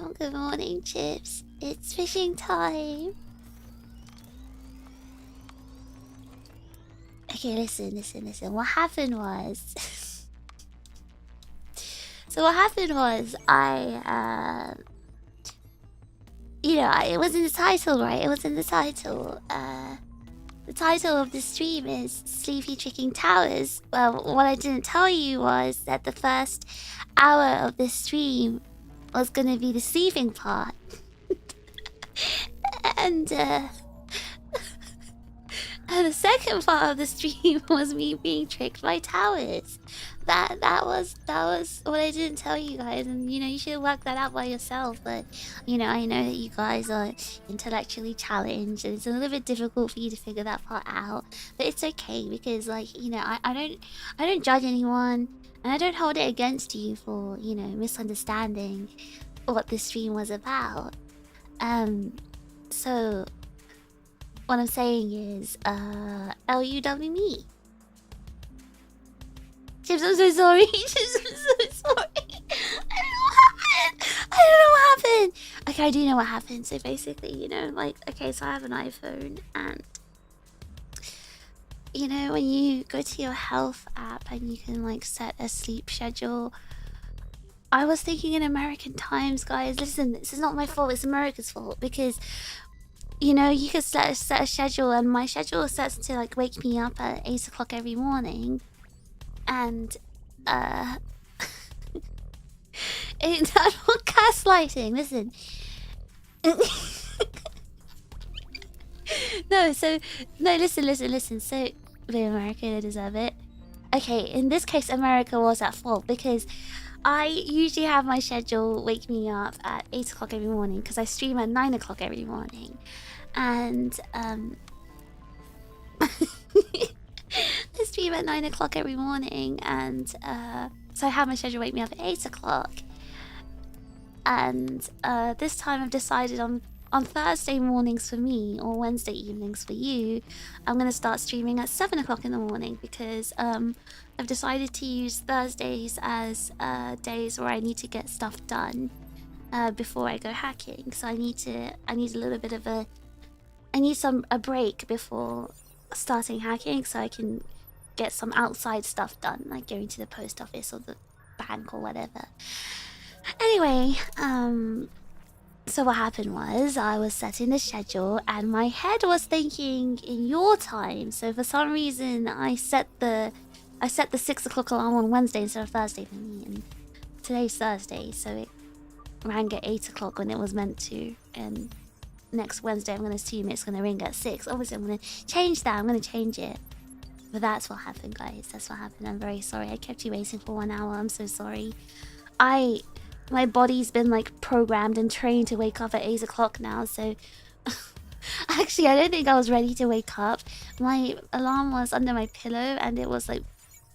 Oh, good morning, Chips. It's fishing time. Okay, listen. What happened was... So what happened was, it was in the title, right? It was in the title. The title of the stream is Sleepy Tricking Towers. Well, what I didn't tell you was that the first hour of the stream was gonna be the sleeping part. and the second part of the stream was me being tricked by towers. That was what I didn't tell you guys, and you should work that out by yourself. But I know that you guys are intellectually challenged, and it's a little bit difficult for you to figure that part out. But it's okay, because I don't judge anyone, and I don't hold it against you for misunderstanding what this stream was about. So what I'm saying is, LUW me. Chips, I'm so sorry. Chips, I'm so sorry. I don't know what happened. Okay, I do know what happened. So basically, you know, like, okay, so I have an iPhone, and you know, when you go to your health app and you can like set a sleep schedule. I was thinking in American times, guys. Listen, this is not my fault. It's America's fault because, you know, you can set a schedule, and my schedule sets to like wake me up at 8 o'clock every morning, and it's not gaslighting. Listen. Listen. So, the America, they deserve it. Okay, in this case, America was at fault because I usually have my schedule wake me up at 8 o'clock every morning because I stream at 9 o'clock every morning. And, I stream at 9 o'clock every morning, and, so I have my schedule wake me up at 8 o'clock. And, this time I've decided on Thursday mornings for me, or Wednesday evenings for you, I'm gonna start streaming at 7 o'clock in the morning because I've decided to use Thursdays as days where I need to get stuff done before I go hacking. So I need a little bit of a break before starting hacking, so I can get some outside stuff done, like going to the post office or the bank or whatever. Anyway, so what happened was I was setting the schedule and my head was thinking in your time. So for some reason I set the 6 o'clock alarm on Wednesday instead of Thursday for me, and today's Thursday, so it rang at 8 o'clock when it was meant to, and next Wednesday I'm gonna assume it's gonna ring at 6. Obviously I'm gonna change that, I'm gonna change it. But that's what happened, guys. That's what happened. I'm very sorry. I kept you waiting for 1 hour. I'm so sorry. My body's been like programmed and trained to wake up at 8 o'clock now, so actually I don't think I was ready to wake up. My alarm was under my pillow and it was like,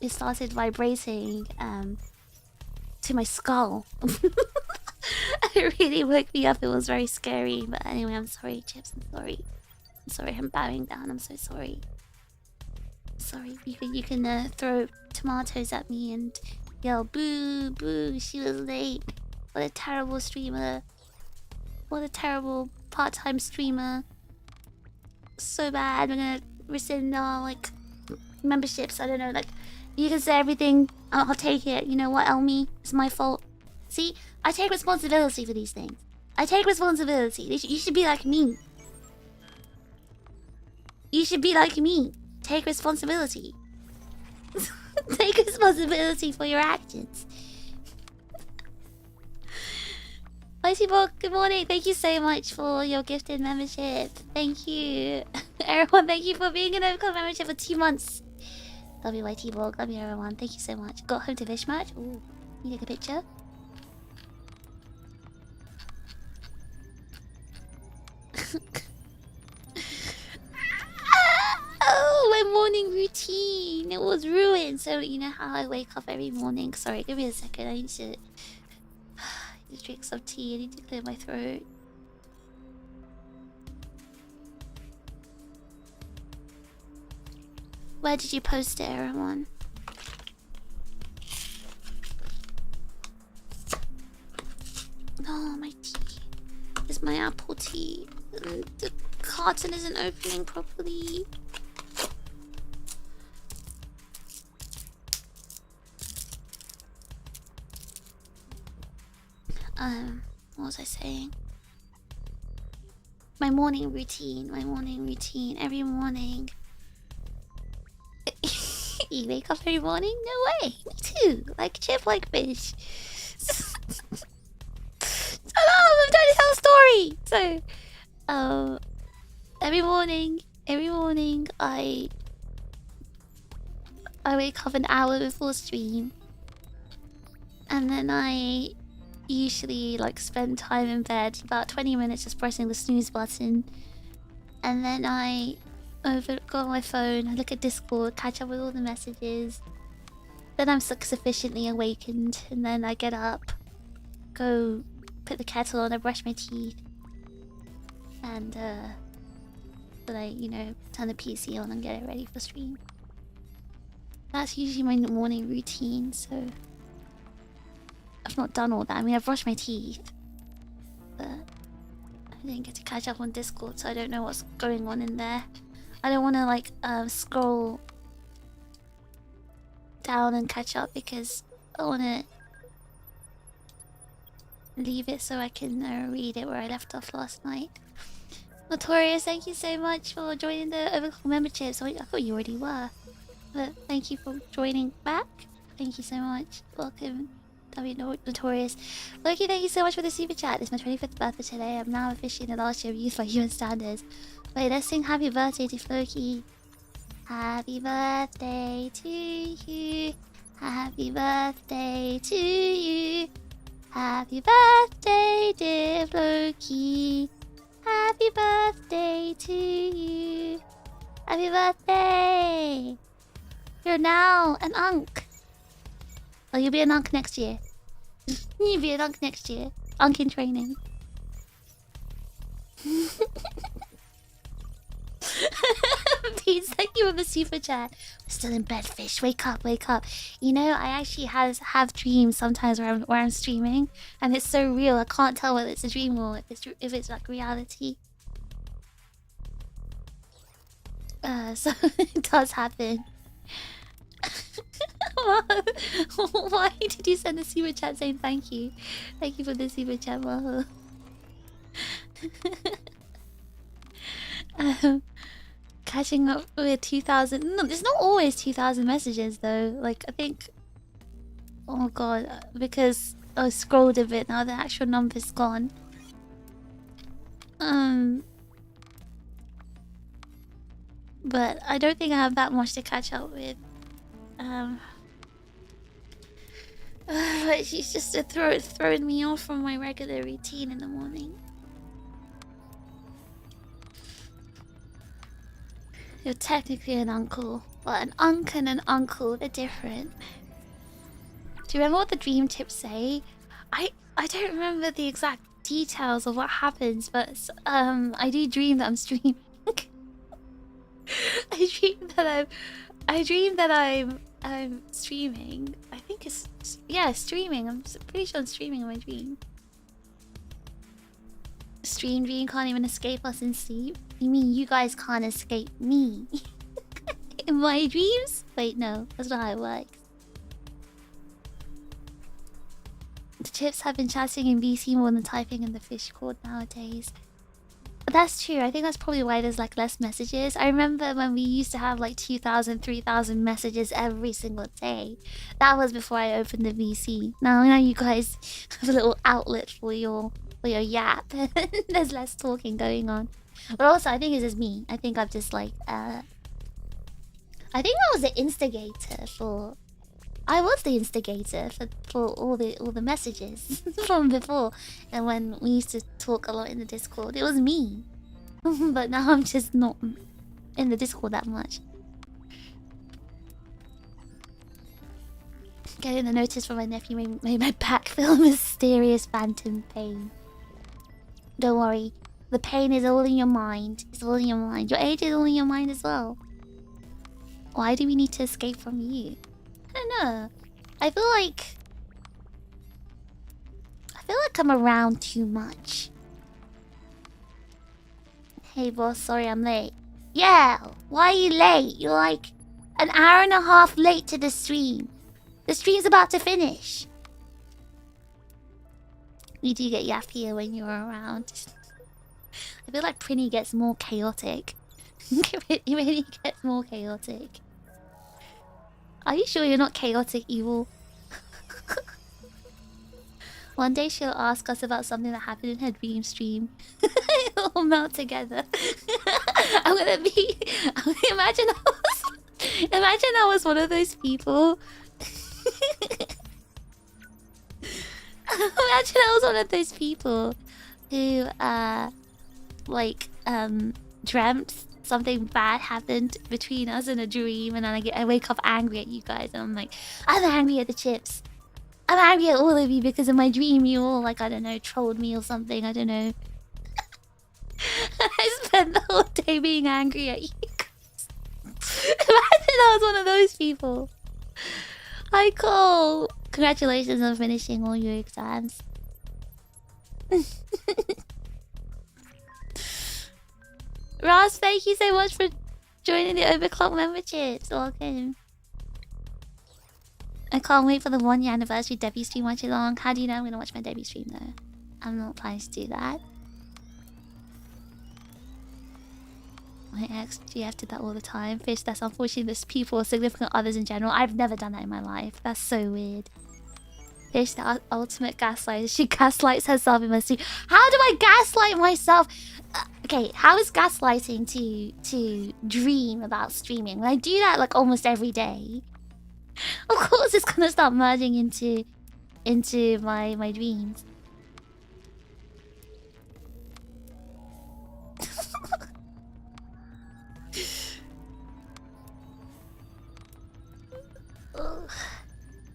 it started vibrating to my skull. It really woke me up. It was very scary. But anyway, I'm sorry, Chips. I'm sorry. I'm sorry. I'm bowing down. I'm so sorry. Sorry. You can throw tomatoes at me and yell boo boo. She was late. What a terrible streamer. What a terrible part-time streamer. So bad. We're gonna rescind all like memberships. I don't know. Like, you can say everything. I'll take it. You know what, Elmi? It's my fault. See, I take responsibility for these things. I take responsibility. You should be like me. You should be like me. Take responsibility. Take responsibility for your actions. Mighty Book, good morning. Thank you so much for your gifted membership. Thank you. Everyone, thank you for being an Overclock membership for 2 months. Love you, Mighty Book. Love you, everyone. Thank you so much. Got home to fish match. Ooh, you take a picture. Oh, my morning routine. It was ruined. So, you know how I wake up every morning. Sorry, give me a second. I need to drink some tea. I need to clear my throat. Where did you post it, everyone? Oh, my tea. This is my apple tea. The carton isn't opening properly. What was I saying? My morning routine. Every morning. You wake up every morning? No way. Me too. Like chip, like fish. Shut up! I'm trying to tell a story. So, every morning, I wake up an hour before stream, and then I usually like spend time in bed, about 20 minutes just pressing the snooze button, and then I go on my phone, I look at Discord, catch up with all the messages. Then I'm sufficiently awakened, and then I get up, go put the kettle on, I brush my teeth, and then I, you know, turn the PC on and get it ready for stream. That's usually my morning routine, so I've not done all that. I mean, I've brushed my teeth, but I didn't get to catch up on Discord, so I don't know what's going on in there. I don't want to like scroll down and catch up because I want to leave it so I can read it where I left off last night. Notorious, thank you so much for joining the Overclock membership. So I thought you already were, but thank you for joining back. Thank you so much. Welcome, Notorious. Loki, thank you so much for the super chat. It's my 25th birthday today. I'm now officially in the last year of youth by UN standards. Wait, let's sing happy birthday to Floki. Happy birthday to you. Happy birthday to you. Happy birthday, dear Floki. Happy birthday to you. Happy birthday. You're now an unk. Oh, you'll be an unk next year. You'll be an unk next year. Unk in training. Please, thank you for the super chat. We're still in bed, fish. Wake up, wake up. You know, I actually have dreams sometimes where I'm streaming, and it's so real. I can't tell whether it's a dream or if it's like reality. So it does happen. Why did you send a super chat saying thank you? Thank you for the super chat, Maho. Catching up with 2,000. No, it's not always 2,000 messages though. Like I think, oh god, because I scrolled a bit now. The actual number's gone. But I don't think I have that much to catch up with. But she's just throwing me off from my regular routine in the morning. You're technically an uncle, but an unk and an uncle, they're different. Do you remember what the dream tips say? I don't remember the exact details of what happens, but I do dream that I'm streaming. I dream that I'm streaming. I think it's streaming. I'm pretty sure I'm streaming in my dream. Stream dream can't even escape us in sleep. You mean you guys can't escape me? In my dreams? Wait, no, that's not how it works. The chips have been chatting in VC more than typing in the fish cord nowadays. But that's true. I think that's probably why there's like less messages. I remember when we used to have like 2,000, 3,000 messages every single day. That was before I opened the VC. Now you guys have a little outlet for your yap. There's less talking going on. But also, I think it's just me. I think I'm just like, I think I was the instigator for... I was the instigator for all the messages from before. And when we used to talk a lot in the Discord, it was me. But now I'm just not in the Discord that much. Getting the notice from my nephew made my back feel mysterious phantom pain. Don't worry. The pain is all in your mind. It's all in your mind. Your age is all in your mind as well. Why do we need to escape from you? I don't know. I feel like I'm around too much. Hey boss, sorry I'm late. Yeah, why are you late? You're like an hour and a half late to the stream. The stream's about to finish. You do get yappier when you're around. I feel like Prinny gets more chaotic. It really gets more chaotic. Are you sure you're not chaotic evil? One day she'll ask us about something that happened in her dream stream. It'll melt together. Imagine I was one of those people. Imagine I was one of those people who dreamt something bad happened between us in a dream, and then I wake up angry at you guys, and I'm like, I'm angry at the chips. I'm angry at all of you because in my dream you all, like, I don't know, trolled me or something. I don't know. I spent the whole day being angry at you guys. Imagine I was one of those people. Hi, Cole. Congratulations on finishing all your exams. Ross, thank you so much for joining the Overclock membership. Welcome. I can't wait for the 1 year anniversary debut stream watch along. How do you know I'm gonna watch my debut stream though? I'm not planning to do that. My ex GF did that all the time. Fish, that's unfortunate. There's people or significant others in general. I've never done that in my life. That's so weird. Fish, the ultimate gaslighter. She gaslights herself in my stream. How do I gaslight myself? Okay, how is gaslighting to dream about streaming? When I do that like almost every day, of course it's gonna start merging into my dreams.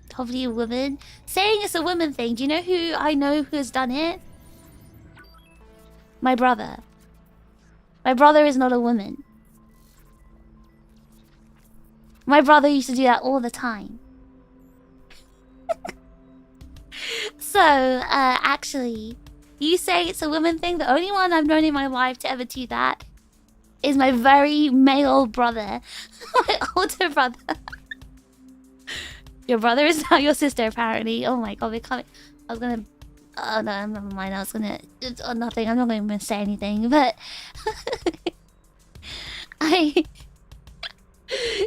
Probably a woman. Saying it's a woman thing. Do you know who I know who has done it? My brother. My brother is not a woman. My brother used to do that all the time. So, actually, you say it's a woman thing. The only one I've known in my life to ever do that is my very male brother. My older brother. Your brother is now your sister, apparently. Oh my god, we're coming. I was gonna... Oh no, never mind. I was gonna... Oh, nothing. I'm not going to say anything, but...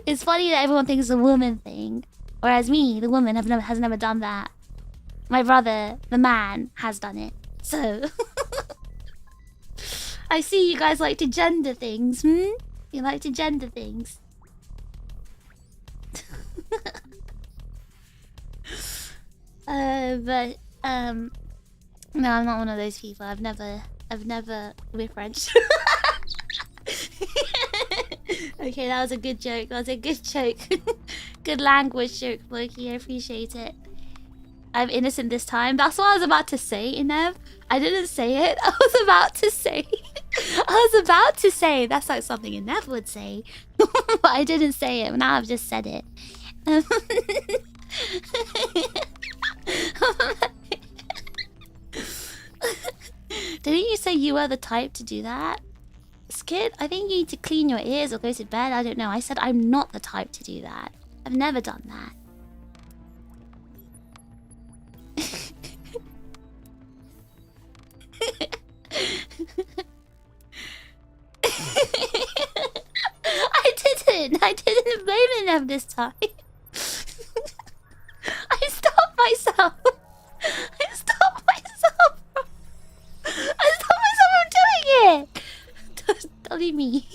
It's funny that everyone thinks it's a woman thing. Whereas me, the woman, has never done that. My brother, the man, has done it. So... I see you guys like to gender things, hmm? You like to gender things. No, I'm not one of those people. I've never we're French. Okay, that was a good joke. That was a good joke. Good language joke, Loki. I appreciate it. I'm innocent this time. That's what I was about to say, Inev. I didn't say it. I was about to say. That's like something Inev would say. But I didn't say it. Now I've just said it. Didn't you say you were the type to do that? Skid, I think you need to clean your ears or go to bed. I don't know. I said I'm not the type to do that. I've never done that. I didn't blame them this time. I stopped myself. I stopped myself from doing it. Don't leave me.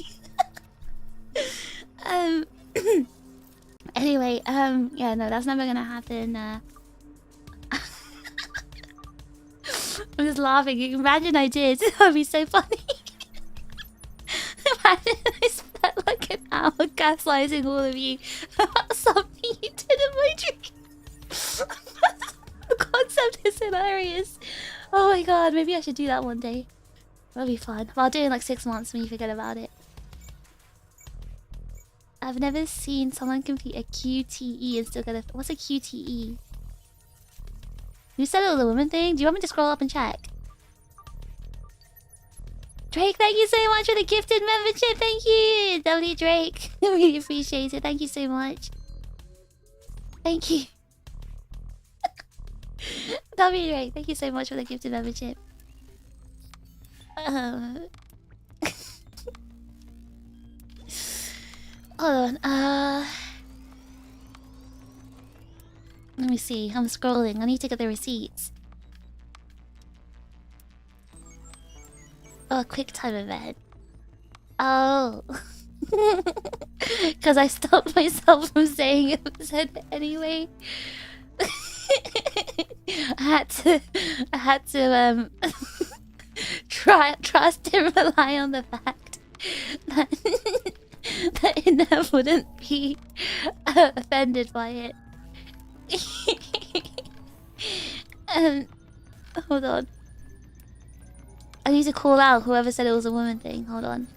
Anyway, yeah, no, that's never gonna happen. I'm just laughing. Imagine I did. That'd be so funny. Imagine I spent like an hour gaslighting all of you about something you did in my dream. The concept is hilarious. Oh my god, maybe I should do that one day. That'll be fun. But I'll do it in like 6 months when you forget about it. I've never seen someone complete a QTE and still get a... What's a QTE? You said it was a woman thing? Do you want me to scroll up and check? Drake, thank you so much for the gifted membership. Thank you, W Drake. I really appreciate it. Thank you so much. Thank you. W Drake, thank you so much for the gifted membership. Hold on. Let me see. I'm scrolling. I need to get the receipts. Oh, quick time event. Oh. Because I stopped myself from saying it anyway. I had to trust and rely on the fact that that Ina wouldn't be offended by it. Um, hold on. I need to call out whoever said it was a woman thing. Hold on.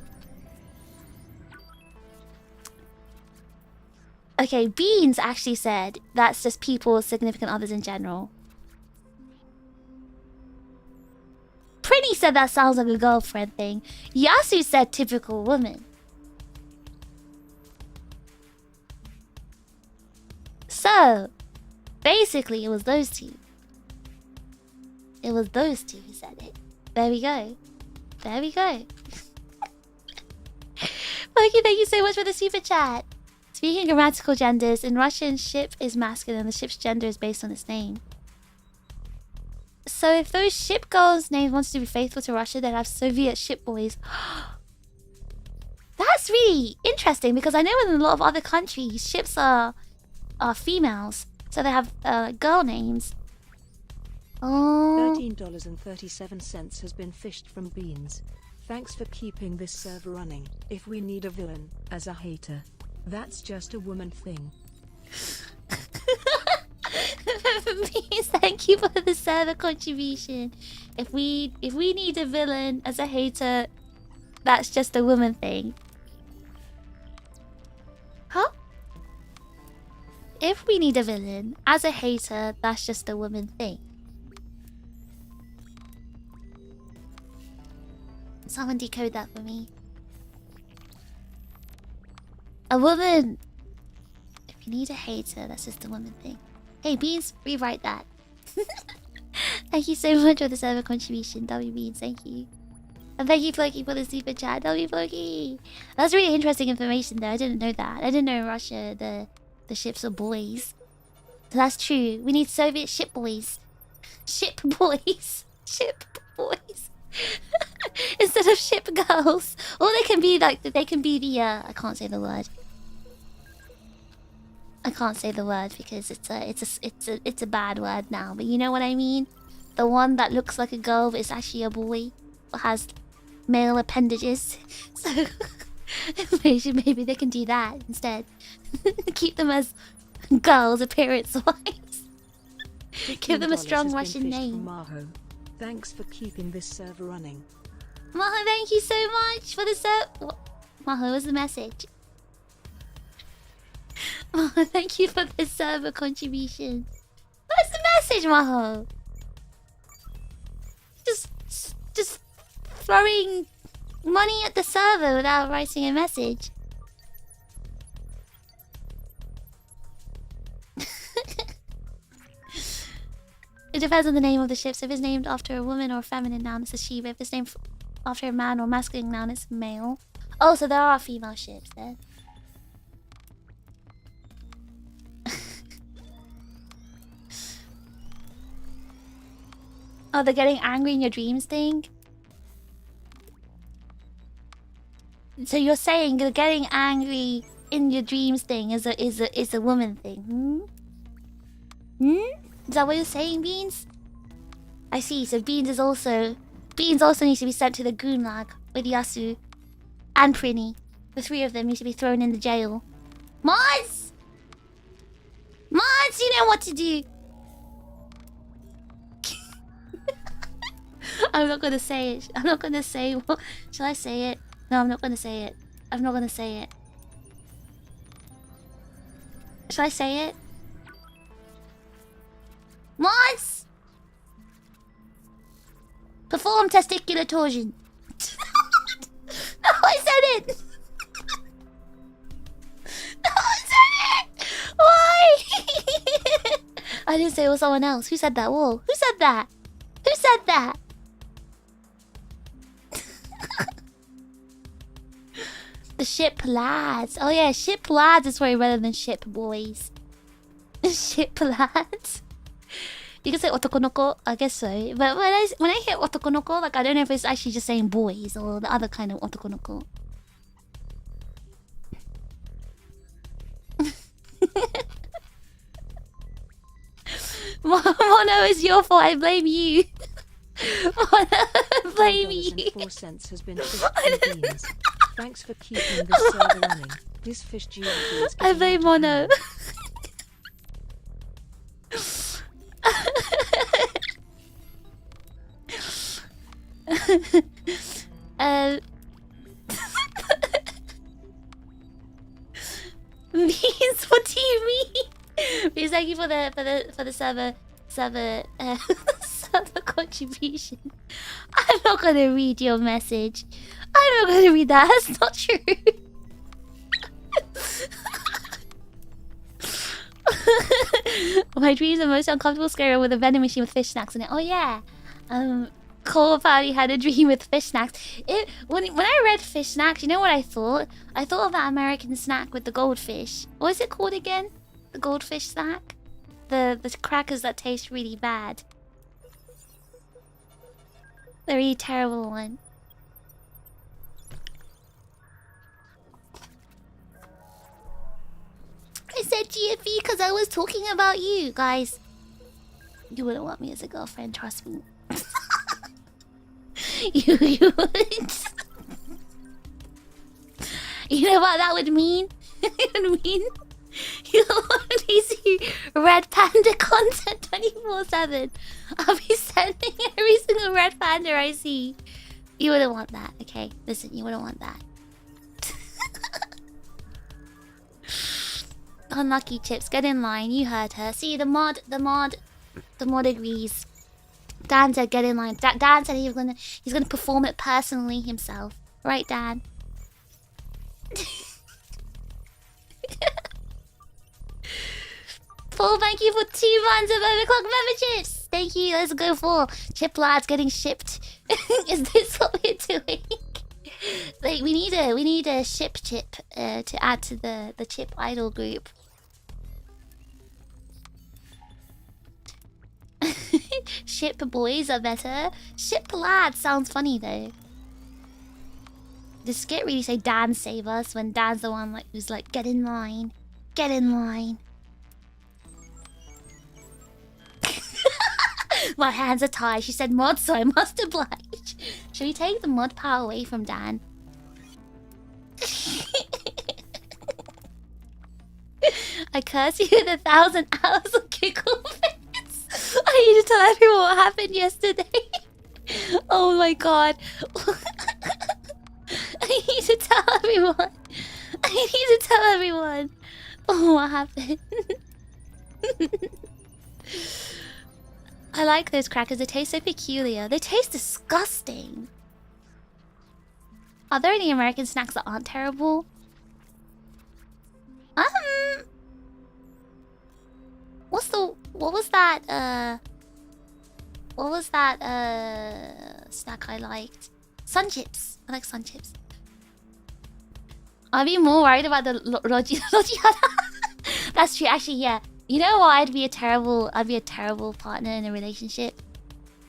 Okay, Beans actually said that's just people's significant others in general. Pretty said that sounds like a girlfriend thing. Yasu said typical woman. So, basically, it was those two. It was those two who said it. There we go. There we go. Monkey, thank you so much for the super chat. Speaking grammatical genders, in Russian, ship is masculine and the ship's gender is based on its name. So if those ship girls' names wanted to be faithful to Russia, they'd have Soviet ship boys. That's really interesting because I know in a lot of other countries, ships are females. So they have girl names. Oh. $13.37 has been fished from Beans. Thanks for keeping this server running. If we need a villain, as a hater, that's just a woman thing. Beans, thank you for the server contribution. If we need a villain as a hater, that's just a woman thing. Huh? If we need a villain as a hater, that's just a woman thing. Someone decode that for me. A woman. If you need a hater, that's just a woman thing. Hey, Beans, rewrite that. Thank you so much for the server contribution, W Beans. Thank you. And thank you, Floki, for the super chat. W Floki. That's really interesting information, though. I didn't know that. I didn't know in Russia the ships are boys. So that's true. We need Soviet ship boys. Ship boys. Ship boys. Instead of ship girls. Or they can be like, they can be the, I can't say the word. I can't say the word because it's a bad word now. But you know what I mean? The one that looks like a girl but is actually a boy. Or has male appendages. So maybe they can do that instead. Keep them as girls appearance-wise. Give them a strong Russian name. Thanks for keeping this server running. Maho, thank you so much for the server. Maho, what's the message? Maho, thank you for the server contribution. What's the message, Maho? Just throwing money at the server without writing a message. It depends on the name of the ship. So if it's named after a woman or a feminine noun, it's a she. But if it's named after a man or masculine noun, it's male. Oh, so there are female ships then. Oh, they're getting angry in your dreams thing? So you're saying the getting angry in your dreams thing is a woman thing? Is that what you're saying, Beans? I see. So Beans also needs to be sent to the Gulag with Yasu and Prinny. The three of them need to be thrown in the jail. Mods! Mods, you know what to do. I'm not gonna say it. I'm not gonna say what. Shall I say it? No, I'm not gonna say it. I'm not gonna say it. Shall I say it? Mods! Perform testicular torsion. No, I said it! No, I said it! Why? I didn't say it was someone else. Who said that? Whoa. Who said that? Who said that? The ship lads. Oh yeah, ship lads is way better than ship boys. Ship lads. You can say otokonoko, I guess so. But when I hear otokonoko, like I don't know if it's actually just saying boys or the other kind of otokonoko. Mono, is your fault. I blame you. Mono, blame you. $4 has been fished from Beans. Thanks for keeping this server running. This fish geography is I blame Mono. Means, what do you mean? Please, thank you for the server server contribution. I'm not gonna read your message. I'm not gonna read that. That's not true. My dreams are most uncomfortable, scary with a vending machine with fish snacks in it. Oh yeah. Cole apparently had a dream with fish snacks. When I read fish snacks, you know what I thought? I thought of that American snack with the goldfish. What is it called again? The goldfish snack? The crackers that taste really bad. The really terrible one. I said GFE because I was talking about you, guys. You wouldn't want me as a girlfriend, trust me. you wouldn't. You know what that would mean? It would mean you'll only see red panda content 24/7. I'll be sending every single red panda I see. You wouldn't want that, okay? Listen, you wouldn't want that. Unlucky Chips, get in line. You heard her. See, the mod agrees. Dan said get in line. Dan said he's gonna perform it personally himself. Right, Dan? Paul, thank you for 2 months of overclock memberships. Thank you. Let's go for chip lads getting shipped. Is this what we're doing? Like we need a ship chip to add to the chip idol group. Ship boys are better. Ship lads sounds funny though. Does Skit really say Dan save us when Dan's the one who's like get in line, get in line. My hands are tied. She said mod, so I must oblige. Should we take the mod power away from Dan? I curse you with 1,000 hours of giggle fits. I need to tell everyone what happened yesterday. Oh my god. I need to tell everyone. I need to tell everyone. Oh, what happened? I like those crackers. They taste so peculiar. They taste disgusting. Are there any American snacks that aren't terrible? What was that snack I liked? Sun chips. I like sun chips. I'd be more worried about the That's true. Actually, yeah. You know why I'd be a terrible partner in a relationship?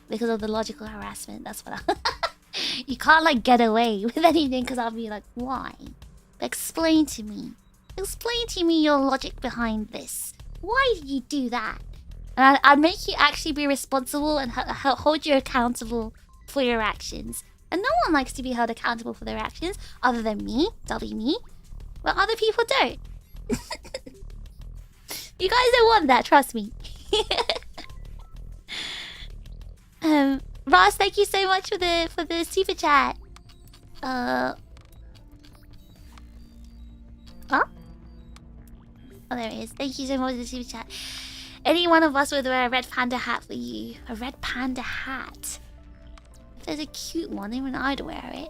Because of the logical harassment. That's what you can't like get away with anything because I'll be like, why? Explain to me. Explain to me your logic behind this. Why did you do that? And I'd make you actually be responsible and hold you accountable for your actions. And no one likes to be held accountable for their actions other than me. That'll be me. But other people don't. You guys don't want that, trust me. Ross, thank you so much for the super chat. Huh? Oh, there it is. Thank you so much for the super chat. Any one of us would wear a red panda hat for you. A red panda hat. If there's a cute one, even I'd wear it.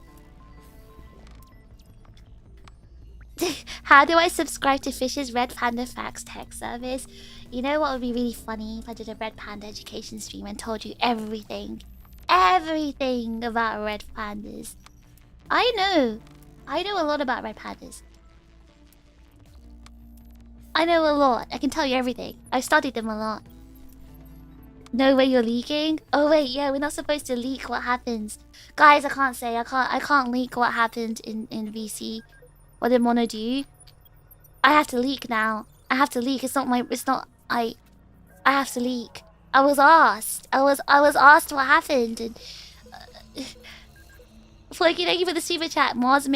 How do I subscribe to Fish's Red Panda Facts text service? You know what would be really funny if I did a Red Panda education stream and told you everything about red pandas. I know a lot about red pandas. I know a lot. I can tell you everything. I've studied them a lot. No way you're leaking? Oh wait, yeah, we're not supposed to leak what happens. Guys, I can't leak what happened in VC. What did Mono do? I have to leak now. I have to leak. I have to leak. I was asked. I was asked what happened. And Floki, thank you for the super chat. Moz,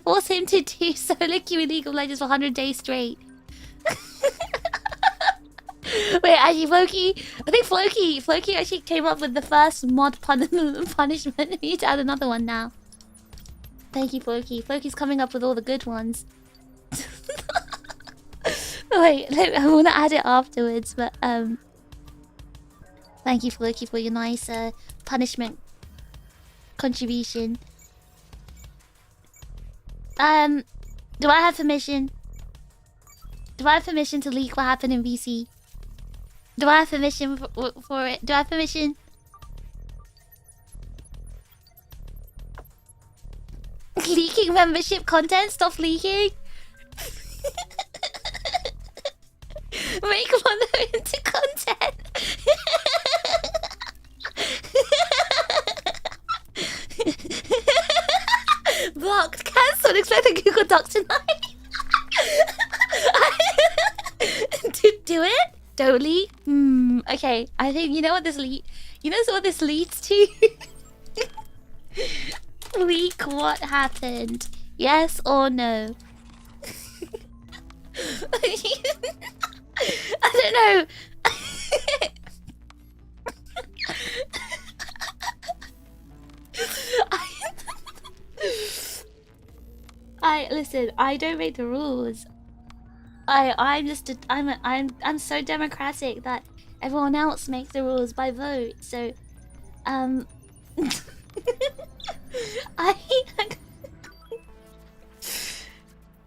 force him to do solo queue in League of Legends for 100 days straight. Wait, actually, Floki. I think Floki actually came up with the first mod punishment. We need to add another one now. Thank you, Floki. Floki's coming up with all the good ones. Wait, I want to add it afterwards, but thank you, Floki, for your nice punishment contribution. Do I have permission? Do I have permission to leak what happened in VC? Do I have permission for it? Do I have permission? Leaking membership content? Stop leaking! Make one into content! Blocked. Cancelled. Expect a Google Doc tonight. Do it? Don't leak? Okay. I think you know what this You know what this leads to? Leak what happened. Yes or no? I don't know. Listen, I don't make the rules. I'm so democratic that everyone else makes the rules by vote. So oh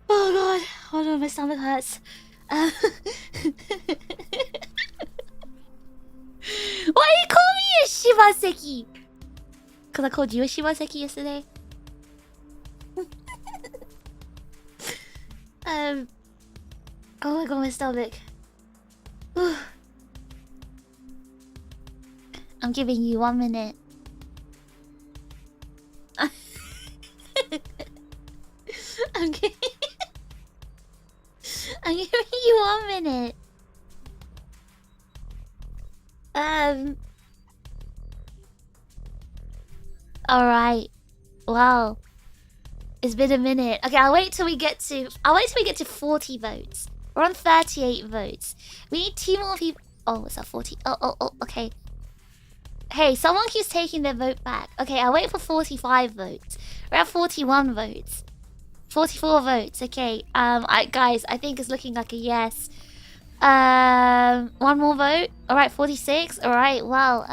god, hold on, my stomach hurts. Why you call me a Shibaseki? Cause I called you a Shibaseki yesterday. Oh my god, my stomach. I'm giving you 1 minute. I'm giving you 1 minute. Alright. Wow. It's been a minute. Okay, I'll wait till we get to 40 votes. We're on 38 votes. We need 2 more people. Oh, what's that? 40? Oh, okay. Hey, someone keeps taking their vote back. Okay, I'll wait for 45 votes. We're at 41 votes. 44 votes. Okay. Guys, I think it's looking like a yes. 1 more vote. Alright, 46. Alright, well,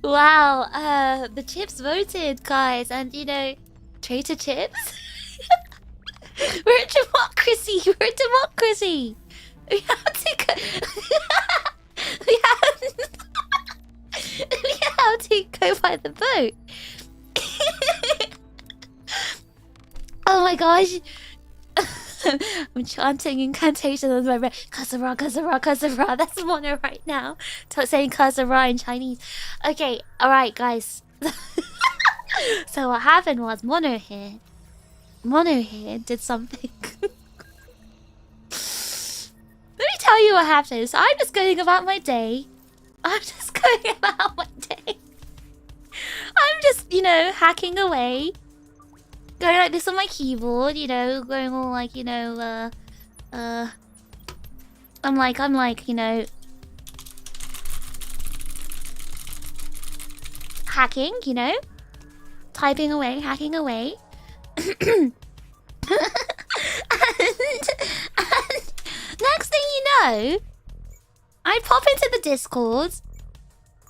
wow, the chips voted, guys, and you know, traitor chips. We're a democracy. We're a democracy. We have to go. we have to go by the vote. Oh my gosh. I'm chanting incantations on my breath. Kasara, kasara, kasara. That's mono right now. Saying kasara in Chinese. Okay, alright, guys. So what happened was Mono here did something. Let me tell you what happened. So I'm just going about my day. I'm just, you know, hacking away. Going like this on my keyboard, you know, going all like, you know, I'm like, you know, hacking, you know, typing away, hacking away. and next thing you know, I pop into the Discord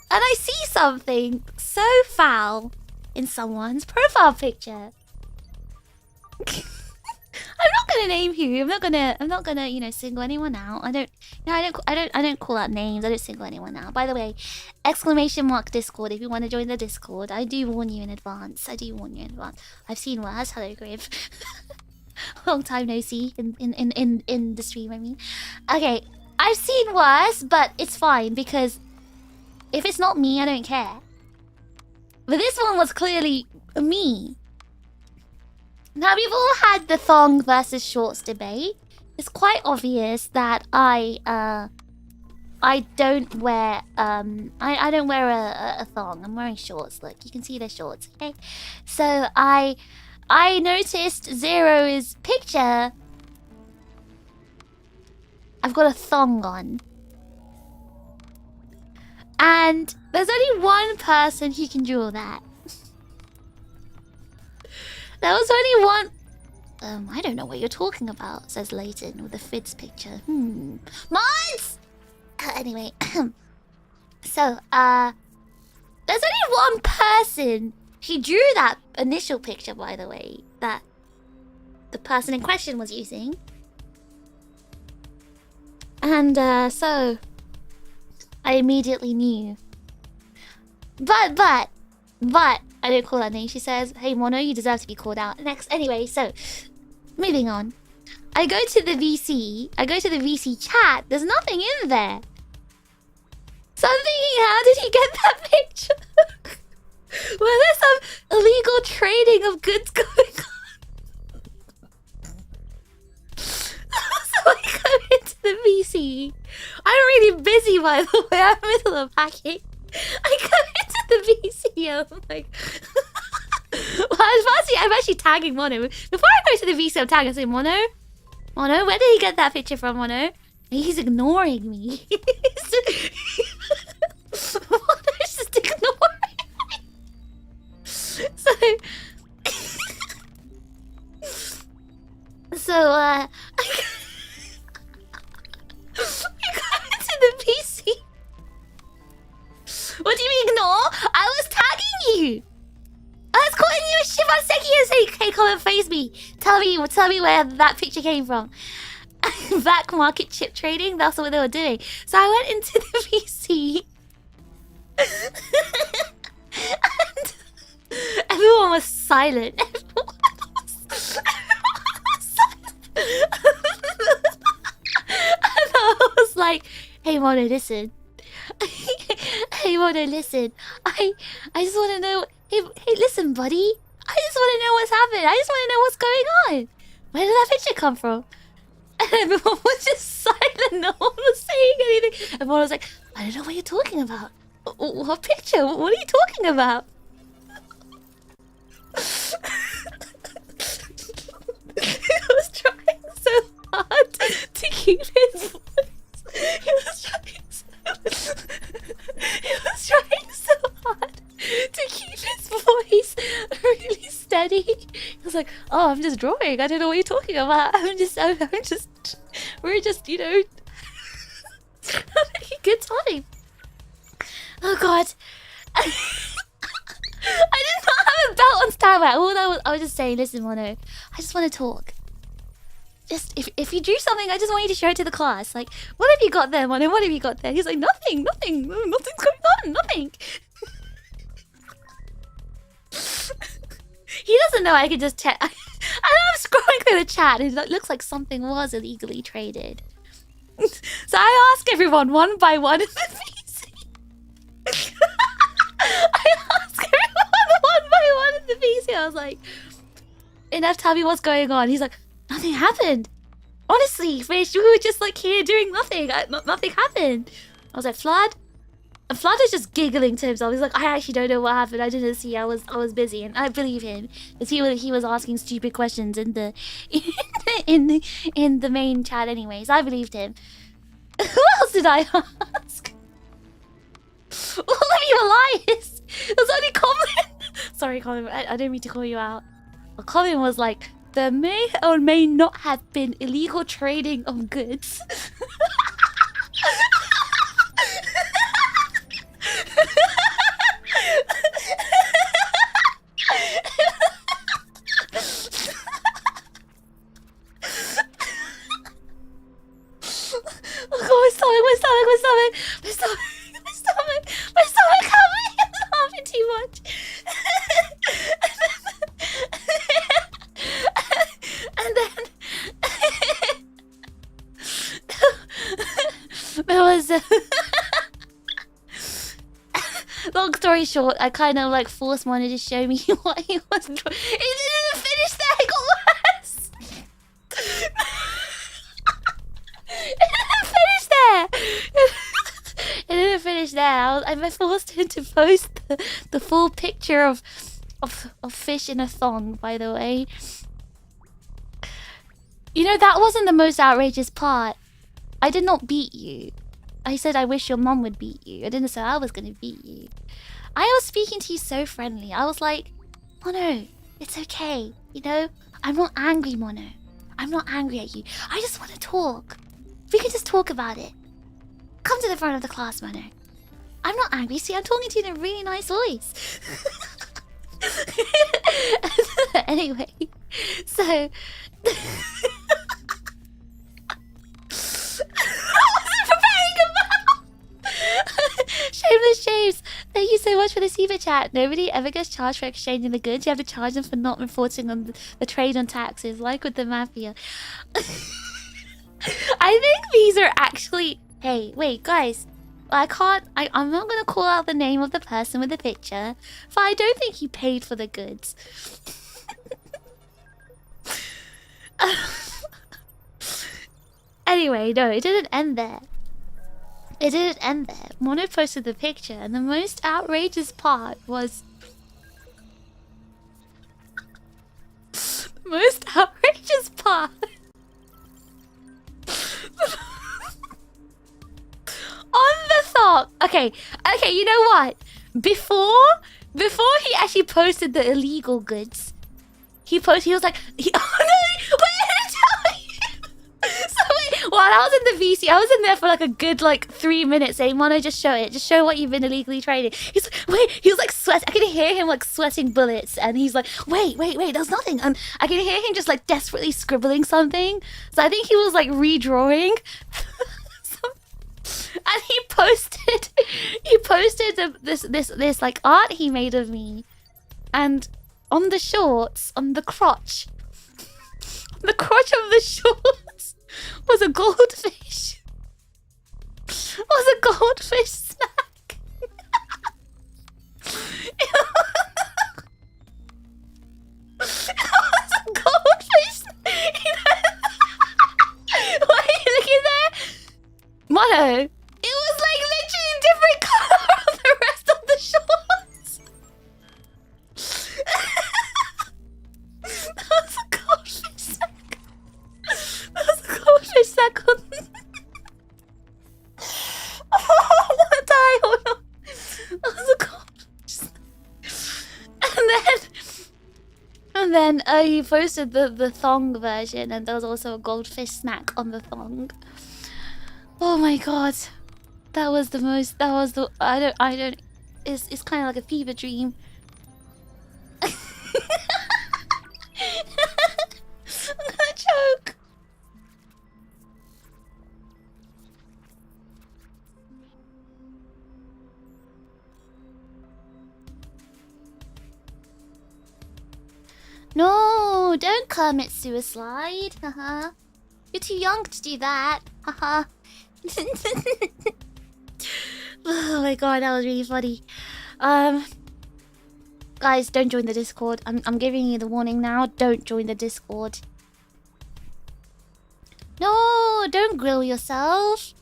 and I see something so foul in someone's profile picture. I'm not gonna name who. I'm not gonna, you know, single anyone out. I don't call out names. I don't single anyone out. By the way, !Discord if you want to join the Discord. I do warn you in advance. I've seen worse. Hello, Griff. Long time no see in the stream, I mean. Okay, I've seen worse, but it's fine because if it's not me, I don't care. But this one was clearly me. Now, we've all had the thong versus shorts debate. It's quite obvious that I I don't wear I don't wear a thong. I'm wearing shorts. Look, you can see the shorts. Okay, so I noticed Zero's picture. I've got a thong on, and there's only one person who can draw that. There was only one. I don't know what you're talking about, says Leighton with a Fid's picture. Mines! Anyway, so, there's only one person who drew that initial picture, by the way, that the person in question was using. And, so, I immediately knew. But, I didn't call that name. She says, hey, Mono, you deserve to be called out. Next, anyway, so, moving on. I go to the VC chat. There's nothing in there. So I'm thinking, how did he get that picture? Well, there's some illegal trading of goods going on. So I go into the VC. I'm really busy, by the way. I'm in the middle of packing. I go into the VC. I'm like... Well, I'm actually tagging Mono. Before I go to the VC, I'm tagging. I say, Mono, where did he get that picture from, Mono? He's ignoring me. Mono's just ignoring me. So, I go into the VC. What do you mean ignore? I was tagging you. I was calling you a Shibanseki and saying, hey, come and face me. Tell me where that picture came from. Black market chip trading, that's what they were doing. So I went into the VC. And everyone was silent. Everyone was silent. And I was like, hey, Mono, listen. Hey, Mono, listen. I just want to know... Hey, listen, buddy. I just want to know what's happening. I just want to know what's going on. Where did that picture come from? And everyone was just silent. No one was saying anything. Everyone was like, I don't know what you're talking about. What picture? What are you talking about? He was trying so hard to keep his voice. He was trying so hard to keep his voice really steady. He was like, oh, I'm just drawing. I don't know what you're talking about. We're just, you know, having a good time. Oh, God. I did not have a belt on standby. I was just saying, listen, Mono, I just want to talk. Just, if you drew something, I just want you to show it to the class. Like, what have you got there, Mono? What have you got there? He's like, nothing. Nothing's going on. Nothing. He doesn't know I can just check. I know I'm scrolling through the chat and it looks like something was illegally traded. So I ask everyone one by one in the VC. I ask everyone one by one in the VC. I was like, enough, tell me what's going on. He's like, nothing happened. Honestly, Fish, we were just like here doing nothing. Nothing happened. I was like, Flood? And Flood is just giggling to himself. He's like, I actually don't know what happened. I didn't see. I was busy, and I believe him because he was asking stupid questions in the in the main chat. Anyways, I believed him. Who else did I ask? All of you are liars. It was only Colin. Sorry, Colin. I didn't mean to call you out. But Colin was like, there may or may not have been illegal trading of goods. Oh God, my stomach, help me, it's laughing too much. And then there was long story short, I kind of like forced Mono to show me what he was drawing. He didn't finish there, it got worse. It didn't finish there. I forced him to post the full picture of fish in a thong, by the way. You know, that wasn't the most outrageous part. I did not beat you. I said I wish your mom would beat you. I didn't say I was gonna beat you. I was speaking to you so friendly. I was like, Mono, it's okay. You know, I'm not angry, Mono. I'm not angry at you. I just want to talk. We can just talk about it. Come to the front of the class, Mono. I'm not angry. See, I'm talking to you in a really nice voice. Anyway, so I wasn't preparing about. Shameless James, thank you so much for the super chat. Nobody ever gets charged for exchanging the goods. You have to charge them for not reporting on the trade on taxes, like with the mafia. I think these are actually. Hey, wait, guys. I'm not gonna call out the name of the person with the picture, but I don't think he paid for the goods. Anyway, no, it didn't end there. It didn't end there. Mono posted the picture, and the most outrageous part was... the most outrageous part... on the thought. Okay, you know what? Before he actually posted the illegal goods, he was like, oh no, wait, I didn't tell you. So wait, while I was in the VC, I was in there for like a good 3 minutes saying, Mono, just show it. Just show what you've been illegally trading. He's like, wait, he was like sweating. I can hear him like sweating bullets, and he's like, wait, there's nothing. And I can hear him just like desperately scribbling something. So I think he was like redrawing. And he posted this like art he made of me, and on the shorts, on the crotch of the shorts was a goldfish. Was a goldfish snack. It was a goldfish. Why are you looking there, Mono? It was like literally a different color of the rest of the shorts. That was a goldfish sack. That was a goldfish sack on... Oh, I'm gonna die. Hold on. That was a goldfish sack. And then he posted the thong version, and there was also a goldfish snack on the thong. Oh my god. That was the I don't it's kind of like a fever dream. I'm gonna choke. No, don't commit suicide. Haha. You're too young to do that. Haha. Oh my god, that was really funny. Guys, don't join the Discord. I'm giving you the warning now. Don't join the Discord. No, don't grill yourself.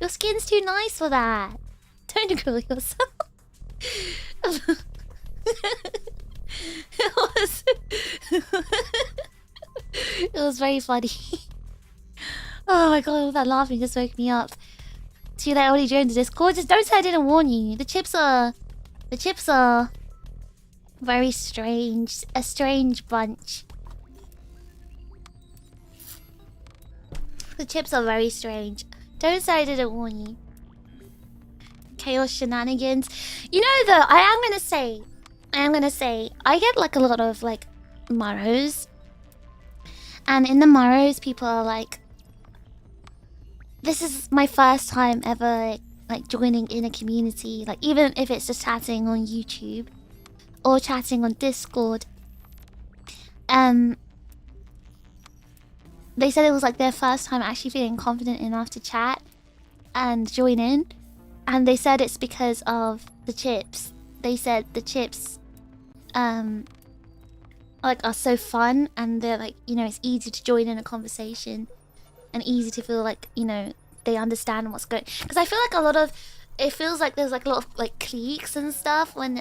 Your skin's too nice for that. Don't grill yourself. It was very funny. Oh my god, all that laughing just woke me up. See that already joined the Discord? Just don't say I didn't warn you. The chips are very strange. A strange bunch. The chips are very strange. Don't say I didn't warn you. Chaos shenanigans. You know though, I am gonna say I get like a lot of like Morrows. And in the Morrows people are like, this is my first time ever like joining in a community, like even if it's just chatting on YouTube or chatting on Discord. They said it was like their first time actually feeling confident enough to chat and join in, and they said it's because of the chips. They said the chips like are so fun, and they're like, you know, it's easy to join in a conversation and easy to feel like, you know, they understand what's going. Because I feel like a lot of it feels like there's like a lot of like cliques and stuff when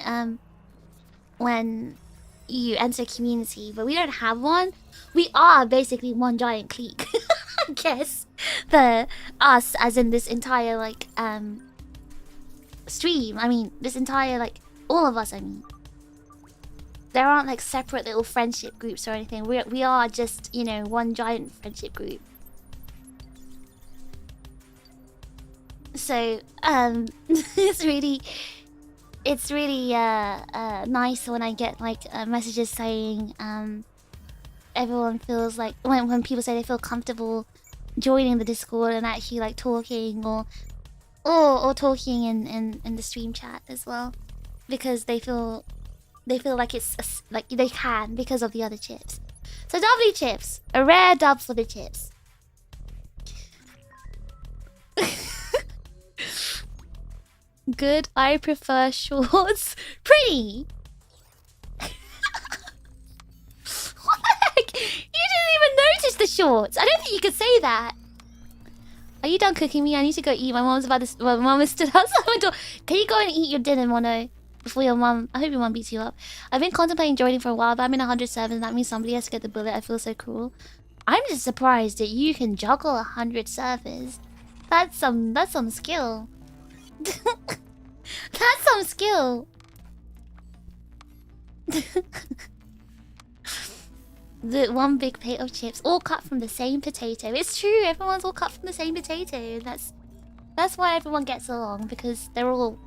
you enter community, but we don't have one. We are basically one giant clique. I guess the us as in this entire like stream. I mean this entire like all of us. I mean there aren't like separate little friendship groups or anything. We are just, you know, one giant friendship group. So it's really nice when I get like messages saying everyone feels like when people say they feel comfortable joining the Discord and actually like talking or talking in the stream chat as well, because they feel like it's like they can because of the other chips. So lovely chips, a rare dub for the chips. Good, I prefer shorts. Pretty. What the heck? You didn't even notice the shorts. I don't think you could say that. Are you done cooking me? I need to go eat. My mom's about to. Well, my mom is stood outside my door. Can you go and eat your dinner, Mono? Before your mom. I hope your mom beats you up. I've been contemplating joining for a while, but I'm in 107. That means somebody has to get the bullet. I feel so cruel. I'm just surprised that you can juggle 100 servers. That's some skill. That's some skill. The one big plate of chips, all cut from the same potato. It's true, everyone's all cut from the same potato. That's why everyone gets along, because they're all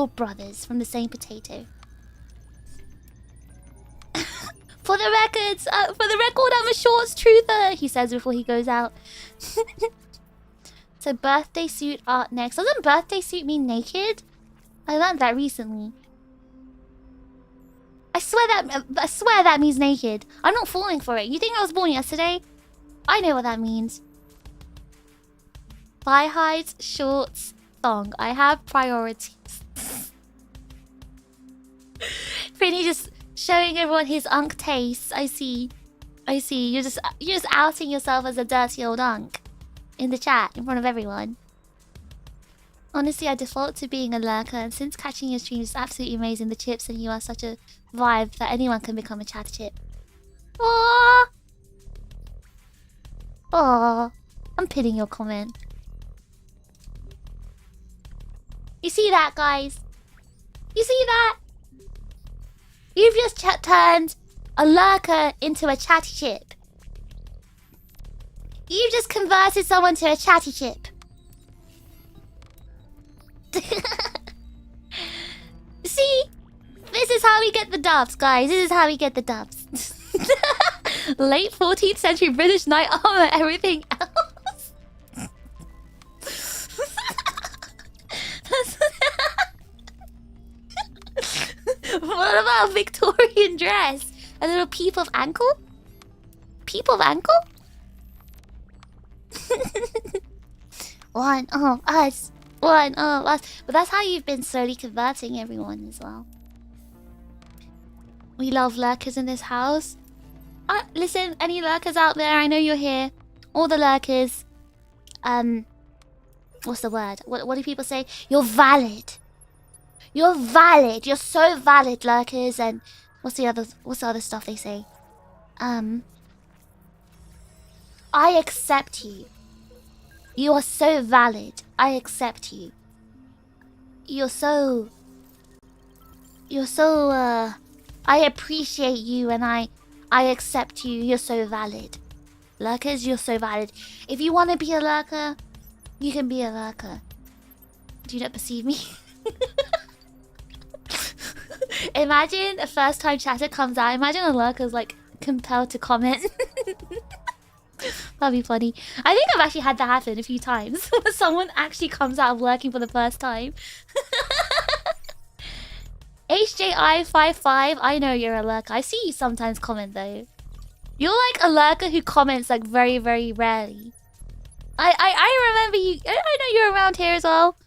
brothers from the same potato. For the record, I'm a shorts truther, he says before he goes out. So birthday suit art next. Doesn't birthday suit mean naked? I learned that recently. I swear that means naked. I'm not falling for it. You think I was born yesterday? I know what that means. Thigh highs, shorts, thong. I have priorities. Pretty just showing everyone his unk taste. I see. You're just outing yourself as a dirty old unk. In the chat, in front of everyone. Honestly, I default to being a lurker, and since catching your stream is absolutely amazing, the chips and you are such a vibe that anyone can become a chat chip. Aww! Aww. I'm pitying your comment. You see that, guys? You see that? You've just turned a lurker into a chatty chip. You've just converted someone to a chatty chip. See? This is how we get the dubs, guys. This is how we get the dubs. Late 14th century British knight armor, everything else. What about Victorian dress? A little peep of ankle? Peep of ankle? One of us. One of us. But that's how you've been slowly converting everyone as well. We love lurkers in this house. Listen, any lurkers out there? I know you're here. All the lurkers. What's the word? What do people say? You're valid. You're valid. You're so valid, lurkers. And what's the other stuff they say? I accept you. You are so valid. I accept you. You're so I appreciate you and I accept you. You're so valid. Lurkers, you're so valid. If you want to be a lurker, you can be a lurker. Do you not perceive me? Imagine a first time chatter comes out. Imagine a lurker's like compelled to comment. That'd be funny. I think I've actually had that happen a few times. Someone actually comes out of lurking for the first time. HJI55, I know you're a lurker. I see you sometimes comment though. You're like a lurker who comments like very, very rarely. I remember you. I know you're around here as well.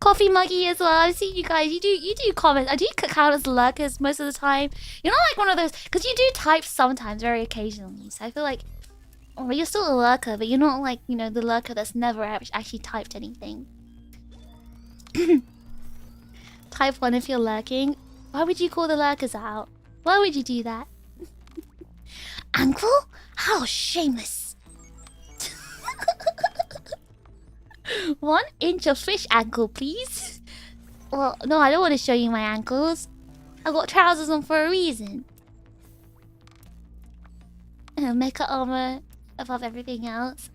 Coffee Muggy as well. I've seen you guys. You do comment. I do count as lurkers most of the time. You're not like one of those, because you do type sometimes, very occasionally. So I feel like, well, you're still a lurker, but you're not like, you know, the lurker that's never actually typed anything. Type 1 if you're lurking. Why would you call the lurkers out? Why would you do that? Ankle? How shameless. 1 inch of fish ankle, please. Well, no, I don't want to show you my ankles. I got trousers on for a reason. Mecha armor above everything else.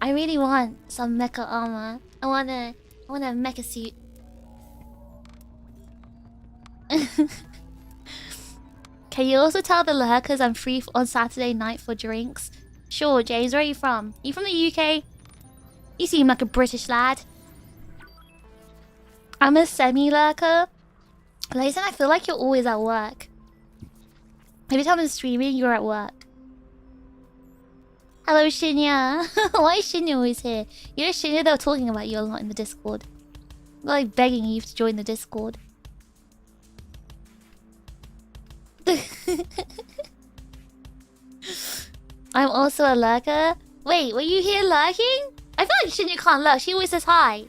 I really want some mecha armor. I want a mecha suit. Can you also tell the lurkers I'm free on Saturday night for drinks? Sure, James. Where are you from? Are you from the UK? You seem like a British lad. I'm a semi-lurker. Layton, I feel like you're always at work. Every time I'm streaming, you're at work. Hello, Shinya. Why is Shinya always here? You know, Shinya, they were talking about you a lot in the Discord. They're like begging you to join the Discord. I'm also a lurker. Wait, were you here lurking? I feel like Shinya can't lurk. She always says hi.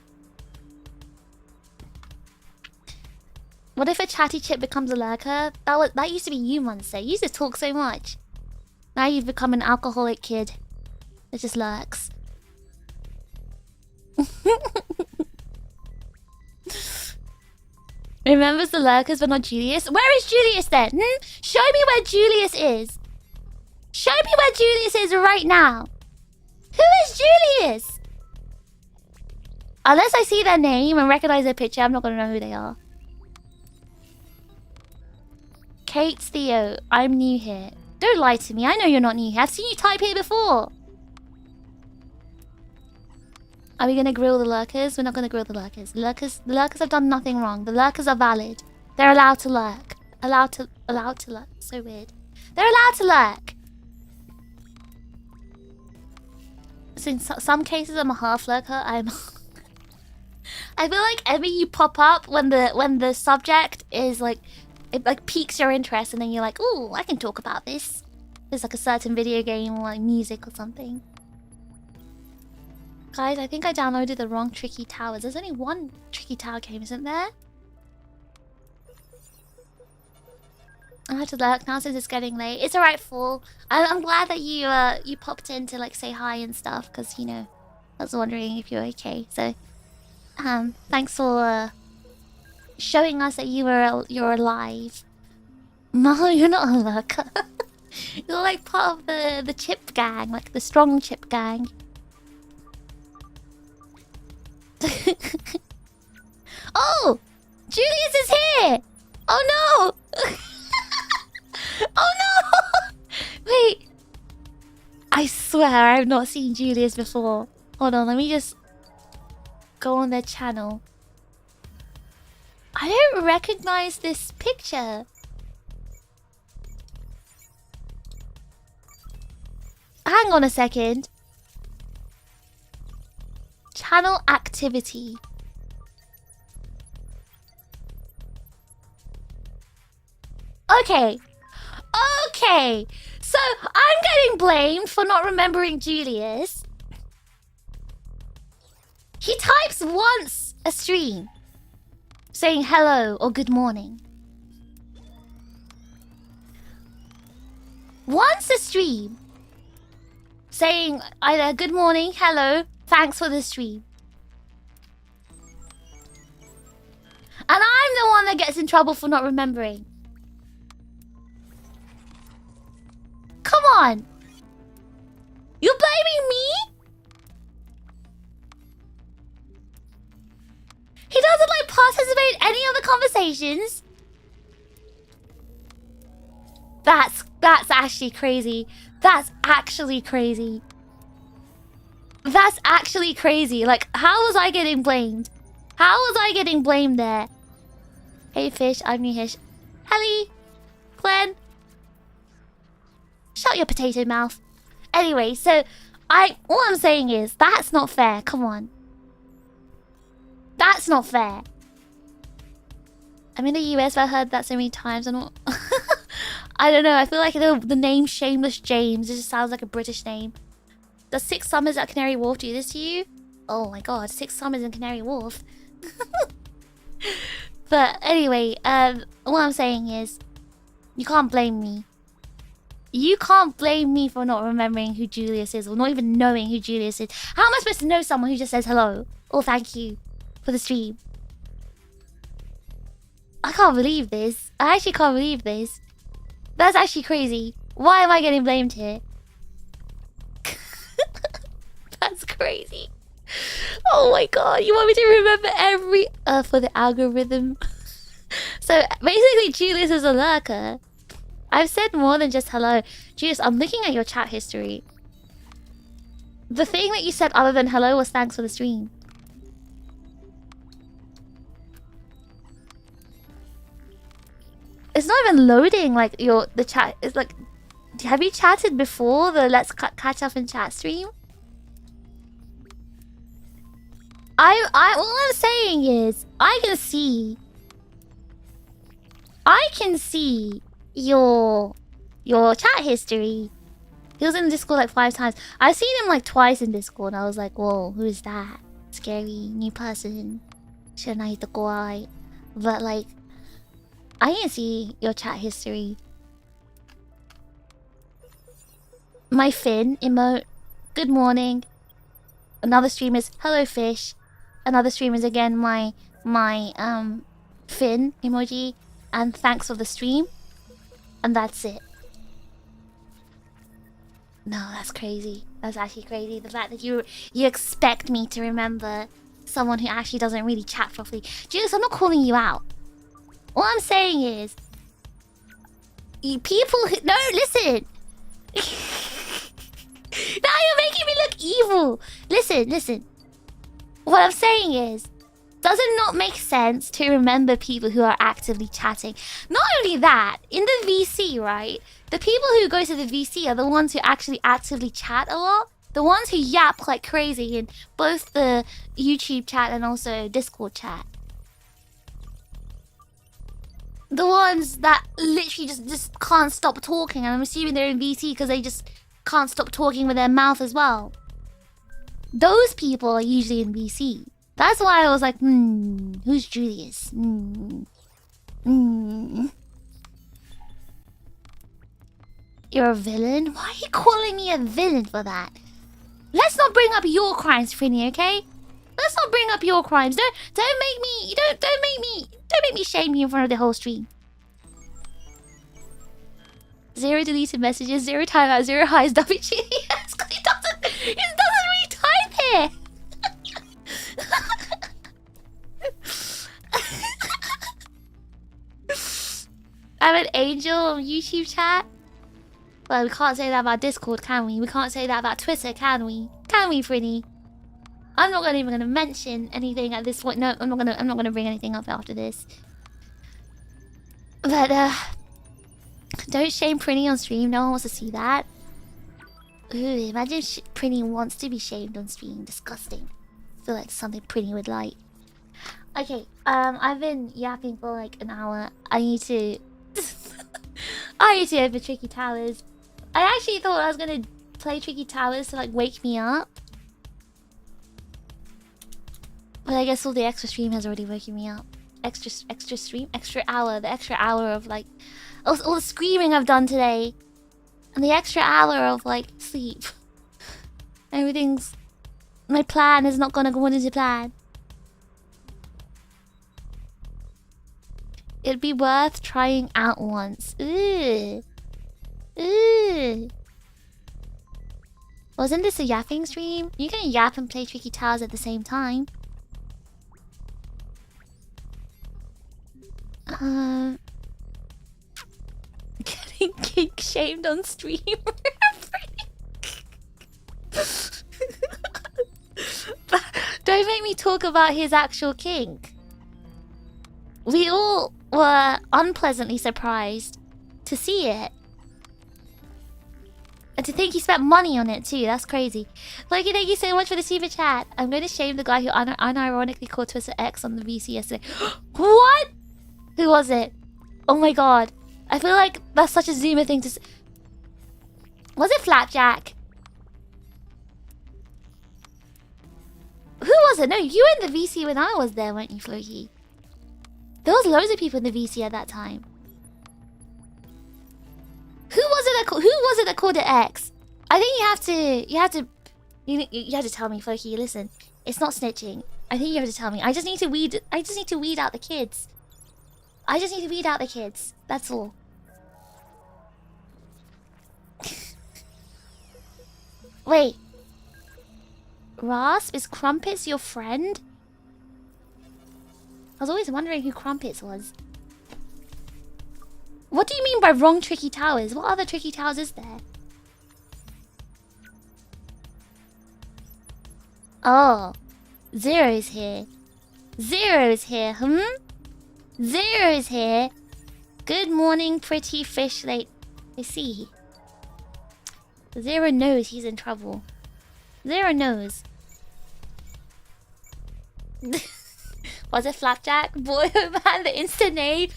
What if a chatty chip becomes a lurker? That used to be you, Monster. You used to talk so much. Now you've become an alcoholic kid that just lurks. Remembers the lurkers but not Julius? Where is Julius then? Show me where Julius is. Show me where Julius is right now. Who is Julius? Unless I see their name and recognize their picture, I'm not gonna know who they are. Kate's Theo, I'm new here. Don't lie to me, I know you're not new here. I've seen you type here before. Are we gonna grill the lurkers? We're not gonna grill the lurkers. The lurkers have done nothing wrong. The lurkers are valid. They're allowed to lurk. Allowed to lurk. So weird. They're allowed to lurk. So in some cases, I'm a half lurker. I feel like every you pop up when the subject is like, it like piques your interest, and then you're like, ooh, I can talk about this. There's like a certain video game or like music or something. Guys, I think I downloaded the wrong Tricky Towers. There's only one Tricky Tower game, isn't there? I have to lurk now since it's getting late. It's alright, Fool. I'm glad that you popped in to like say hi and stuff, because you know, I was wondering if you're okay. So, thanks for showing us that you're alive. No, you're not a lurker. You're like part of the chip gang, like the strong chip gang. Oh! Julius is here! Oh no! Oh no! Wait. I swear I've not seen Julius before. Hold on, let me just go on their channel. I don't recognize this picture. Hang on a second. Channel activity. Okay. Okay. So I'm getting blamed for not remembering Julius. He types once a stream saying hello or good morning. Once a stream saying either good morning, hello, thanks for the stream. And I'm the one that gets in trouble for not remembering. Come on. You're blaming me? He doesn't like participate in any of the conversations. That's actually crazy. That's actually crazy. That's actually crazy. Like, how was I getting blamed? How was I getting blamed there? Hey, Fish, I'm new Hish. Helly, Glenn. Shut your potato mouth. Anyway, so all I'm saying is that's not fair. Come on. That's not fair. I'm in the US, but I heard that so many times. I'm not. I don't know. I feel like the name Shameless James, it just sounds like a British name. Does 6 summers at Canary Wharf do this to you? Oh my god, 6 summers in Canary Wharf. But anyway, what I'm saying is, you can't blame me. You can't blame me for not remembering who Julius is, or not even knowing who Julius is. How am I supposed to know someone who just says hello or thank you for the stream? I can't believe this. I actually can't believe this. That's actually crazy. Why am I getting blamed here? That's crazy. Oh my god, you want me to remember every for the algorithm? So basically Julius is a lurker. I've said more than just hello. Julius, I'm looking at your chat history. The thing that you said other than hello was thanks for the stream. It's not even loading like the chat. It's like, have you chatted before the let's catch up and chat stream? All I'm saying is I can see your chat history. He was in Discord like 5 times. I've seen him like twice in Discord and I was like, whoa, who is that? Scary new person. Shouldn't I hit the guy? But like, I didn't see your chat history. My Finn emote. Good morning. Another stream is hello fish. Another stream is again my Finn emoji and thanks for the stream. And that's it. No, that's crazy. That's actually crazy. The fact that you expect me to remember someone who actually doesn't really chat properly. Julius, I'm not calling you out. All I'm saying is, people who... No, listen! Now you're making me look evil! Listen. What I'm saying is, does it not make sense to remember people who are actively chatting? Not only that, in the VC, right? The people who go to the VC are the ones who actually actively chat a lot. The ones who yap like crazy in both the YouTube chat and also Discord chat. The ones that literally just can't stop talking. And I'm assuming they're in VC because they just can't stop talking with their mouth as well. Those people are usually in VC. That's why I was like, who's Julius? You're a villain? Why are you calling me a villain for that? Let's not bring up your crimes, Frinny, okay? Let's not bring up your crimes. Don't make me shame you in front of the whole stream. 0 deleted messages, 0 timeout, 0 highs, WG. Yes, because it doesn't retype here. I'm an angel on YouTube chat. Well, we can't say that about Discord, can we? We can't say that about Twitter, can we? Can we, Frinny? I'm not even gonna mention anything at this point. No, I'm not gonna bring anything up after this. But don't shame Prinny on stream. No one wants to see that. Ooh, imagine Prinny wants to be shamed on stream. Disgusting. I feel like something Prinny would like. Okay, I've been yapping for like an hour. I need to open Tricky Towers. I actually thought I was gonna play Tricky Towers to like wake me up. But I guess all the extra stream has already woken me up. Extra stream? Extra hour. The extra hour of like... all the screaming I've done today. And the extra hour of like sleep. Everything's... My plan is not gonna go into plan. It'd be worth trying out once. Ooh. Wasn't this a yapping stream? You can yap and play Tricky Towers at the same time. Getting kink shamed on stream. Don't make me talk about his actual kink. We all were unpleasantly surprised to see it. And to think he spent money on it too, that's crazy. Loki, thank you so much for the super chat. I'm going to shame the guy who unironically called Twitter X on the VC yesterday. What? Who was it? Oh my god. I feel like that's such a Zoomer thing to say. Was it Flapjack? Who was it? No, you were in the VC when I was there, weren't you, Floki? There was loads of people in the VC at that time. Who was it that called it X? I think you have to tell me, Floki. Listen, it's not snitching. I think you have to tell me. I just need to weed out the kids. I just need to weed out the kids. That's all. Wait. Rasp, is Crumpets your friend? I was always wondering who Crumpets was. What do you mean by wrong tricky towers? What other tricky towers is there? Oh. Zero's here. Zero's here, Zero's here. Good morning, pretty fish late. I see. Zero knows he's in trouble. Zero knows. Was it Flapjack? Boy, oh man, the instant nade.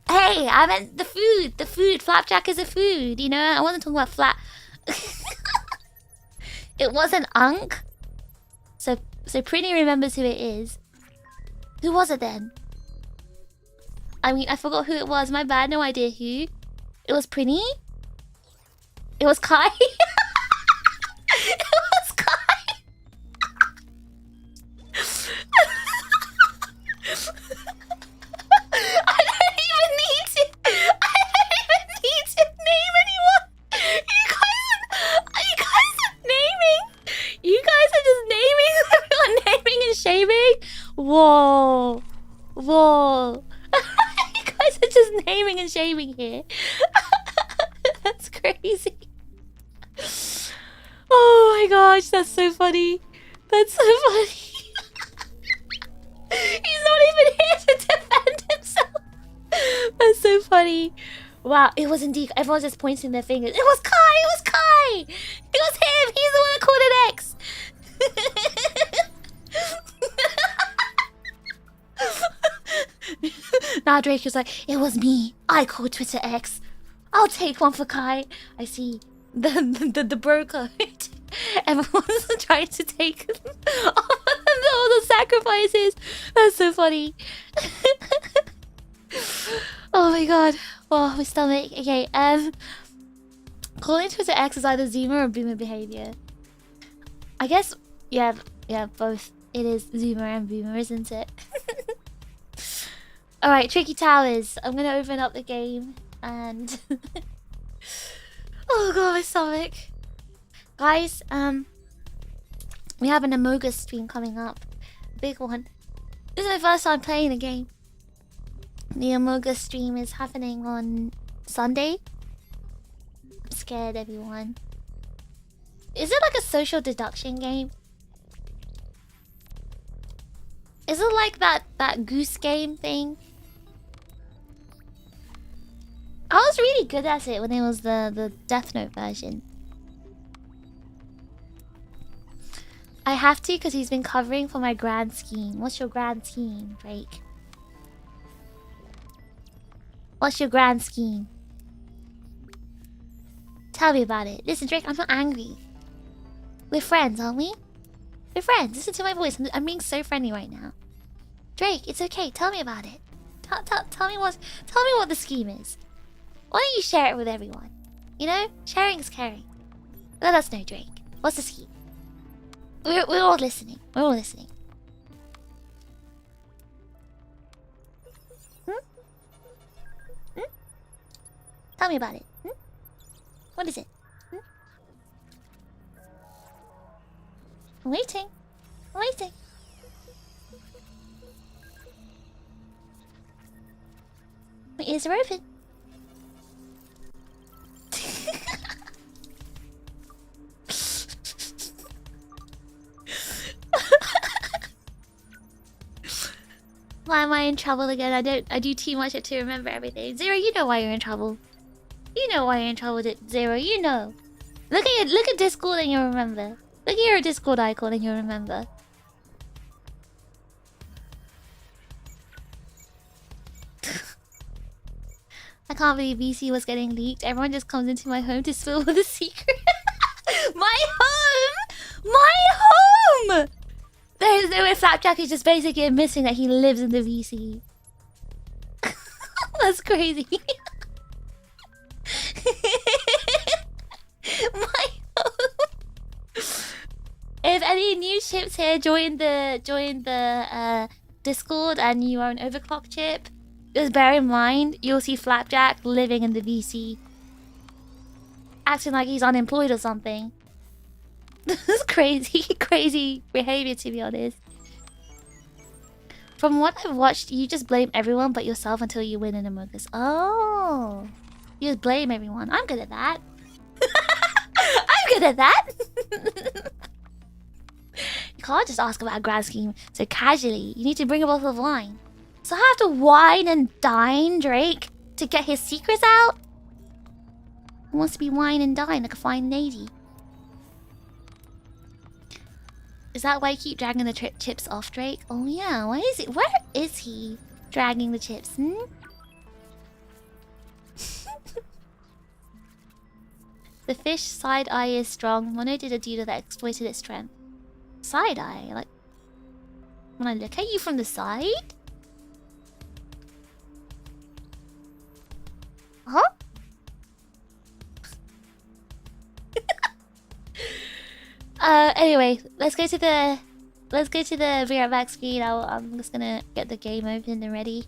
Hey, I meant the food. The food. Flapjack is a food, you know? I wasn't talking about flap. It wasn't Unk. So Pretty remembers who it is. Who was it then? I mean, I forgot who it was. My bad. No idea who. It was Pretty? It was Kai? It was Kai? I don't even need to name anyone. You guys are naming. You guys are just naming everyone, naming and shaming. Whoa. Whoa. You guys are just naming and shaming here. That's crazy. Oh my gosh, that's so funny. That's so funny. He's not even here to defend himself. That's so funny. Wow, it was indeed. Everyone's just pointing their fingers. It was Kai! It was Kai! It was him! He's the one that called it X! Now Drake was like, it was me. I called Twitter X. I'll take one for Kai. I see. The bro code. Everyone's trying to take all the sacrifices. That's so funny. Oh my god. Oh, my stomach. Okay, calling Twitter X is either Zoomer or Boomer behavior. I guess, yeah, both. It is Zoomer and Boomer, isn't it? Alright, Tricky Towers. I'm gonna open up the game and... Oh god, my stomach. Guys, we have an Among Us stream coming up. Big one. This is my first time playing the game. The Among Us stream is happening on Sunday. I'm scared, everyone. Is it like a social deduction game? Is it like that goose game thing? I was really good at it when it was the Death Note version. I have to because he's been covering for my grand scheme. What's your grand scheme, Drake? What's your grand scheme? Tell me about it. Listen, Drake, I'm not angry. We're friends, aren't we? We're friends. Listen to my voice. I'm being so friendly right now. Drake, it's okay. Tell me about it. Tell me what the scheme is. Why don't you share it with everyone? You know, sharing is caring. Let us know, Drake. What's the scheme? We're all listening. We're all listening. Tell me about it. What is it? I'm waiting. I'm waiting. My ears are open. Why am I in trouble again? I do too much to remember everything. Zero, you know why you're in trouble. You know why you're in trouble, Zero. You know. Look at Discord and you'll remember. Look at your Discord icon and you'll remember. I can't believe VC was getting leaked. Everyone just comes into my home to spill the secret. My home! My home! There's no way Flapjack is just basically admitting that he lives in the VC. That's crazy. My if any new chips here join the Discord and you are an overclock chip, just bear in mind you'll see Flapjack living in the VC, acting like he's unemployed or something. This is crazy behavior, to be honest. From what I've watched, you just blame everyone but yourself until you win in Among Us. Oh, you just blame everyone. I'm good at that. I'm good at that. You can't just ask about a grand scheme so casually. You need to bring a bottle of wine. So I have to wine and dine Drake to get his secrets out? He wants to be wine and dine like a fine lady. Is that why you keep dragging the chips off, Drake? Oh yeah, why is it? Where is he dragging the chips? The fish side eye is strong. Mono did a deal that exploited its strength. Side eye? Like, when I look at you from the side? Huh? Anyway, let's go to the Be Right Back screen. I'm just gonna get the game open and ready.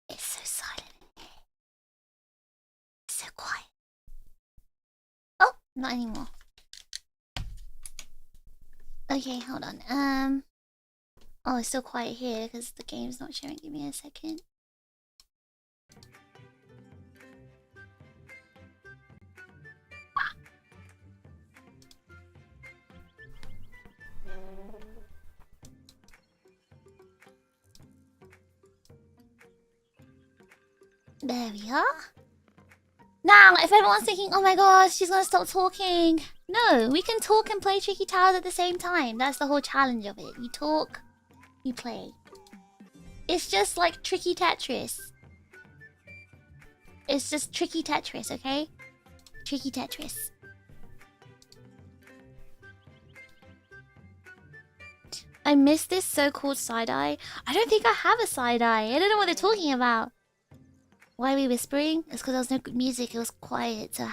It's so silent in here. It's so quiet. Oh, not anymore. Okay, hold on. Oh, it's still quiet here because the game's not showing. Give me a second. There we are. Now, if everyone's thinking, oh my gosh, she's gonna stop talking. No, we can talk and play Tricky Towers at the same time. That's the whole challenge of it. You talk, you play. It's just like Tricky Tetris. It's just Tricky Tetris, okay? Tricky Tetris. I miss this so-called side-eye. I don't think I have a side-eye. I don't know what they're talking about. Why are we whispering? It's because there was no good music. It was quiet, so I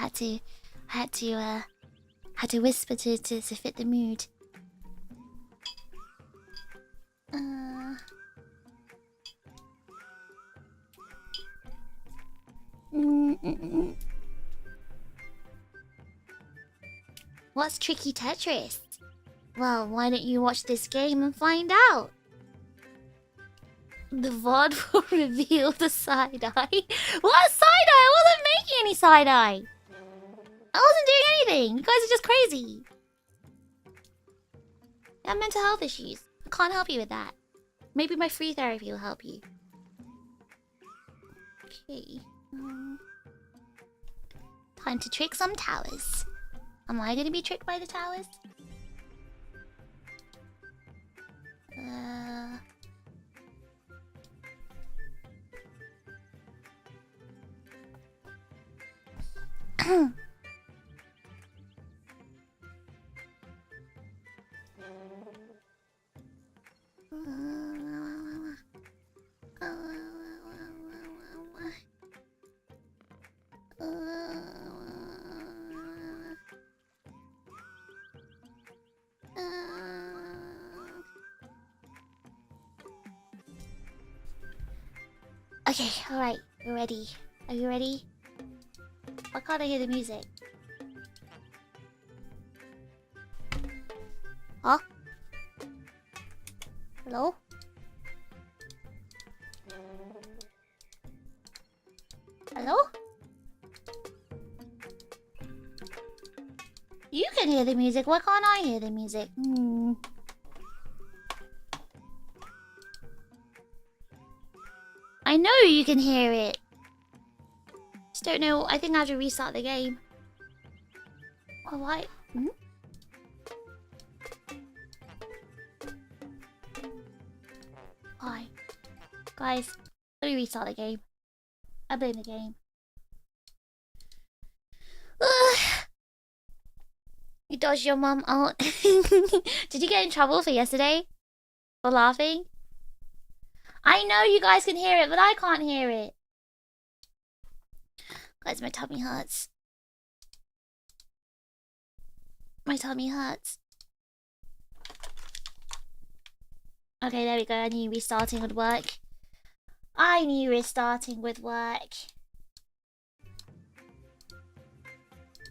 had to whisper to fit the mood. What's Tricky Tetris? Well, why don't you watch this game and find out? The VOD will reveal the side-eye. What side-eye? I wasn't making any side-eye. I wasn't doing anything. You guys are just crazy. I have mental health issues. I can't help you with that. Maybe my free therapy will help you. Okay. Time to trick some towers. Am I gonna be tricked by the towers? Okay, alright, we're ready. Are you ready? Why can't I hear the music? Huh? Hello? Hello? You can hear the music. Why can't I hear the music? I know you can hear it. Just don't know. I think I have to restart the game. Oh, why? Why? Guys, let me restart the game. I blame the game. You dodged your mum out. Did you get in trouble for yesterday? For laughing? I know you guys can hear it, but I can't hear it. Guys, my tummy hurts. My tummy hurts. Okay, there we go. I knew restarting would work. I knew restarting would work.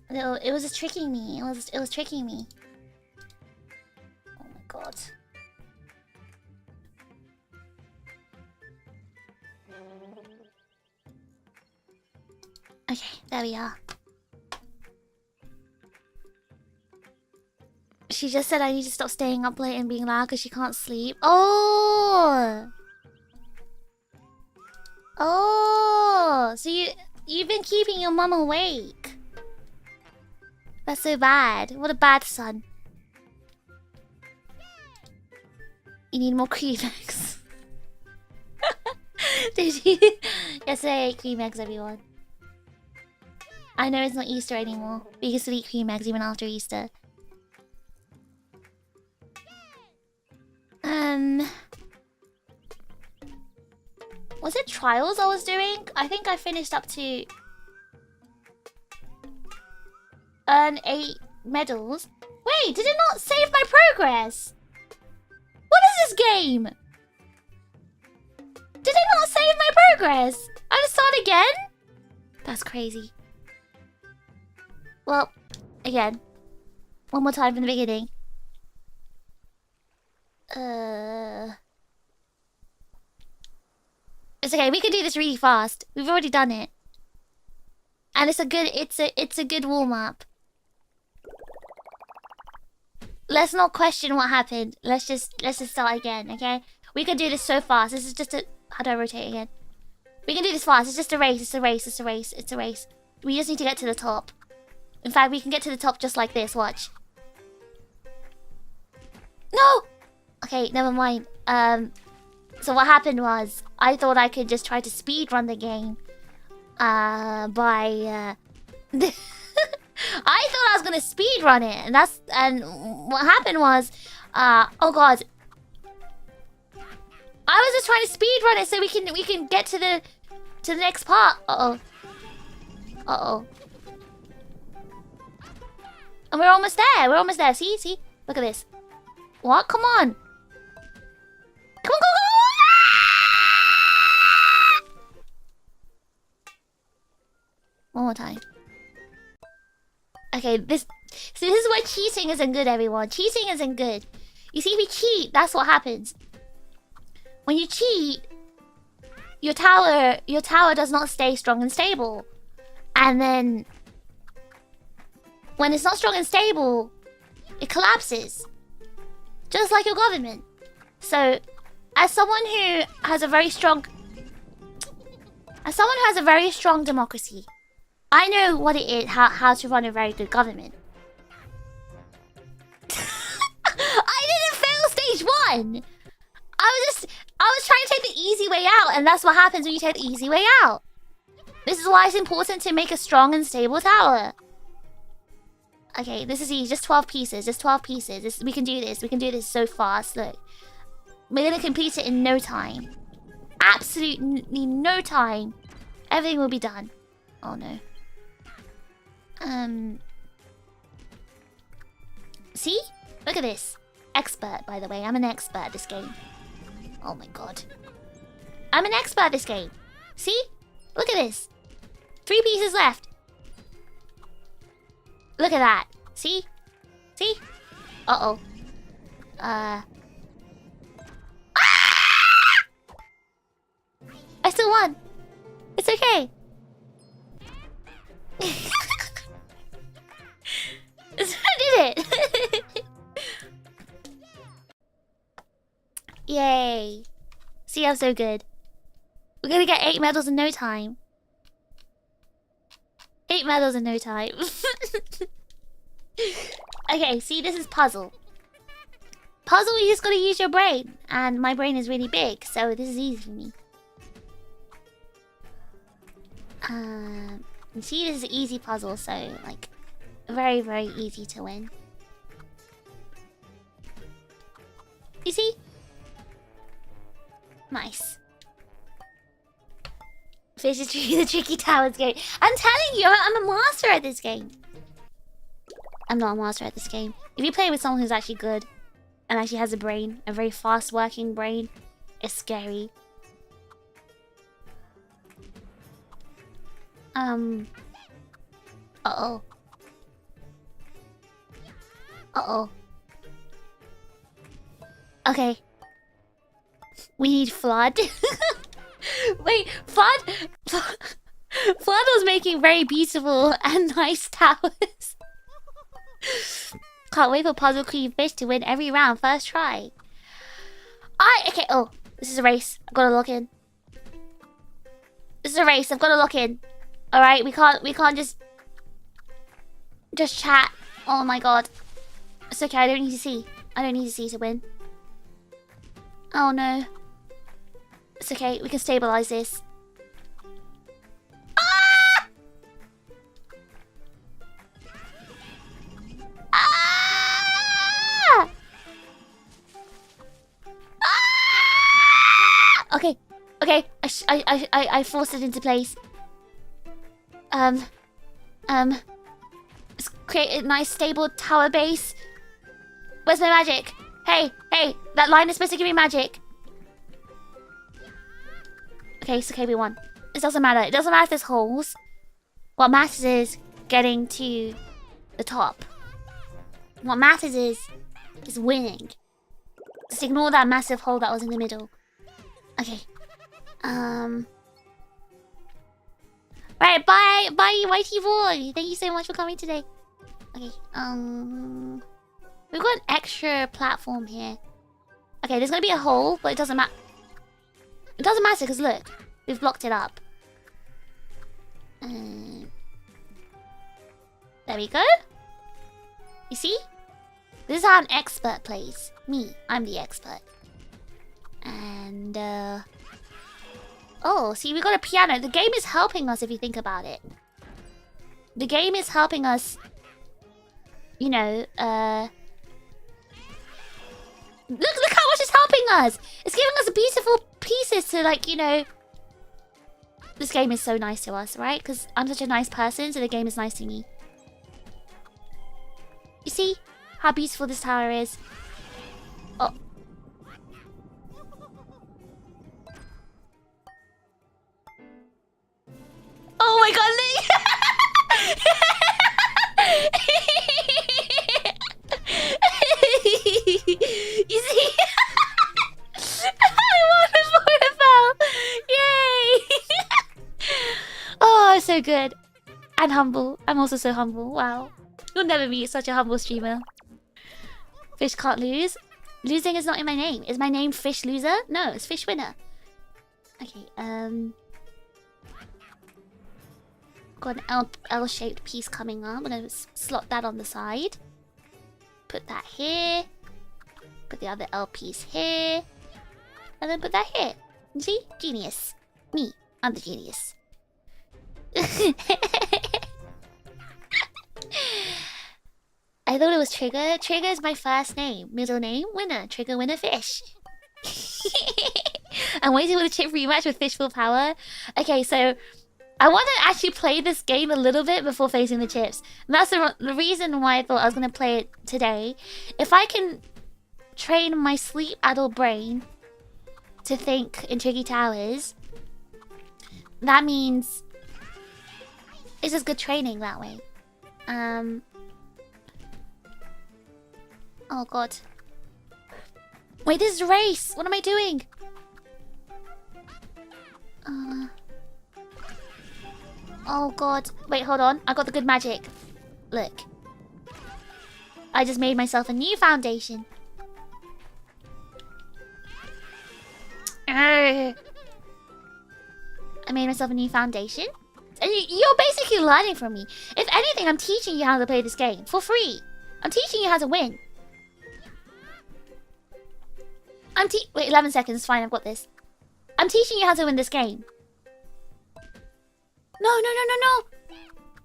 No, it was just tricking me. It was tricking me. Oh my god. Okay, there we are. She just said I need to stop staying up late and being loud because she can't sleep. Oh! Oh! So you've been keeping your mum awake. That's so bad. What a bad son. You need more cream eggs. Did you? Yesterday I ate cream eggs, everyone. I know it's not Easter anymore, but you can still eat cream eggs even after Easter. Was it trials I was doing? I think I finished up to earn 8 medals. Wait, did it not save my progress? What is this game? Did it not save my progress? I have to start again? That's crazy. Well, again. One more time from the beginning. It's okay, we can do this really fast. We've already done it. And it's a good warm-up. Let's not question what happened. Let's just start again, okay? We can do this so fast. This is just a... How do I rotate again? We can do this fast. It's just a race. It's a race. It's a race. It's a race. We just need to get to the top. In fact, we can get to the top just like this. Watch. No! Okay, never mind. So what happened was, I thought I could just try to speedrun the game. I thought I was gonna speedrun it, and what happened was, oh god. I was just trying to speedrun it so we can get to the next part. Uh-oh. And we're almost there. We're almost there. See? Look at this. What? Come on. Come on, go! One more time. Okay, this is why cheating isn't good, everyone. Cheating isn't good. You see, if you cheat, that's what happens. When you cheat, your tower does not stay strong and stable. And then when it's not strong and stable, it collapses. Just like your government. So, as someone who has a very strong democracy, I know what it is, how to run a very good government. I didn't fail stage 1. I was trying to take the easy way out, and that's what happens when you take the easy way out. This is why it's important to make a strong and stable tower. Okay, this is easy. Just 12 pieces. Just 12 pieces. We can do this. We can do this so fast. Look. We're gonna complete it in no time. Absolutely no time. Everything will be done. Oh no. See? Look at this. Expert, by the way. I'm an expert at this game. Oh my god. I'm an expert at this game. See? Look at this. 3 pieces left. Look at that. See? See? Uh-oh. Ah! I still won. It's okay. I did it. Yay. See, I'm so good. We're gonna get 8 medals in no time. 8 medals in no time. Okay, see, this is puzzle. Puzzle, you just gotta use your brain. And my brain is really big, so this is easy for me. You see, this is an easy puzzle, so, like, very, very easy to win. You see? Nice. Fish is the tricky towers game. I'm telling you, I'm a master at this game. I'm not a master at this game. If you play with someone who's actually good and actually has a brain, a very fast working brain, it's scary. Uh-oh. Uh-oh. Okay. We need Flood. Wait, Flood was making very beautiful and nice towers. Can't wait for Puzzle Queen Fish to win every round first try. Okay, oh, this is a race. I've got to lock in. This is a race. I've got to lock in. All right, we can't just chat. Oh my god. It's okay. I don't need to see. I don't need to see to win. Oh no. It's okay. We can stabilize this. Ah! Ah! Ah! Okay. Okay. I forced it into place. Let's create a nice stable tower base. Where's my magic? Hey, that line is supposed to give me magic. Okay, it's okay, we won. It doesn't matter. It doesn't matter if there's holes. What matters is getting to the top. What matters is winning. Just ignore that massive hole that was in the middle. Okay. Right, bye, Whitey boy. Thank you so much for coming today. Okay, we've got an extra platform here. Okay, there's gonna be a hole, but it doesn't matter. It doesn't matter because look, we've blocked it up. There we go. You see? This is how an expert plays. Me, I'm the expert. And oh, see, we got a piano. The game is helping us if you think about it. The game is helping us, you know, Look how much it's helping us! It's giving us beautiful pieces to, like, you know... This game is so nice to us, right? Because I'm such a nice person, so the game is nice to me. You see how beautiful this tower is? Oh. Oh my god, you see? I won before it fell! Yay! Oh, so good. And humble. I'm also so humble. Wow. You'll never meet such a humble streamer. Fish can't lose. Losing is not in my name. Is my name Fish Loser? No, it's Fish Winner. Okay, got an L-shaped piece coming up. I'm gonna slot that on the side. Put that here. Put the other L piece here. And then put that here. You see? Genius. Me. I'm the genius. I thought it was Trigger. Trigger is my first name. Middle name, Winner. Trigger Winner Fish. I'm waiting for the chip rematch with Fishful Power. Okay, so I want to actually play this game a little bit before facing the chips. And that's the reason why I thought I was going to play it today. If I can train my sleep-addled brain to think in Tricky Towers, that means it's just good training that way. Oh god. Wait, this is a race. What am I doing? Oh god. Wait, hold on. I got the good magic. Look. I just made myself a new foundation. I made myself a new foundation. And you're basically learning from me. If anything, I'm teaching you how to play this game for free. I'm teaching you how to win. Wait, 11 seconds. Fine, I've got this. I'm teaching you how to win this game. No.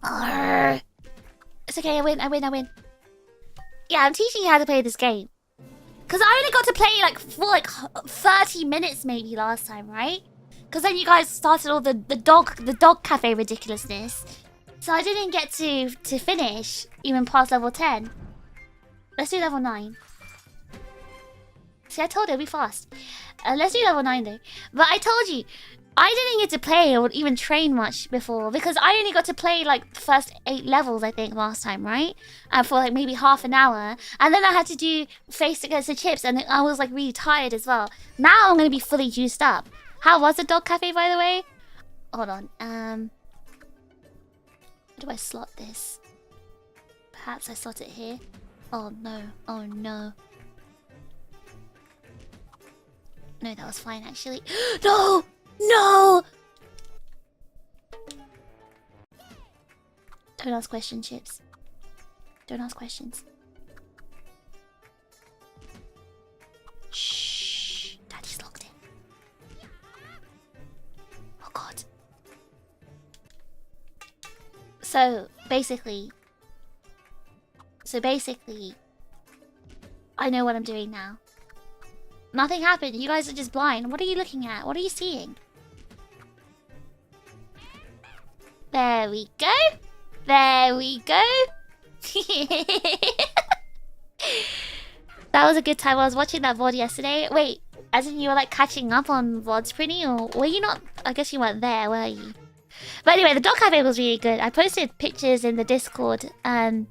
Arrgh. It's okay, I win. Yeah, I'm teaching you how to play this game. Because I only got to play like for like 30 minutes maybe last time, right? Because then you guys started all the dog cafe ridiculousness. So I didn't get to finish even past level 10. Let's do level 9. See, I told you it'll be fast. Let's do level 9 though. But I told you, I didn't get to play or even train much before because I only got to play like the first 8 levels, I think, last time, right? For like maybe half an hour. And then I had to do face against the chips and I was like really tired as well. Now I'm going to be fully juiced up. How was the dog cafe, by the way? Hold on. Where do I slot this? Perhaps I slot it here. Oh no. Oh no. No, that was fine actually. No! No! Don't ask questions, Chips. Don't ask questions. Shh. Daddy's locked in. Oh god. So basically, I know what I'm doing now. Nothing happened. You guys are just blind. What are you looking at? What are you seeing? There we go. There we go. That was a good time. I was watching that VOD yesterday. Wait, as in you were like catching up on VODs, Pretty? Or were you not? I guess you weren't there, were you? But anyway, the dog cafe was really good. I posted pictures in the Discord. Yeah,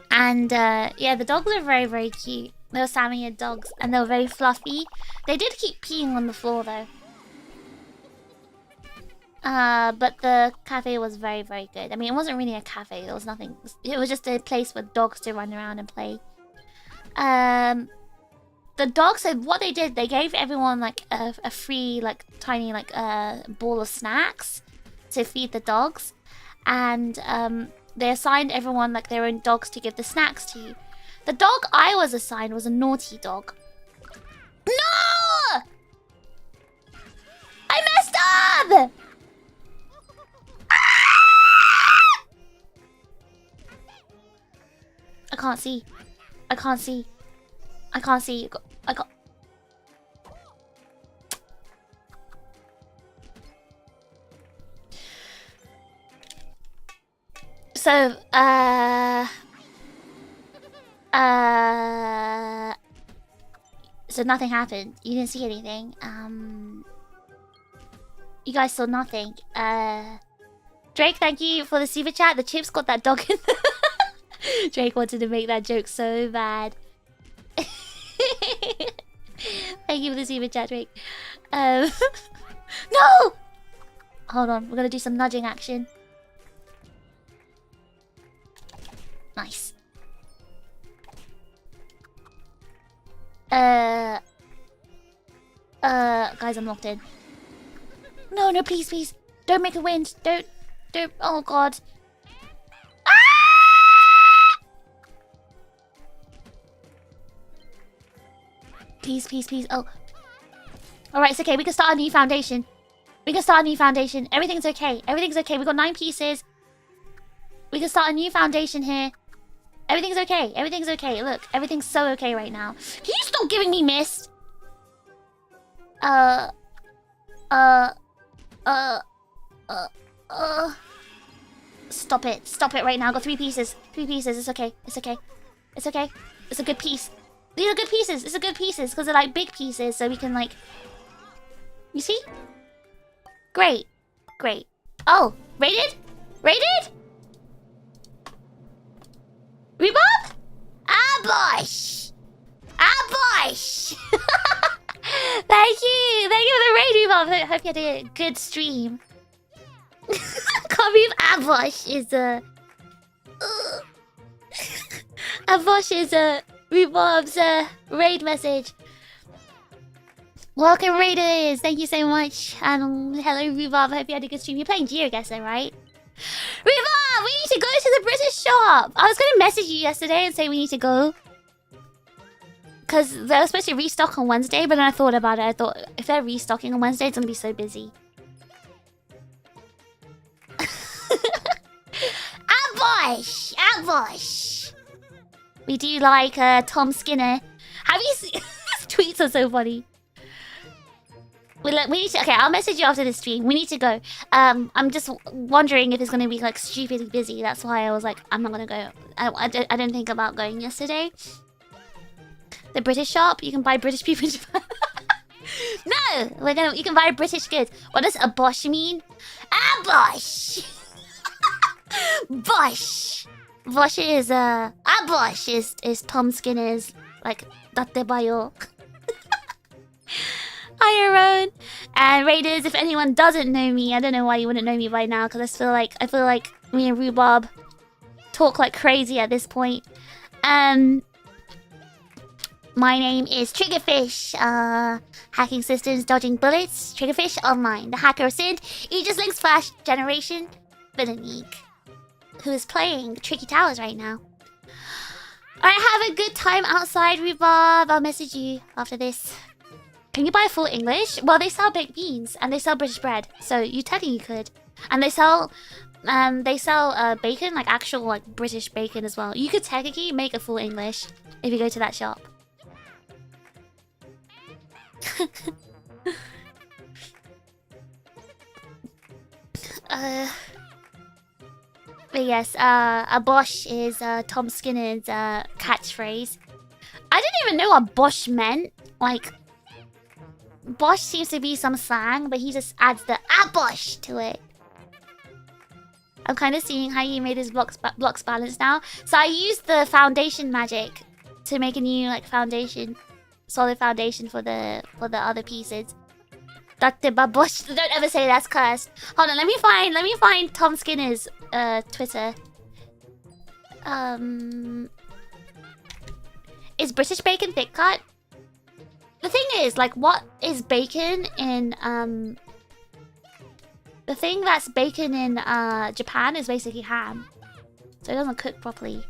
the dogs are very, very cute. They were Samoyed dogs, and they were very fluffy. They did keep peeing on the floor, though. But the cafe was very, very good. I mean, it wasn't really a cafe. There was nothing. It was just a place for dogs to run around and play. The dogs said what they did. They gave everyone like a free, like tiny, like bowl of snacks to feed the dogs, and they assigned everyone like their own dogs to give the snacks to. The dog I was assigned was a naughty dog. No! I messed up! Ah! I can't see. I can't see. I can't see. I got. So, so nothing happened. You didn't see anything. You guys saw nothing. Drake, thank you for the super chat. The chips got that dog in. Drake wanted to make that joke so bad. Thank you for the super chat, Drake. No! Hold on, we're gonna do some nudging action. Nice. Guys, I'm locked in. No, please, please. Don't make a wind. Don't. Oh, God. Ah! Please, please, please. Oh. Alright, it's okay. We can start a new foundation. Everything's okay. Everything's okay. We got 9 pieces. We can start a new foundation here. Everything's okay. Everything's okay. Look, everything's so okay right now. Can you stop giving me mist? Stop it. Stop it right now. I got 3 pieces. 3 pieces. It's okay. It's okay. It's okay. It's a good piece. These are good pieces. It's a good pieces because they're like big pieces, so we can like. You see? Great. Great. Oh, rated? Rated? Rebop? Ambush! Ambush! Thank you! Thank you for the raid, Revolve. Hope you had a good stream. Can't believe Ambush is a... Ambush is a... Revolve's raid message. Welcome, Raiders! Thank you so much. And hello, Revolve. Hope you had a good stream. You're playing Geo, I guess, though, right? Revolve! We need to go to the British shop! I was gonna message you yesterday and say we need to go. Because they were supposed to restock on Wednesday, but then I thought about it. I thought, if they're restocking on Wednesday, it's gonna be so busy. Ambush! Ambush! We do like Tom Skinner. Have you seen... His tweets are so funny. We need to... Okay, I'll message you after the stream. We need to go. I'm just wondering if it's going to be, like, stupidly busy. That's why I was like, I'm not going to go. I didn't think about going yesterday. The British shop? You can buy British people in Japan. No! You can buy British goods. What does a Bosch mean? A Bosch! Bosch! Bosch is, a Bosch is Tom Skinner's, like, Datte Bayo. Hi, Aaron. And Raiders, if anyone doesn't know me, I don't know why you wouldn't know me by now, because I feel like me and Rhubarb talk like crazy at this point. My name is TRiGGERPHiSH. Hacking systems, dodging bullets. TRiGGERPHiSH online. The hacker of Sid. Aegis-Link / generation. Villainique. Who is playing Tricky Towers right now. Alright, have a good time outside, Rhubarb. I'll message you after this. Can you buy full English? Well, they sell baked beans and they sell British bread, so you technically could. And they sell bacon, like actual like British bacon as well. You could technically make a full English if you go to that shop. But yes, a Bosch is Tom Skinner's catchphrase. I didn't even know what Bosch meant. Like, Bosch seems to be some slang, but he just adds the "a Bosch" to it. I'm kind of seeing how you made his blocks balance now. So I used the foundation magic to make a new like foundation, solid foundation for the other pieces. Dr. Babosh, don't ever say that's cursed. Hold on, let me find Tom Skinner's Twitter. Is British bacon thick cut? The thing is, like, what is bacon in the thing that's bacon in Japan is basically ham, so it doesn't cook properly.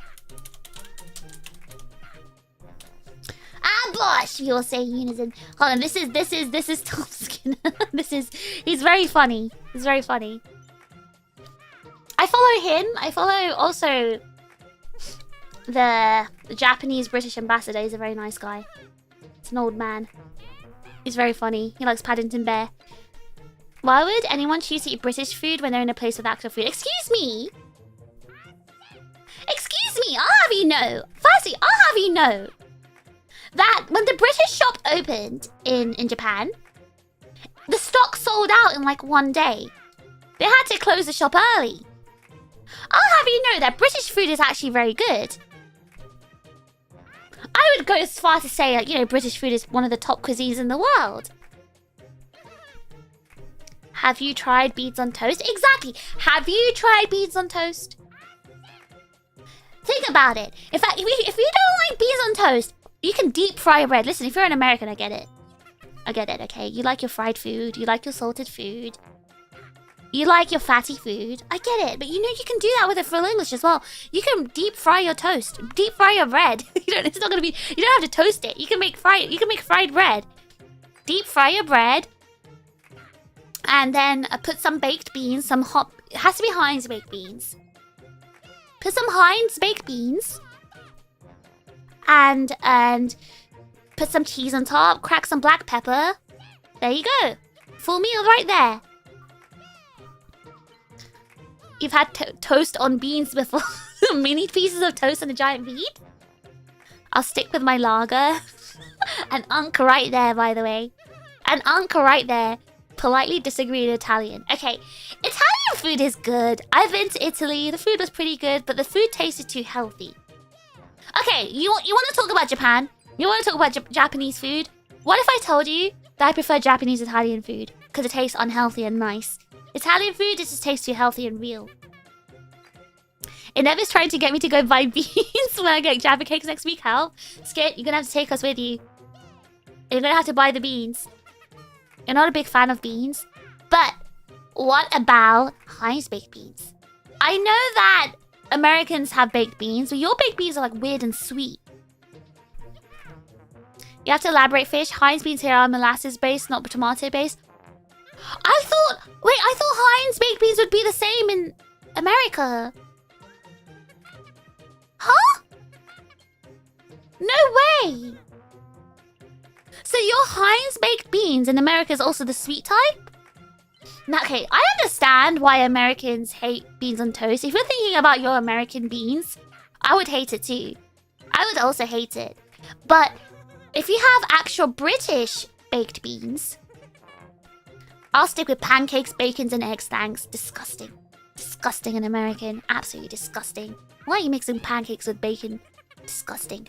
Bosh, you will say unison. Hold on, this is Tom Skinner. He's very funny. He's very funny. I follow him. I follow also the Japanese British ambassador. He's a very nice guy. It's an old man. He's very funny. He likes Paddington Bear. Why would anyone choose to eat British food when they're in a place with actual food? Excuse me? Excuse me, I'll have you know. Firstly, I'll have you know that when the British shop opened in Japan, the stock sold out in like one day. They had to close the shop early. I'll have you know that British food is actually very good. I would go as far to say, like, you know, British food is one of the top cuisines in the world. Have you tried beads on toast? Exactly. Have you tried beads on toast? Think about it. In fact, if you don't like beads on toast, you can deep fry your bread. Listen, if you're an American, I get it. I get it, okay? You like your fried food. You like your salted food. You like your fatty food. I get it. But you know you can do that with a full English as well. You can deep fry your toast. Deep fry your bread. It's not gonna be... You don't have to toast it. You can make fried bread. Deep fry your bread. And then put some baked beans. Some hot... It has to be Heinz baked beans. Put some Heinz baked beans. And put some cheese on top, crack some black pepper. There you go. Full meal right there. You've had toast on beans before. Mini pieces of toast on a giant bean. I'll stick with my lager. An unk right there, by the way. An unk right there. Politely disagree in Italian. Okay, Italian food is good. I've been to Italy. The food was pretty good, but the food tasted too healthy. Okay, you want to talk about Japan? You want to talk about Japanese food? What if I told you that I prefer Japanese Italian food because it tastes unhealthy and nice? Italian food, it just tastes too healthy and real. Inev is trying to get me to go buy beans when I get Jabba cakes next week. How? Skit, you're gonna have to take us with you. You're gonna have to buy the beans. You're not a big fan of beans, but what about Heinz baked beans? I know that Americans have baked beans, but your baked beans are like weird and sweet. You have to elaborate, Fish. Heinz beans here are molasses based, not tomato based. I thought Heinz baked beans would be the same in America. Huh? No way. So your Heinz baked beans in America is also the sweet type? Now, okay, I understand why Americans hate beans on toast. If you're thinking about your American beans, I would hate it too. I would also hate it. But if you have actual British baked beans, I'll stick with pancakes, bacons, and eggs, thanks. Disgusting. Disgusting in American. Absolutely disgusting. Why are you mixing pancakes with bacon? Disgusting.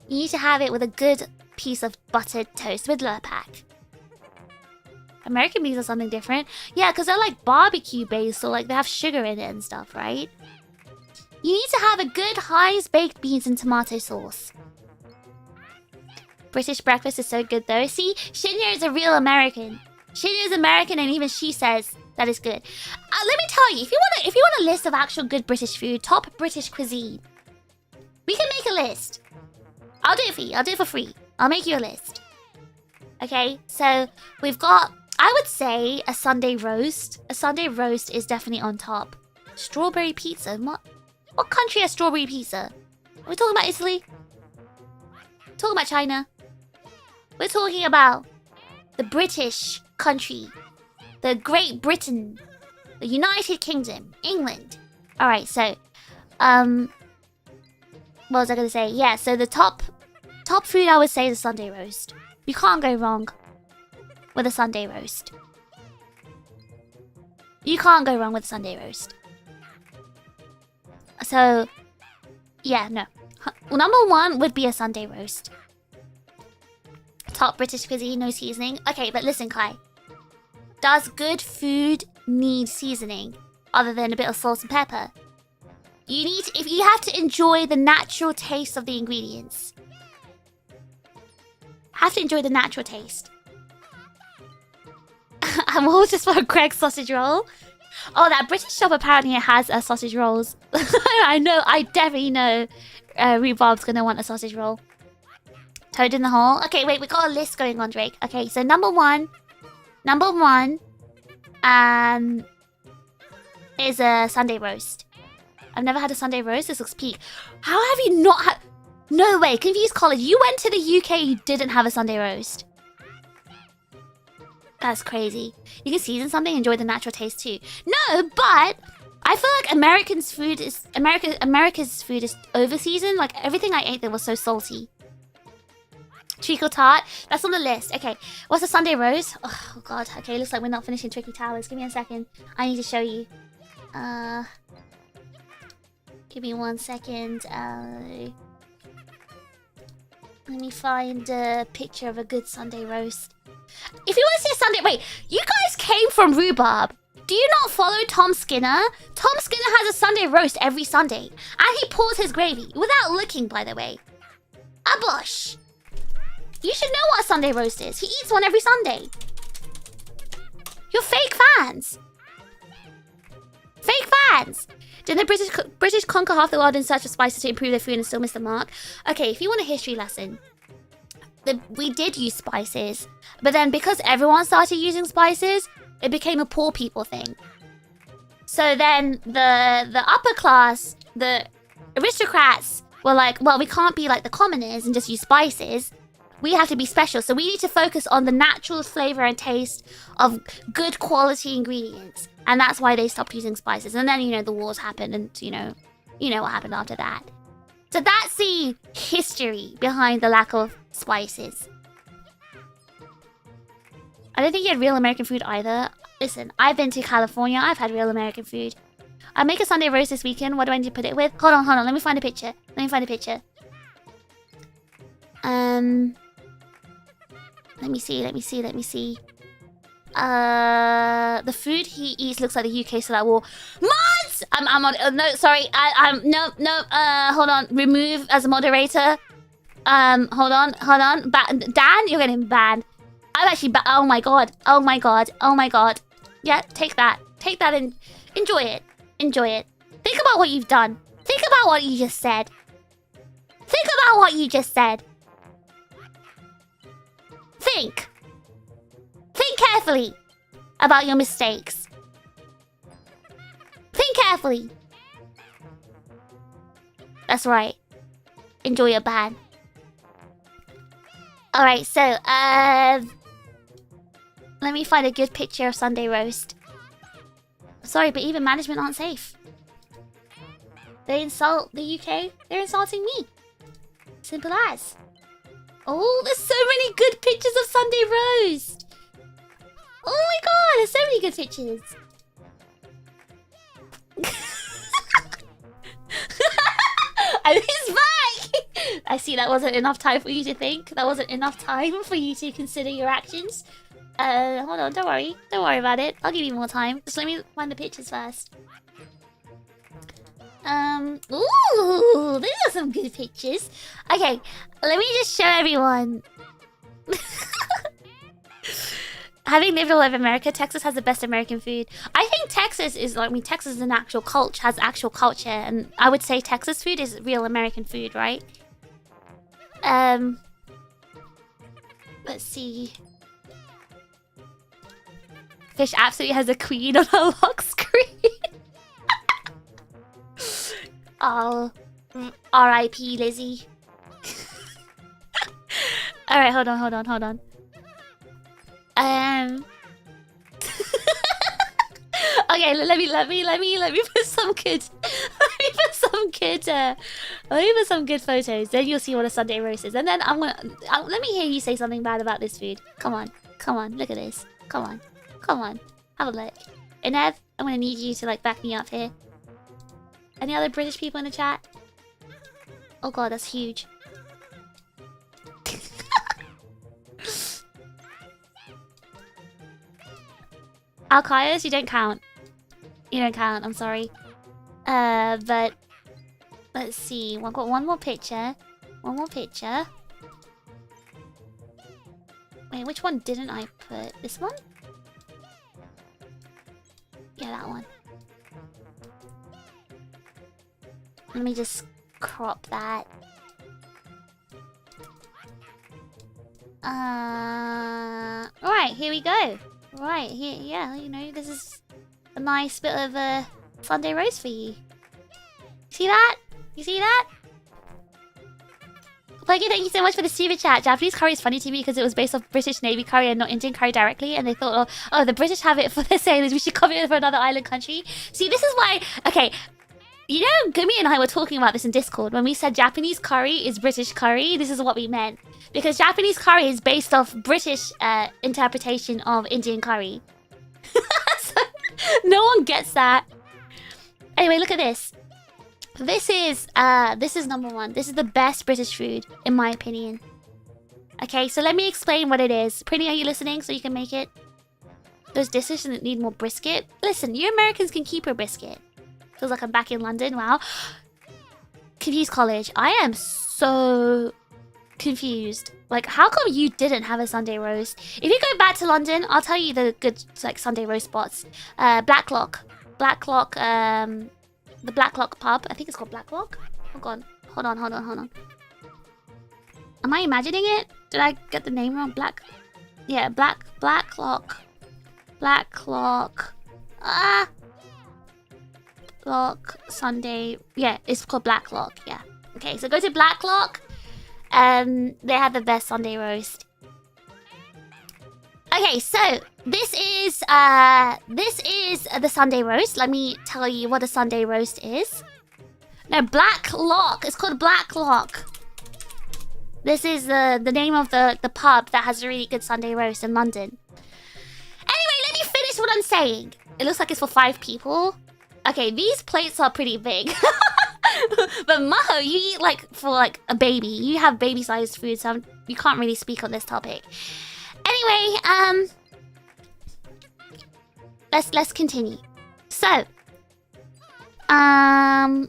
You need to have it with a good piece of buttered toast with Lurpak. American beans are something different. Yeah, because they're like barbecue based, so like they have sugar in it and stuff, right? You need to have a good Heinz baked beans and tomato sauce. British breakfast is so good though. See, Shinya is a real American. Shinya is American, and even she says that is good. Let me tell you, if you want a list of actual good British food, top British cuisine, we can make a list. I'll do it for you. I'll do it for free. I'll make you a list. Okay, so we've got, I would say, a Sunday roast. A Sunday roast is definitely on top. Strawberry pizza. What country has strawberry pizza? Are we talking about Italy? Talking about China? We're talking about the British country. The Great Britain. The United Kingdom. England. Alright, so... what was I going to say? Yeah, so the top food I would say is a Sunday roast. You can't go wrong with a Sunday roast. You can't go wrong with a Sunday roast. So, yeah, no. Number one would be a Sunday roast. Top British cuisine, no seasoning. Okay, but listen, Kai. Does good food need seasoning other than a bit of salt and pepper? If you have to enjoy the natural taste of the ingredients. Have to enjoy the natural taste. I'm all just for a Greg's sausage roll. Oh, that British shop apparently has sausage rolls. I definitely know Rhubarb's gonna want a sausage roll. Toad in the hole. Okay, wait, we got a list going on, Drake. Okay, so number one is a Sunday roast. I've never had a Sunday roast. This looks peak. How have you not had... No way, Confused College. You went to the UK, you didn't have a Sunday roast. That's crazy. You can season something, enjoy the natural taste too. No, but I feel like America's food is over seasoned. Like everything I ate there was so salty. Treacle tart, that's on the list. Okay, what's a Sunday roast? Oh god. Okay, looks like we're not finishing Tricky Towers. Give me a second. I need to show you. Give me 1 second. Let me find a picture of a good Sunday roast. If you want to see a Sunday... Wait, you guys came from Rhubarb. Do you not follow Tom Skinner? Tom Skinner has a Sunday roast every Sunday. And he pours his gravy. Without looking, by the way. Abush. You should know what a Sunday roast is. He eats one every Sunday. You're fake fans. Fake fans. Did the British conquer half the world in search of spices to improve their food and still miss the mark? Okay, if you want a history lesson, we did use spices, but then because everyone started using spices, it became a poor people thing. So then the upper class, the aristocrats, were like, well, we can't be like the commoners and just use spices. We have to be special, so we need to focus on the natural flavor and taste of good quality ingredients. And that's why they stopped using spices. And then, you know, the wars happened and, you know what happened after that. So that's the history behind the lack of spices. I don't think you had real American food either. Listen, I've been to California. I've had real American food. I make a Sunday roast this weekend. What do I need to put it with? Hold on. Let me find a picture. Let me see. The food he eats looks like the UK, so that will... Mods! I'm on... no, sorry. No. Hold on. Remove as a moderator. Hold on. Dan, you're getting banned. I'm actually oh my god. Yeah, take that and enjoy it. Think about what you've done. Think about what you just said. Think carefully about your mistakes. Think carefully. That's right. Enjoy your ban. Alright, so, let me find a good picture of Sunday roast. Sorry, but even management aren't safe. They insult the UK, they're insulting me. Simple as. Oh, there's so many good pictures of Sunday roast. Oh my god, there's so many good pictures. And he's back! I see that wasn't enough time for you to think. That wasn't enough time for you to consider your actions. Hold on, don't worry. Don't worry about it. I'll give you more time. Just let me find the pictures first. Ooh, these are some good pictures. Okay, let me just show everyone. Having lived all over America, Texas has the best American food. I think Texas is, Texas is an actual culture, has actual culture, and I would say Texas food is real American food, right? Let's see. Fish absolutely has a queen on her lock screen. Oh, R.I.P. Lizzie. All right, hold on. Okay, let me put some good. Let me put some good photos. Then you'll see what a Sunday roast is, and then let me hear you say something bad about this food. Come on, look at this. Come on, have a look. And Ev, I'm gonna need you to back me up here. Any other British people in the chat? Oh god, that's huge. Alkaios, you don't count. I'm sorry. But let's see. We've got one more picture. Wait, which one didn't I put? This one? Yeah, that one. Let me just crop that. Alright, here we go. Right, here, yeah, this is a nice bit of a Sunday roast for you. See that? You see that? Thank you so much for the super chat. Japanese curry is funny to me because it was based off British Navy curry and not Indian curry directly, and they thought, oh, the British have it for their sailors, we should copy it for another island country. See, this is why, okay, you know, Gumi and I were talking about this in Discord. When we said Japanese curry is British curry, this is what we meant. Because Japanese curry is based off British interpretation of Indian curry. So, no one gets that. Anyway, look at this. This is number one. This is the best British food, in my opinion. Okay, so let me explain what it is. Pretty, are you listening so you can make it? Those dishes that need more brisket. Listen, you Americans can keep your brisket. Feels like I'm back in London. Wow. Confused college. I am so confused. How come you didn't have a Sunday roast? If you go back to London, I'll tell you the good Sunday roast spots. Blacklock. The Blacklock pub. I think it's called Blacklock. Hold on. Am I imagining it? Did I get the name wrong? Blacklock. Blacklock Sunday. Yeah, it's called Blacklock. Yeah. Okay, so go to Blacklock. They have the best Sunday roast. Okay, so this is the Sunday roast. Let me tell you what a Sunday roast is. No, Blacklock. It's called Blacklock. This is the name of the pub that has a really good Sunday roast in London. Anyway, let me finish what I'm saying. It looks like it's for 5 people. Okay, these plates are pretty big. But Maho, you eat like for like a baby. You have baby-sized food, so you can't really speak on this topic. Anyway, let's continue. So, as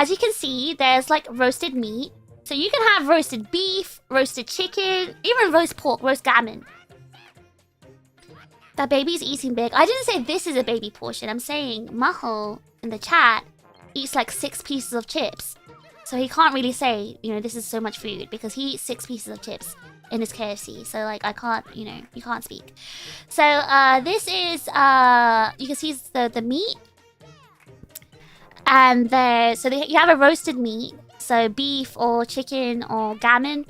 you can see, there's like roasted meat. So you can have roasted beef, roasted chicken, even roast pork, roast gammon. That baby's eating big. I didn't say this is a baby portion. I'm saying Maho in the chat eats like 6 pieces of chips. So he can't really say, you know, this is so much food because he eats 6 pieces of chips in his KFC. So like I can't, you know, you can't speak. So this is you can see the meat. And you have a roasted meat. So beef or chicken or gammon.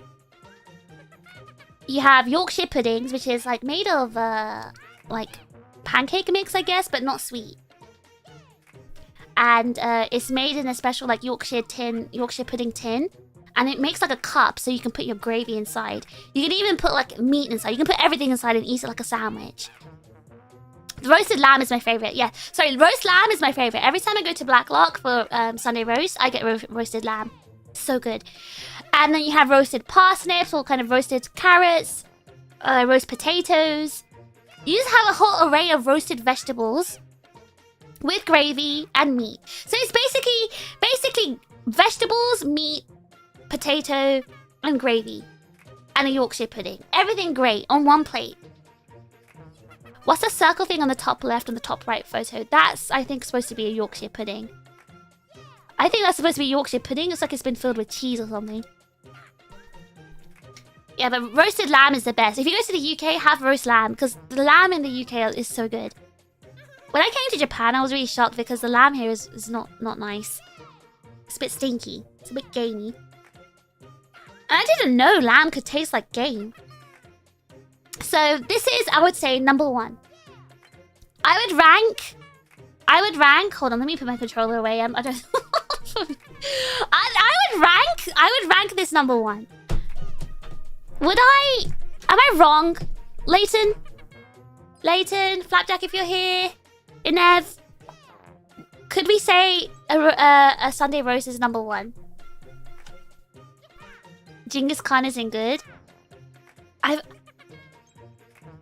You have Yorkshire puddings, which is like made of like pancake mix, I guess, but not sweet. And it's made in a special like Yorkshire pudding tin. And it makes like a cup so you can put your gravy inside. You can even put like meat inside. You can put everything inside and eat it like a sandwich. The roasted lamb is my favorite. Yeah, sorry, roast lamb is my favorite. Every time I go to Blacklock for Sunday roast, I get roasted lamb. So good. And then you have roasted parsnips or kind of roasted carrots, roast potatoes. You just have a whole array of roasted vegetables with gravy and meat. So it's basically vegetables, meat, potato, and gravy. And a Yorkshire pudding. Everything great on one plate. What's the circle thing on the top left and the top right photo? That's, I think, supposed to be a Yorkshire pudding. I think that's supposed to be Yorkshire pudding. It's like it's been filled with cheese or something. Yeah, but roasted lamb is the best. If you go to the UK, have roast lamb. Because the lamb in the UK is so good. When I came to Japan, I was really shocked because the lamb here is not nice. It's a bit stinky. It's a bit gamey. And I didn't know lamb could taste like game. So this is, I would say, number 1. I would rank. Hold on, let me put my controller away. I don't. I would rank this number 1. Would I? Am I wrong, Leighton? Leighton, Flapjack, if you're here, Inev. Could we say a Sunday roast is number 1? Genghis Khan isn't good.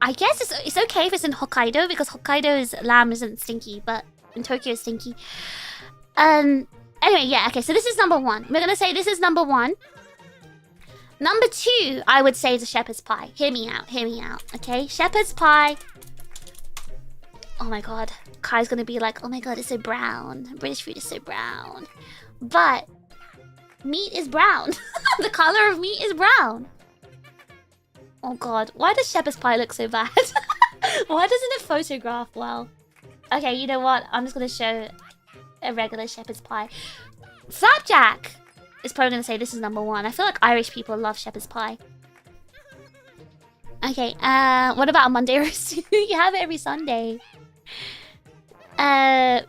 I guess it's okay if it's in Hokkaido because Hokkaido's lamb isn't stinky, but in Tokyo it's stinky. Anyway, yeah, okay, so this is number 1. We're gonna say this is number 1. Number 2, I would say is a shepherd's pie. Hear me out, okay? Shepherd's pie. Oh my god, Kai's gonna be like, oh my god, it's so brown. British food is so brown. But meat is brown. The color of meat is brown. Oh god, why does shepherd's pie look so bad? Why doesn't it photograph well? Okay, you know what? I'm just gonna show a regular shepherd's pie. Flapjack is probably gonna say this is number 1. I feel like Irish people love shepherd's pie. Okay, what about a Monday roast? You have it every Sunday. I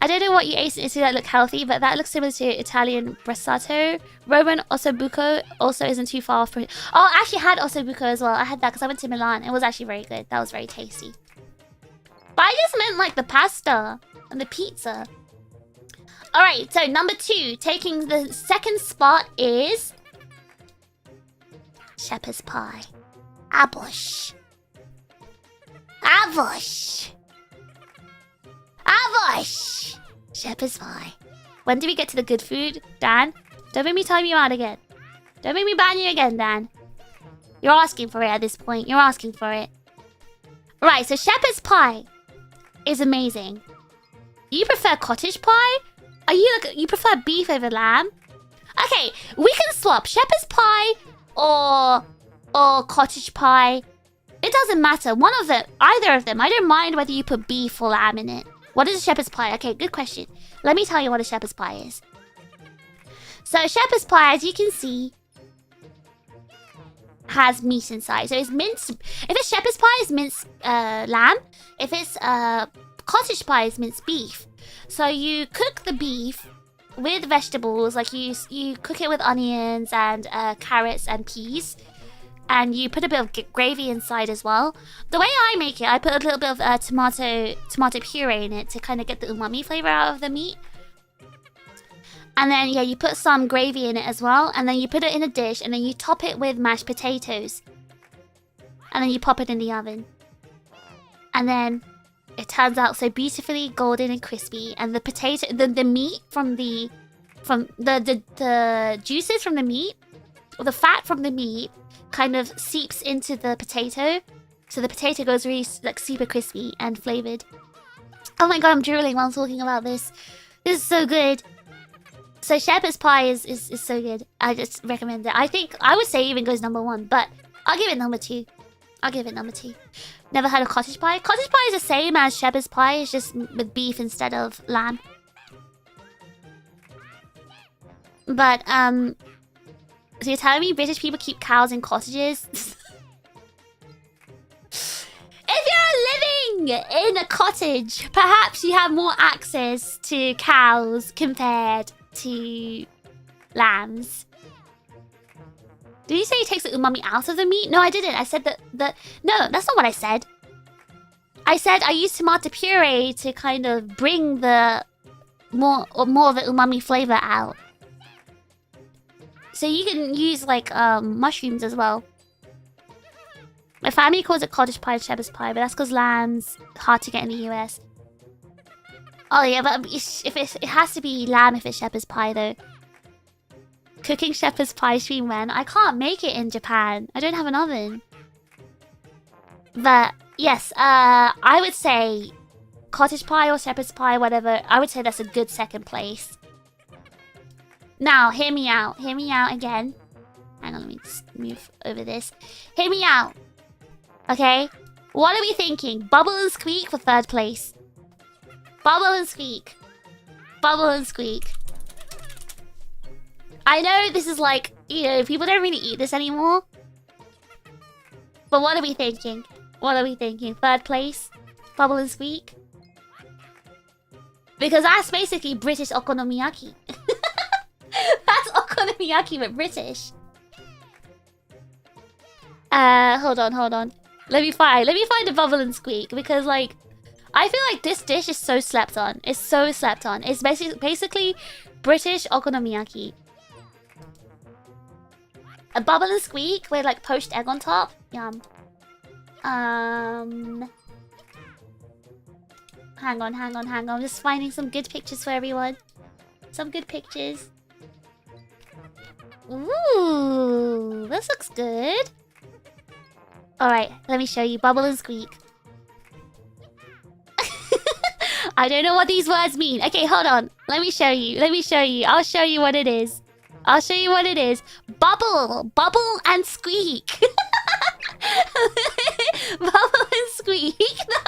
don't know what you ate to that look healthy, but that looks similar to Italian bressato. Roman ossobuco also isn't too far off. Oh, I actually had ossobuco as well. I had that because I went to Milan. It was actually very good. That was very tasty. But I just meant like the pasta and the pizza. Alright, so number 2, taking the second spot is shepherd's pie. Abush. Abush. Abush. Shepherd's pie. When do we get to the good food, Dan? Don't make me time you out again. Don't make me ban you again, Dan. You're asking for it at this point. You're asking for it. Right, so shepherd's pie is amazing. You prefer cottage pie? Are you like you prefer beef over lamb? Okay, we can swap shepherd's pie or cottage pie. It doesn't matter. One of them, either of them. I don't mind whether you put beef or lamb in it. What is a shepherd's pie? Okay, good question. Let me tell you what a shepherd's pie is. So a shepherd's pie, as you can see, has meat inside. So it's minced. If it's shepherd's pie, it's minced lamb. If it's cottage pie, it's minced beef. So you cook the beef with vegetables. Like you cook it with onions and carrots and peas. and you put a bit of gravy inside as well. The way I make it, I put a little bit of tomato puree in it to kind of get the umami flavor out of the meat. And then, yeah, you put some gravy in it as well. And then you put it in a dish. And then you top it with mashed potatoes. And then you pop it in the oven. And then it turns out so beautifully golden and crispy. And the potato, the meat from the juices from the meat, or the fat from the meat, kind of seeps into the potato. So the potato goes really, like, super crispy and flavored. Oh my god, I'm drooling while I'm talking about this. This is so good. So shepherd's pie is so good. I just recommend it. I would say even goes #1, but I'll give it #2. I'll give it #2. Never had a cottage pie. Cottage pie is the same as shepherd's pie. It's just with beef instead of lamb. But so you're telling me British people keep cows in cottages? If you're living in a cottage, perhaps you have more access to cows compared to lambs. Did you say it takes the umami out of the meat? No, I didn't. I said that no, that's not what I said. I said I used tomato puree to kind of bring the more of the umami flavor out. So you can use like mushrooms as well. My family calls it cottage pie and shepherd's pie, but that's because lamb's hard to get in the US. Oh yeah, but if it has to be lamb if it's shepherd's pie though. Cooking shepherd's pie stream when I can't make it in Japan. I don't have an oven. But yes, I would say cottage pie or shepherd's pie, whatever. I would say that's a good second place. Now, hear me out. Hear me out again. Hang on, let me just move over this. Hear me out. Okay? What are we thinking? Bubble and squeak for 3rd place. Bubble and squeak. Bubble and squeak. I know this is like, you know, people don't really eat this anymore. But what are we thinking? What are we thinking? 3rd place? Bubble and squeak? Because that's basically British okonomiyaki. That's okonomiyaki but British. Hold on. Let me find a bubble and squeak because like I feel like this dish is so slept on. It's so slept on. It's basically British okonomiyaki. A bubble and squeak with like poached egg on top. Yum. Hang on. I'm just finding some good pictures for everyone. Some good pictures. Ooh, this looks good. Alright, let me show you. Bubble and squeak. I don't know what these words mean. Okay, hold on. Let me show you. I'll show you what it is. Bubble and squeak. Bubble and squeak. No,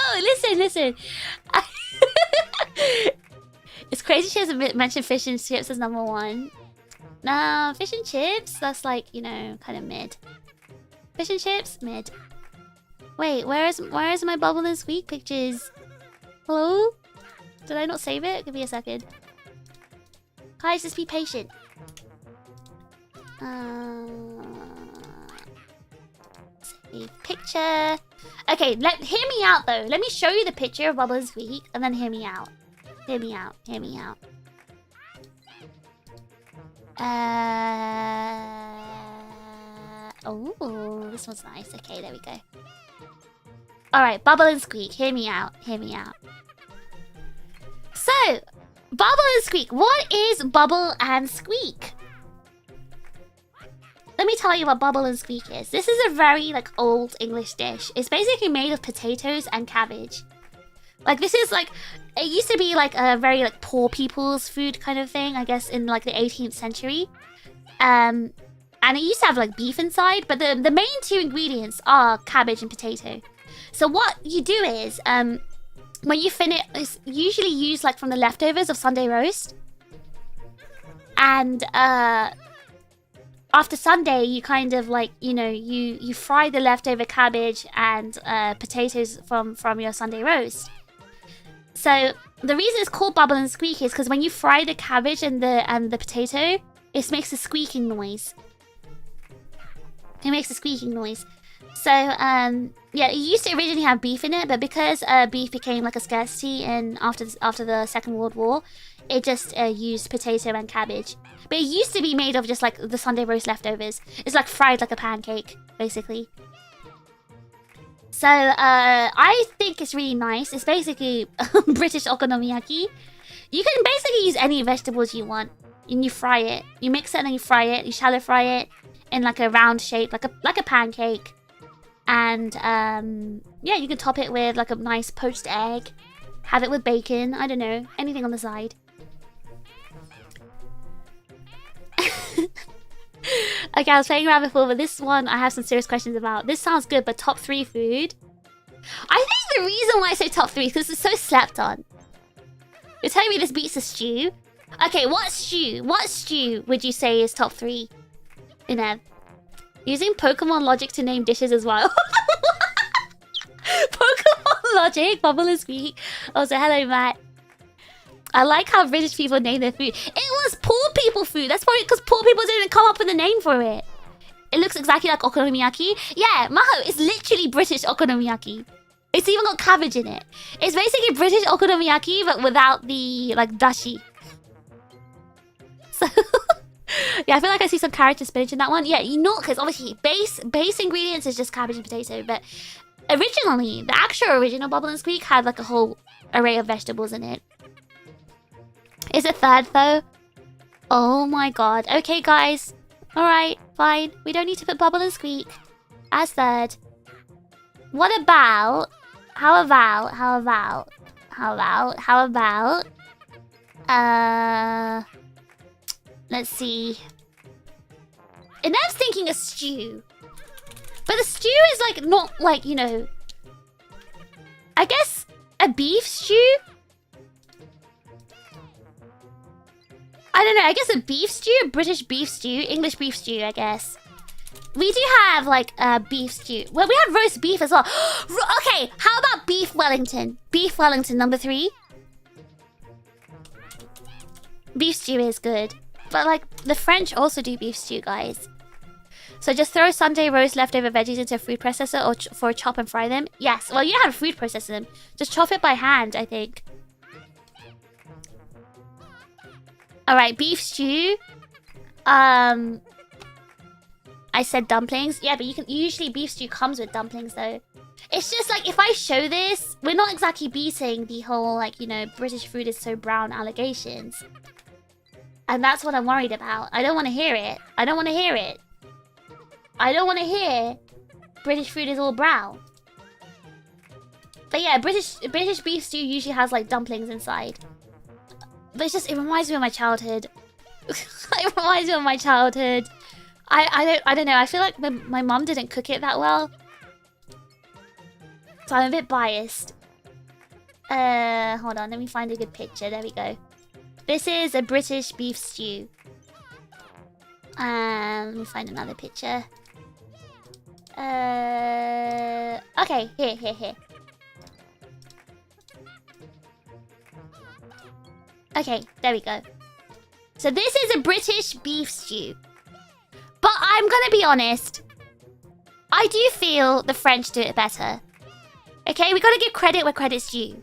listen. It's crazy she hasn't mentioned fish and chips as #1. Nah, fish and chips, that's like, you know, kind of mid. Fish and chips, mid. Wait, where is my bubble and squeak pictures? Hello? Did I not save it? Give me a second. Guys, just be patient. Save picture. Okay, hear me out though. Let me show you the picture of bubble and squeak, and then hear me out. Hear me out. Oh, this one's nice. Okay, there we go. Alright, bubble and squeak. Hear me out. So, bubble and squeak. What is bubble and squeak? Let me tell you what bubble and squeak is. This is a very, like, old English dish. It's basically made of potatoes and cabbage. Like, this is, like... It used to be, like, a very, like, poor people's food kind of thing, I guess, in, like, the 18th century. And it used to have, like, beef inside, but the main 2 ingredients are cabbage and potato. So what you do is, when you finish... It's usually used, like, from the leftovers of Sunday roast. And, after Sunday, you kind of, like, you know, you fry the leftover cabbage and potatoes from your Sunday roast. So the reason it's called bubble and squeak is because when you fry the cabbage and the potato, it makes a squeaking noise. It makes a squeaking noise. So, yeah, it used to originally have beef in it, but because beef became like a scarcity and after the Second World War, it just used potato and cabbage. But it used to be made of just like the Sunday roast leftovers. It's like fried like a pancake, basically. So, I think it's really nice. It's basically British okonomiyaki. You can basically use any vegetables you want, and you fry it. You mix it and then you fry it. You shallow fry it in like a round shape, like a pancake. And yeah, you can top it with like a nice poached egg. Have it with bacon. I don't know, anything on the side. Okay, I was playing around before, but this one I have some serious questions about. This sounds good, but top 3 food? I think the reason why I say top 3 is because it's so slept on. You're telling me this beats a stew? Okay, what stew would you say is top 3? Inev. Using Pokemon logic to name dishes as well. Pokemon logic, bubble and squeak. Also, hello, Matt. I like how British people name their food. It was poor people food. That's probably because poor people didn't come up with a name for it. It looks exactly like okonomiyaki. Yeah, Maho, it's literally British okonomiyaki. It's even got cabbage in it. It's basically British okonomiyaki, but without the, like, dashi. So, yeah, I feel like I see some carrot and spinach in that one. Yeah, you know, because obviously base ingredients is just cabbage and potato. But originally, the actual original Bubble and Squeak had, like, a whole array of vegetables in it. Is it third, though? Oh my god. Okay, guys. Alright, fine. We don't need to put Bubble and Squeak as third. What about... How about... Let's see. Inev's thinking a stew. But the stew is, like, not, like, you know... I guess a beef stew? I don't know, I guess a beef stew, a British beef stew, English beef stew, I guess. We do have, like, beef stew. Well, we have roast beef as well. Okay, how about beef Wellington? Beef Wellington, number 3. Beef stew is good. But, like, the French also do beef stew, guys. So just throw Sunday roast leftover veggies into a food processor or for a chop and fry them? Yes, well, you don't have a food processor them. Just chop it by hand, I think. Alright, beef stew. I said dumplings. Yeah, but you can usually beef stew comes with dumplings though. It's just like if I show this, we're not exactly beating the whole like, you know, British food is so brown allegations. And that's what I'm worried about. I don't want to hear it. I don't want to hear it. I don't want to hear British food is all brown. But yeah, British beef stew usually has like dumplings inside. But it's just, it reminds me of my childhood. It reminds me of my childhood. I don't know. I feel like my mom didn't cook it that well. So I'm a bit biased. Hold on. Let me find a good picture. There we go. This is a British beef stew. Let me find another picture. Okay. Here. Okay, there we go. So this is a British beef stew. But I'm gonna be honest. I do feel the French do it better. Okay, we gotta give credit where credit's due.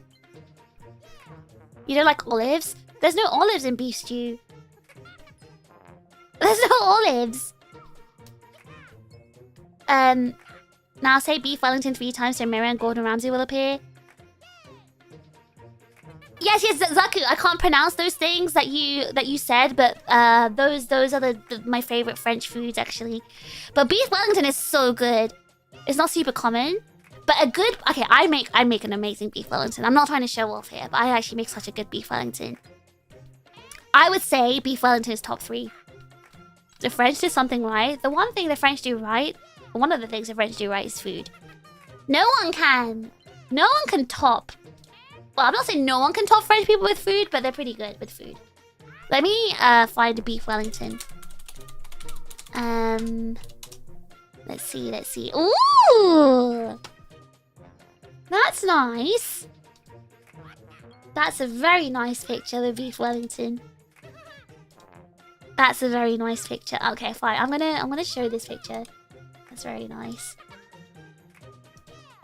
You don't like olives? There's no olives in beef stew. There's no olives. Now say beef Wellington 3 times so Mary and Gordon Ramsay will appear. Yes, Zaku. I can't pronounce those things that you said, but those are my favorite French foods actually. But beef Wellington is so good. It's not super common, but a good. Okay, I make an amazing beef Wellington. I'm not trying to show off here, but I actually make such a good beef Wellington. I would say beef Wellington is top 3. The French do something right. The one thing the French do right, one of the things the French do right is food. No one can top. Well, I'm not saying no one can top French people with food, but they're pretty good with food. Let me find a beef Wellington. Let's see. Ooh! That's nice. That's a very nice picture of beef Wellington. That's a very nice picture. Okay, fine. I'm gonna show this picture. That's very nice.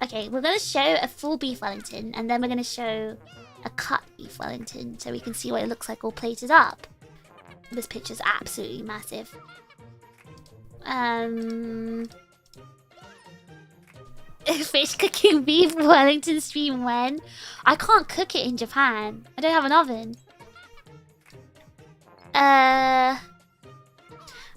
Okay, we're gonna show a full beef Wellington, and then we're gonna show a cut beef Wellington, so we can see what it looks like all plated up. This picture's absolutely massive. Fish cooking beef Wellington stream when? I can't cook it in Japan. I don't have an oven. I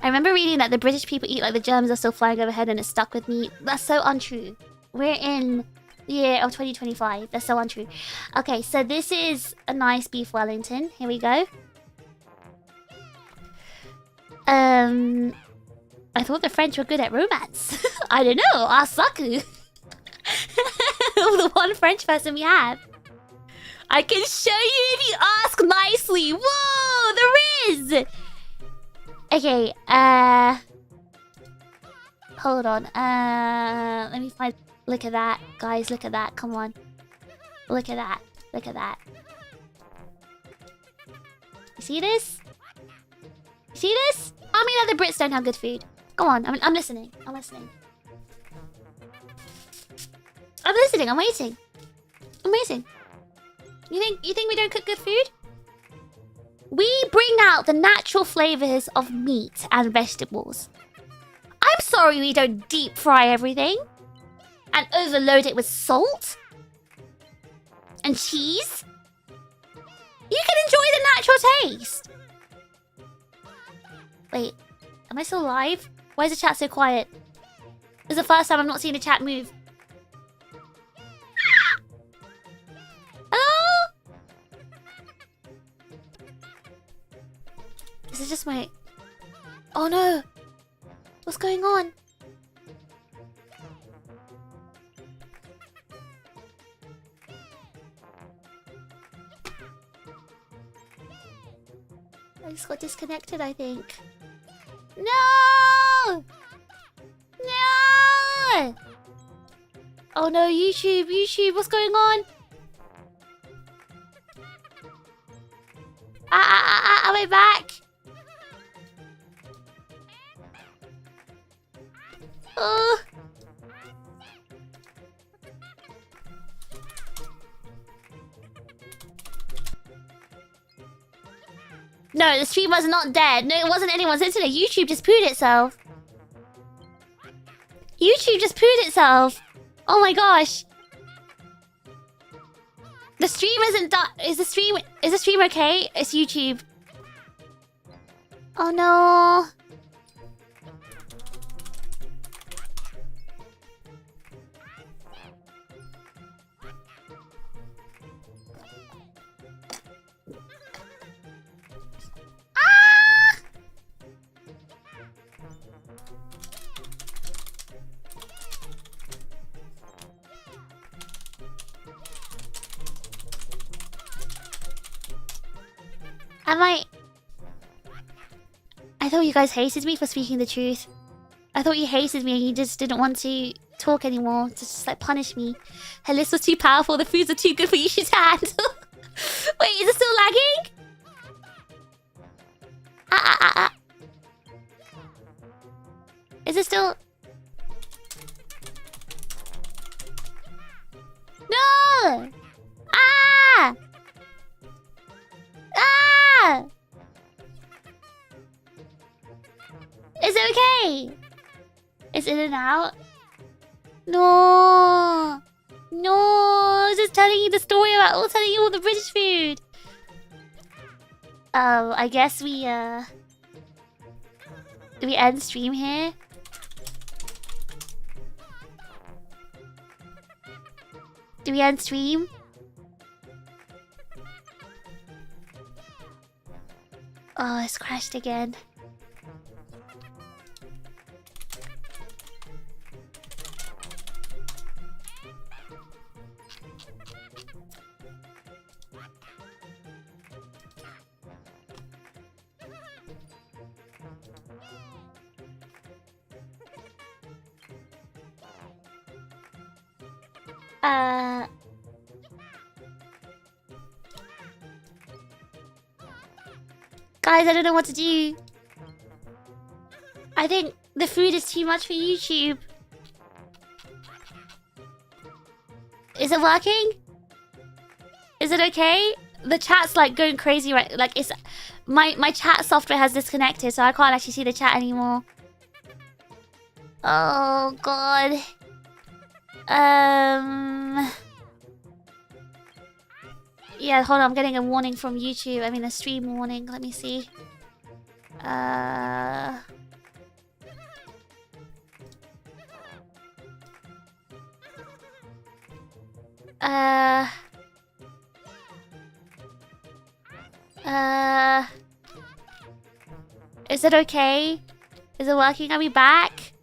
remember reading that the British people eat like the germs are still flying overhead, and it stuck with me. That's so untrue. We're in the year of 2025. That's so untrue. Okay, so this is a nice beef Wellington. Here we go. I thought the French were good at romance. I don't know. Asaku. The one French person we have. I can show you if you ask nicely. Whoa, there is. Okay, hold on. Let me find. Look at that, guys. Look at that. Come on. Look at that. Look at that. You see this? You see this? I mean, other Brits don't have good food. Go on. I'm listening. I'm listening. I'm listening. I'm waiting. I'm waiting. You think we don't cook good food? We bring out the natural flavors of meat and vegetables. I'm sorry we don't deep fry everything and overload it with salt and cheese. You can enjoy the natural taste. Wait, am I still live? Why is the chat so quiet? This is the first time I'm not seeing the chat move. Hello? Is it just my... Oh no! What's going on? I just got disconnected, I think. No! No! Oh no, YouTube, what's going on? Am I back? Oh. No, the streamer's not dead. No, it wasn't anyone's internet. YouTube just pooed itself. YouTube just pooed itself. Oh my gosh. The stream isn't done. Is the stream okay? It's YouTube. Oh no. I thought you guys hated me for speaking the truth. I thought you hated me and you just didn't want to talk anymore. To just like punish me. Her list was too powerful, the foods are too good for you to handle. Wait, is it still lagging? Is it still... No! Ah! Ah! Is it okay? Is it in and out? No! No! I was just telling you the story about telling you all the British food. I guess we do we end stream here? Do we end stream? Oh, it's crashed again. Guys, I don't know what to do. I think The food is too much for YouTube. Is it working? Is it okay? The chat's like going crazy, right? Like it's my chat software has disconnected, so I can't actually see the chat anymore. Oh god. Yeah, hold on, I'm getting a warning from YouTube. I mean a stream warning. Let me see. Is it okay? Is it working? Are we back?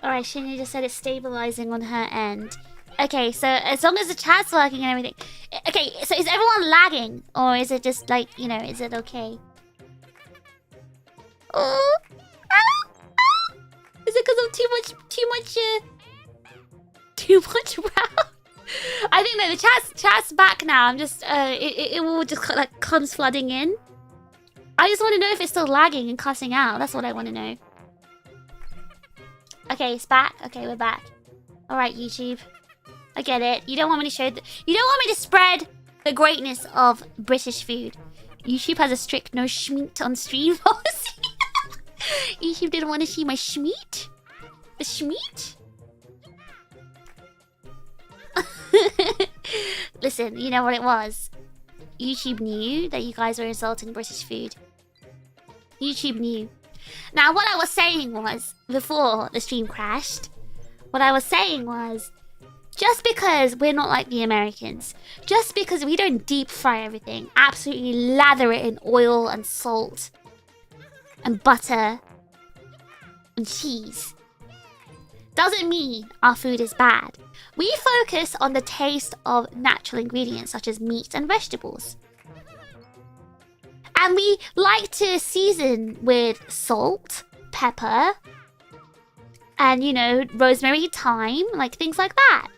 Alright, Shinya just said it's stabilizing on her end. Okay, so as long as the chat's working and everything. Okay, so is everyone lagging? Or is it just like, you know, is it okay? Oh! Is it because of too much round? I think that the chat's back now. I'm just it will just like comes flooding in. I just want to know if it's still lagging and cussing out. That's what I want to know. Okay, it's back. Okay, we're back. All right, YouTube. I get it. You don't want me to show you don't want me to spread the greatness of British food. YouTube has a strict no schmeat on stream policy. YouTube didn't want to see my schmeat. The schmeat. Listen, you know what it was? YouTube knew that you guys were insulting British food. YouTube knew. Now, what I was saying was, before the stream crashed, what I was saying was, just because we're not like the Americans, just because we don't deep fry everything, absolutely lather it in oil and salt, and butter, and cheese, doesn't mean our food is bad. We focus on the taste of natural ingredients such as meat and vegetables. And we like to season with salt, pepper, and, you know, rosemary, thyme, like things like that.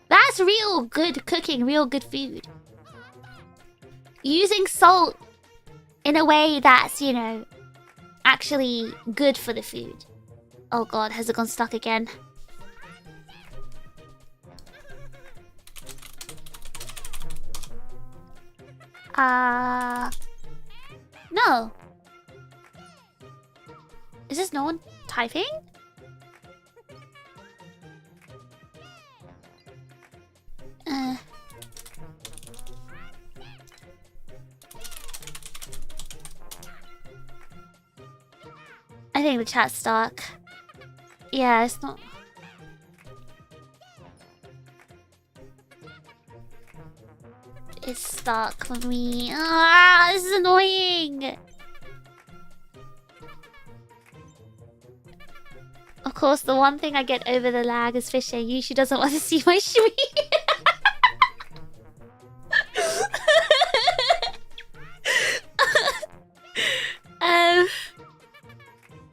That's real good cooking, real good food. Using salt in a way that's, you know, actually good for the food. Oh god, has it gone stuck again? No. Is this no one typing? I think the chat's stuck. Yeah, it's not... It's stuck for me. Ah, this is annoying. Of course, the one thing I get over the lag is Fish saying she doesn't want to see my shmee.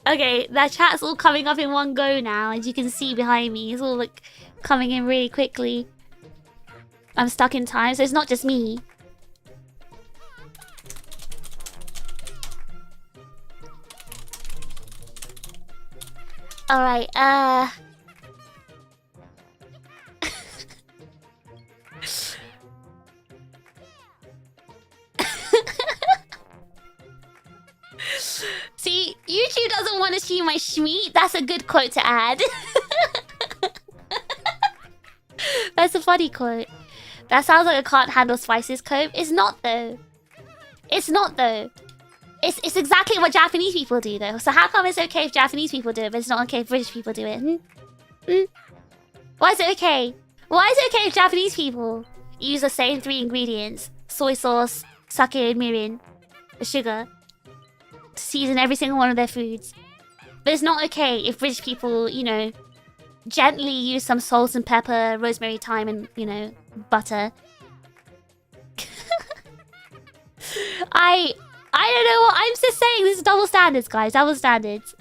Okay, that chat's all coming up in one go now, as you can see behind me. It's all like coming in really quickly. I'm stuck in time, so it's not just me. Alright, See, YouTube doesn't want to see my shmeat. That's a good quote to add. That's a funny quote. That sounds like a can't handle spices quote. It's not though. It's not though. It's exactly what Japanese people do though. So how come it's okay if Japanese people do it, but it's not okay if British people do it? Why is it okay? Why is it okay if Japanese people use the same 3 ingredients? Soy sauce, sake, mirin, sugar, to season every single one of their foods. But it's not okay if British people, you know, gently use some salt and pepper, rosemary, thyme, and, you know, butter. I don't know what I'm just saying. This is double standards, guys. Double standards.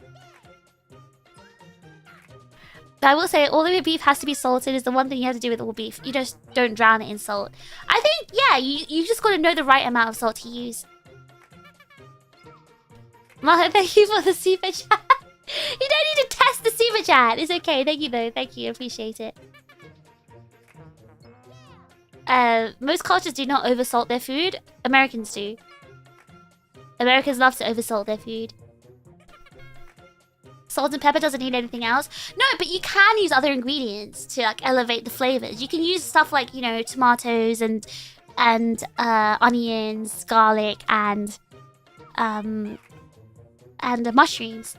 I will say all the beef has to be salted is the one thing you have to do with all beef. You just don't drown it in salt. I think, yeah, you just got to know the right amount of salt to use. Maha, thank you for the super chat. You don't need to test the super chat. It's okay. Thank you though. Thank you. Appreciate it. Most cultures do not oversalt their food. Americans do. Americans love to oversalt their food. Salt and pepper doesn't need anything else. No, but you can use other ingredients to like elevate the flavors. You can use stuff like, you know, tomatoes and onions, garlic, and mushrooms.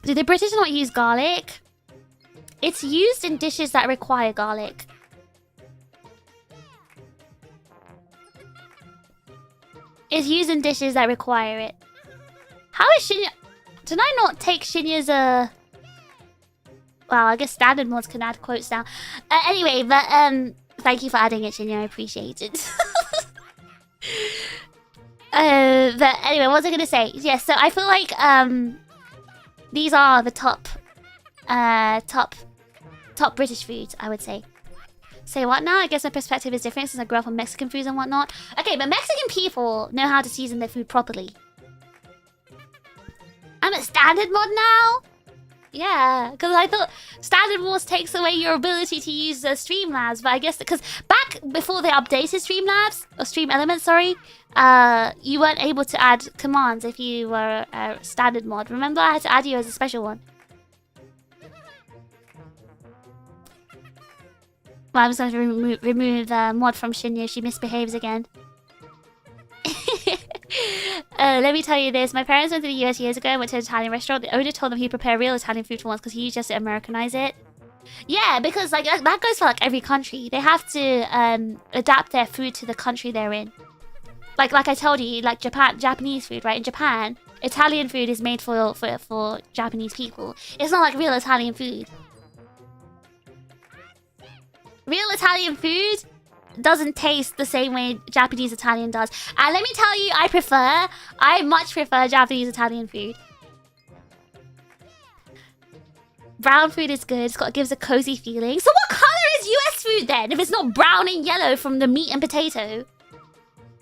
Do the British not use garlic? It's used in dishes that require garlic. It's used in dishes that require it. How is Shinya... Did I not take Shinya's, Well, I guess standard mods can add quotes now. Anyway, but, thank you for adding it, Shinya. I appreciate it. But anyway, what was I gonna say? Yeah, so I feel like, these are the top British foods, I would say. Say what now? I guess my perspective is different since I grew up on Mexican foods and whatnot. Okay, but Mexican people know how to season their food properly. I'm a standard mod now? Yeah, because I thought standard mods takes away your ability to use Streamlabs, but I guess because back before they updated Streamlabs, or Stream Elements, sorry, you weren't able to add commands if you were a standard mod. Remember, I had to add you as a special one. Well, I'm just going to remove the mod from Shinya if she misbehaves again. Let me tell you this. My parents went to the US years ago and went to an Italian restaurant. The owner told them he'd prepare real Italian food for once because he just Americanized it. Yeah, because like that goes for like every country. They have to adapt their food to the country they're in. Like I told you, like Japanese food, right? In Japan, Italian food is made for Japanese people. It's not like real Italian food. Real Italian food doesn't taste the same way Japanese Italian does. And let me tell you, I much prefer Japanese Italian food. Brown food is good. It gives a cozy feeling. So what color is US food then, if it's not brown and yellow from the meat and potato?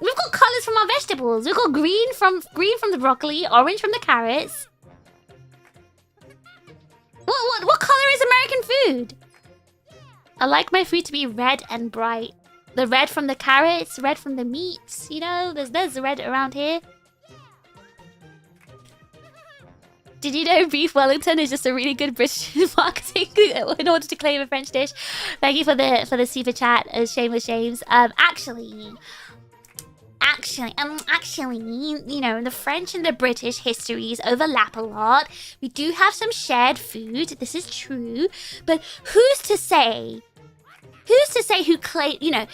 We've got colors from our vegetables. We've got green from the broccoli, orange from the carrots. What color is American food? I like my food to be red and bright. The red from the carrots, red from the meats, you know, there's red around here. Did you know beef Wellington is just a really good British marketing in order to claim a French dish? Thank you for the super chat, Shameless James. Actually, you know, the French and the British histories overlap a lot. We do have some shared food. This is true, but who's to say who claim, you know,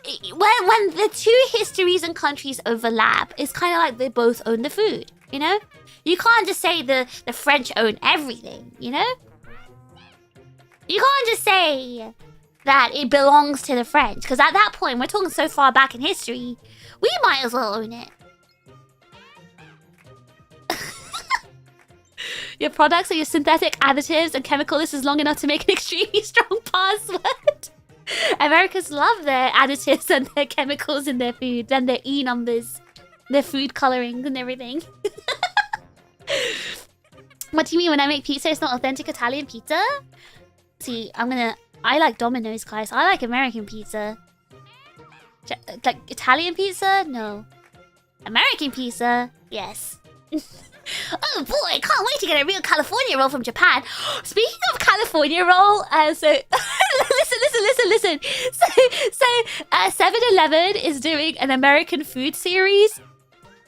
when the two histories and countries overlap, it's kind of like they both own the food, you know? You can't just say the French own everything, you know? You can't just say that it belongs to the French, because at that point, we're talking so far back in history, we might as well own it. Your products are your synthetic additives and chemical list is long enough to make an extremely strong password. Americans love their additives and their chemicals in their food and their E numbers, their food coloring and everything. What do you mean when I make pizza it's not authentic Italian pizza? See, I like Domino's, guys. I like American pizza. Like Italian pizza? No. American pizza? Yes. Oh boy, can't wait to get a real California roll from Japan. Speaking of California roll, listen. So 7-Eleven is doing an American food series.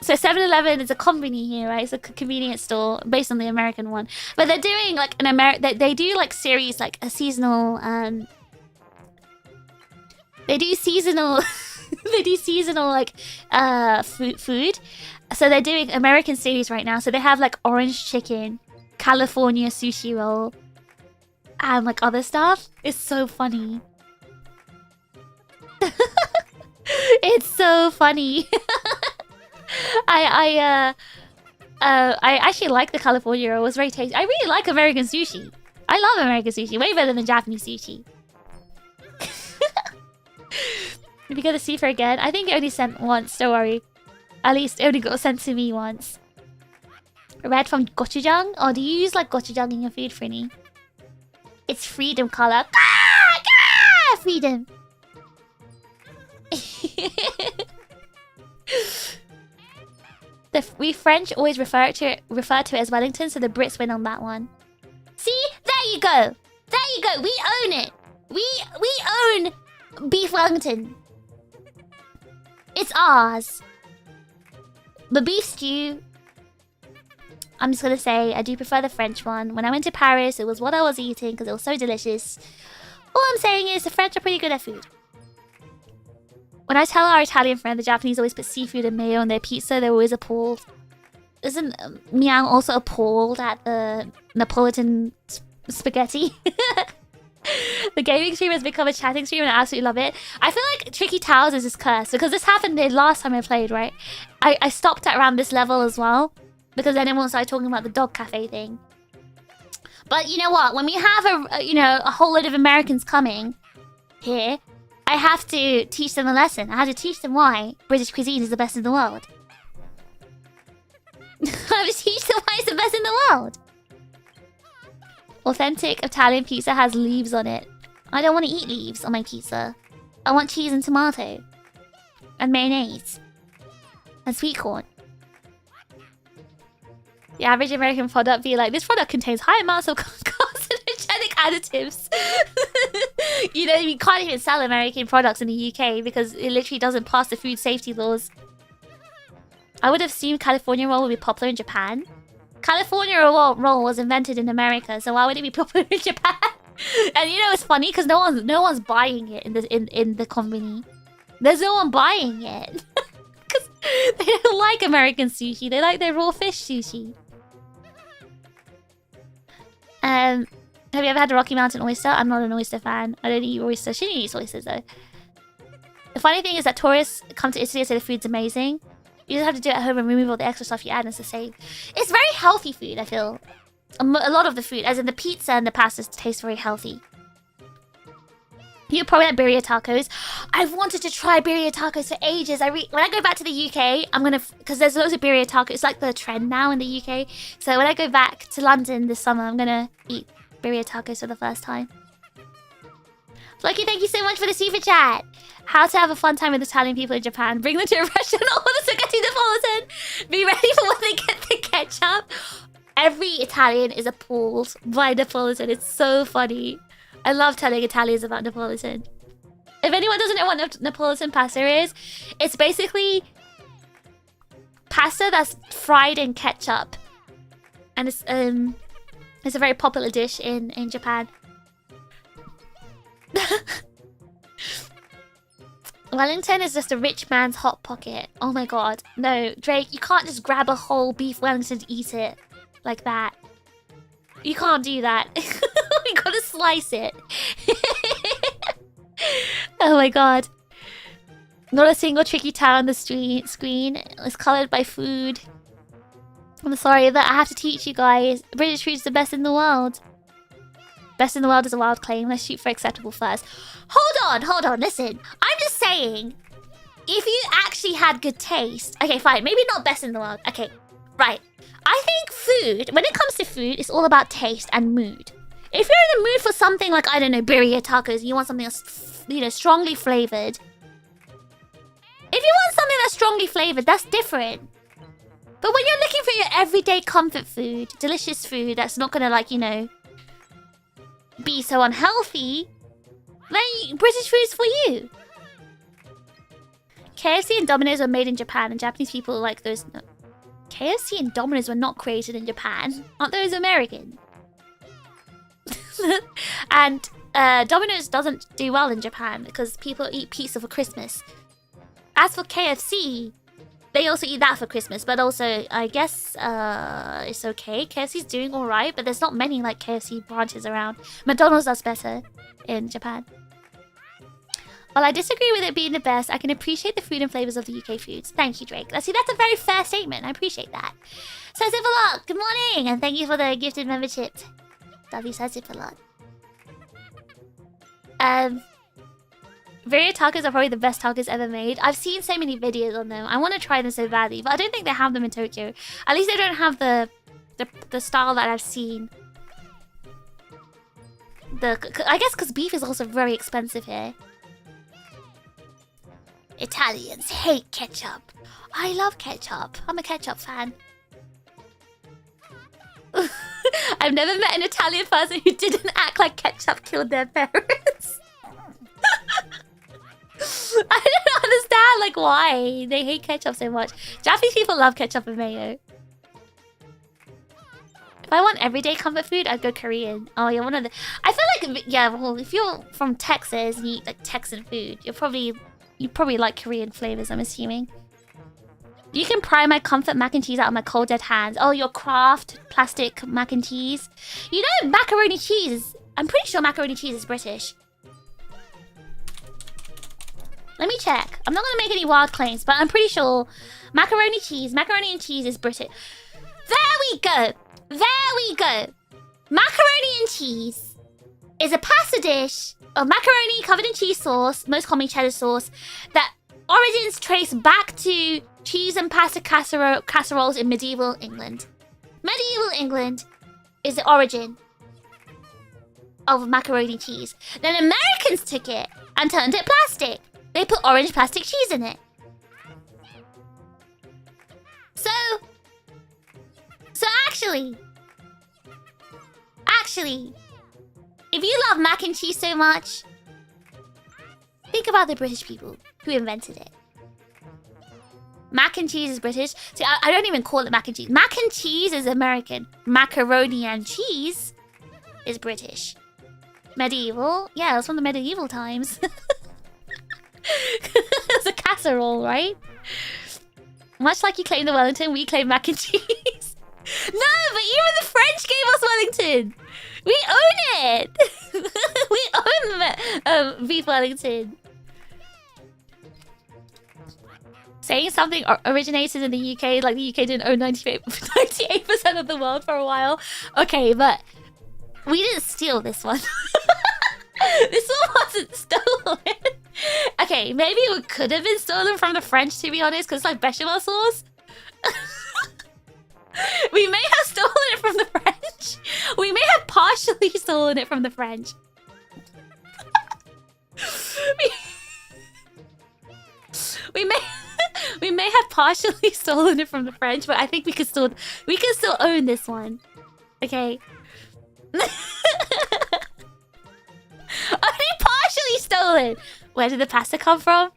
So 7-Eleven is a company here, right? It's a convenience store based on the American one. But they're doing like they do like series, like a seasonal, they do seasonal like food. So they're doing American series right now. So they have like orange chicken, California sushi roll, and like other stuff. It's so funny. It's so funny. I actually like the California roll. It was very tasty. I really like American sushi. I love American sushi. Way better than Japanese sushi. Did we go to see for again? I think I only sent once. Don't worry. At least it only got sent to me once. Red from gochujang? Or do you use like gochujang in your food, Frinny? It's freedom color. Gah! Gah! Freedom. We French always refer to it as Wellington, so the Brits win on that one. See? There you go. There you go. We own it. We own beef Wellington. It's ours. The beef stew, I'm just gonna say I do prefer the French one. When I went to Paris, it was what I was eating because it was so delicious. All I'm saying is the French are pretty good at food. When I tell our Italian friend the Japanese always put seafood and mayo on their pizza, they're always appalled. Isn't Miang also appalled at the Napolitan spaghetti? The gaming stream has become a chatting stream and I absolutely love it. I feel like Tricky Towers is just cursed because this happened the last time I played, right? I stopped at around this level as well because then everyone started talking about the dog cafe thing. But you know what? When we have a whole load of Americans coming here, I have to teach them a lesson. I have to teach them why British cuisine is the best in the world. I have to teach them why it's the best in the world. Authentic Italian pizza has leaves on it. I don't want to eat leaves on my pizza. I want cheese and tomato. And mayonnaise. And sweet corn. The average American product be like, this product contains high amounts of carcinogenic additives. You know, you can't even sell American products in the UK because it literally doesn't pass the food safety laws. I would have assumed California roll would be popular in Japan. California roll was invented in America, so why would it be popular in Japan? And you know it's funny because no one's buying it in the company. There's no one buying it because they don't like American sushi. They like their raw fish sushi. Have you ever had a Rocky Mountain oyster? I'm not an oyster fan. I don't eat oysters. She eats oysters though. The funny thing is that tourists come to Italy and say the food's amazing. You just have to do it at home and remove all the extra stuff you add and it's the same. It's very healthy food, I feel. A lot of the food, as in the pizza and the pastas, taste very healthy. You probably like birria tacos. I've wanted to try birria tacos for ages. When I go back to the UK, I'm gonna... Because there's loads of birria tacos. It's like the trend now in the UK. So when I go back to London this summer, I'm gonna eat birria tacos for the first time. Lucky, thank you so much for the super chat. How to have a fun time with Italian people in Japan. Bring them to a restaurant or the spaghetti Napolitan. Be ready for when they get the ketchup. Every Italian is appalled by Napolitan. It's so funny. I love telling Italians about Napolitan. If anyone doesn't know what Napolitan pasta is, it's basically pasta that's fried in ketchup. And it's a very popular dish in Japan. Wellington is just a rich man's hot pocket. Oh my god. No, Drake, you can't just grab a whole beef Wellington and eat it like that. You can't do that. You gotta slice it. Oh my god. Not a single tricky tower on the screen is coloured by food. I'm sorry that I have to teach you guys. British food is the best in the world. Best in the world is a wild claim. Let's shoot for acceptable first. Hold on, listen. I'm just saying, if you actually had good taste... Okay, fine. Maybe not best in the world. Okay, right. I think food, when it comes to food, it's all about taste and mood. If you're in the mood for something like, I don't know, birria tacos, you want something that's, you know, strongly flavored. If you want something that's strongly flavored, that's different. But when you're looking for your everyday comfort food, delicious food that's not gonna, like, you know, be so unhealthy, then British food is for you. KFC and Domino's were made in Japan, and Japanese people like those. No. KFC and Domino's were not created in Japan. Aren't those American? And Domino's doesn't do well in Japan because people eat pizza for Christmas. As for KFC, they also eat that for Christmas, but also, I guess, it's okay. KFC's doing alright, but there's not many, like, KFC branches around. McDonald's does better in Japan. While I disagree with it being the best, I can appreciate the food and flavours of the UK foods. Thank you, Drake. See, that's a very fair statement. I appreciate that. So, Zipalot, good morning, and thank you for the gifted membership. W says Zipalot. Birria tacos are probably the best tacos ever made. I've seen so many videos on them. I want to try them so badly, but I don't think they have them in Tokyo. At least they don't have the style that I've seen. I guess because beef is also very expensive here. Italians hate ketchup. I love ketchup. I'm a ketchup fan. I've never met an Italian person who didn't act like ketchup killed their parents. I don't understand, like, why they hate ketchup so much. Japanese people love ketchup and mayo. If I want everyday comfort food, I'd go Korean. Oh, yeah, one of the... I feel like, yeah, well, if you're from Texas and you eat, like, Texan food, you probably like Korean flavors, I'm assuming. You can pry my comfort mac and cheese out of my cold dead hands. Oh, your Kraft plastic mac and cheese. You know, macaroni cheese. I'm pretty sure macaroni cheese is British. Let me check. I'm not going to make any wild claims, but I'm pretty sure macaroni and cheese is British. There we go. There we go. Macaroni and cheese is a pasta dish of macaroni covered in cheese sauce, most commonly cheddar sauce, that origins trace back to cheese and pasta casseroles in medieval England. Medieval England is the origin of macaroni cheese. Then Americans took it and turned it plastic. They put orange plastic cheese in it. So actually, if you love mac and cheese so much, think about the British people who invented it. Mac and cheese is British. See, I don't even call it mac and cheese. Mac and cheese is American. Macaroni and cheese is British. Medieval? Yeah, it's from the medieval times. It's a casserole, right? Much like you claim the Wellington, we claim mac and cheese. No, but even the French gave us Wellington. We own it. We own beef Wellington. Saying something originated in the UK, like the UK didn't own 98% of the world for a while. Okay, but we didn't steal this one. This one wasn't stolen. Okay, maybe it could have been stolen from the French, to be honest, because it's like bechamel sauce. We may have stolen it from the French. We may have partially stolen it from the French. We may have partially stolen it from the French, but I think we can still own this one. Okay. Only partially stolen. Where did the pasta come from?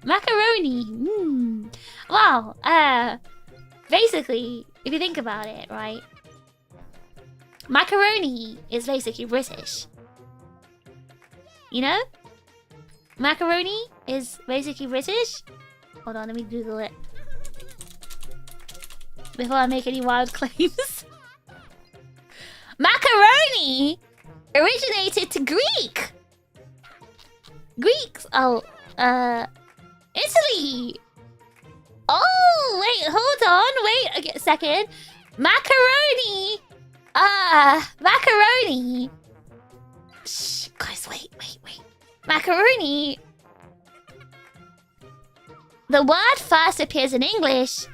Macaroni. Wow. Basically, if you think about it, right? Macaroni is basically British. You know? Macaroni is basically British. Hold on, let me Google it before I make any wild claims. Macaroni originated to Greek. Greeks. Oh, Italy. Oh, wait, hold on. Wait a second. Macaroni. Macaroni. Shh, guys, wait. Macaroni. The word first appears in English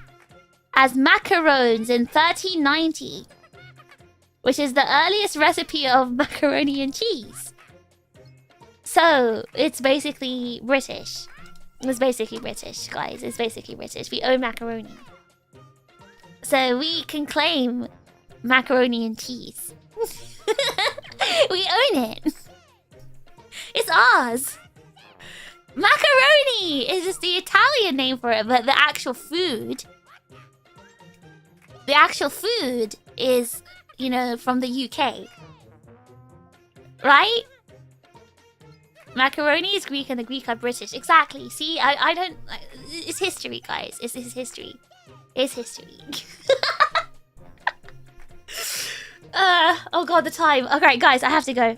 as macarons in 1390, which is the earliest recipe of macaroni and cheese. So, it's basically British. It's basically British, guys. It's basically British. We own macaroni. So, we can claim macaroni and cheese. We own it. It's ours. Macaroni is just the Italian name for it, but the actual food is, you know, from the UK. Right? Macaroni is Greek and the Greek are British. Exactly. See, I don't... It's history, guys. It's history. It's history. Oh god, the time. Okay, guys, I have to go.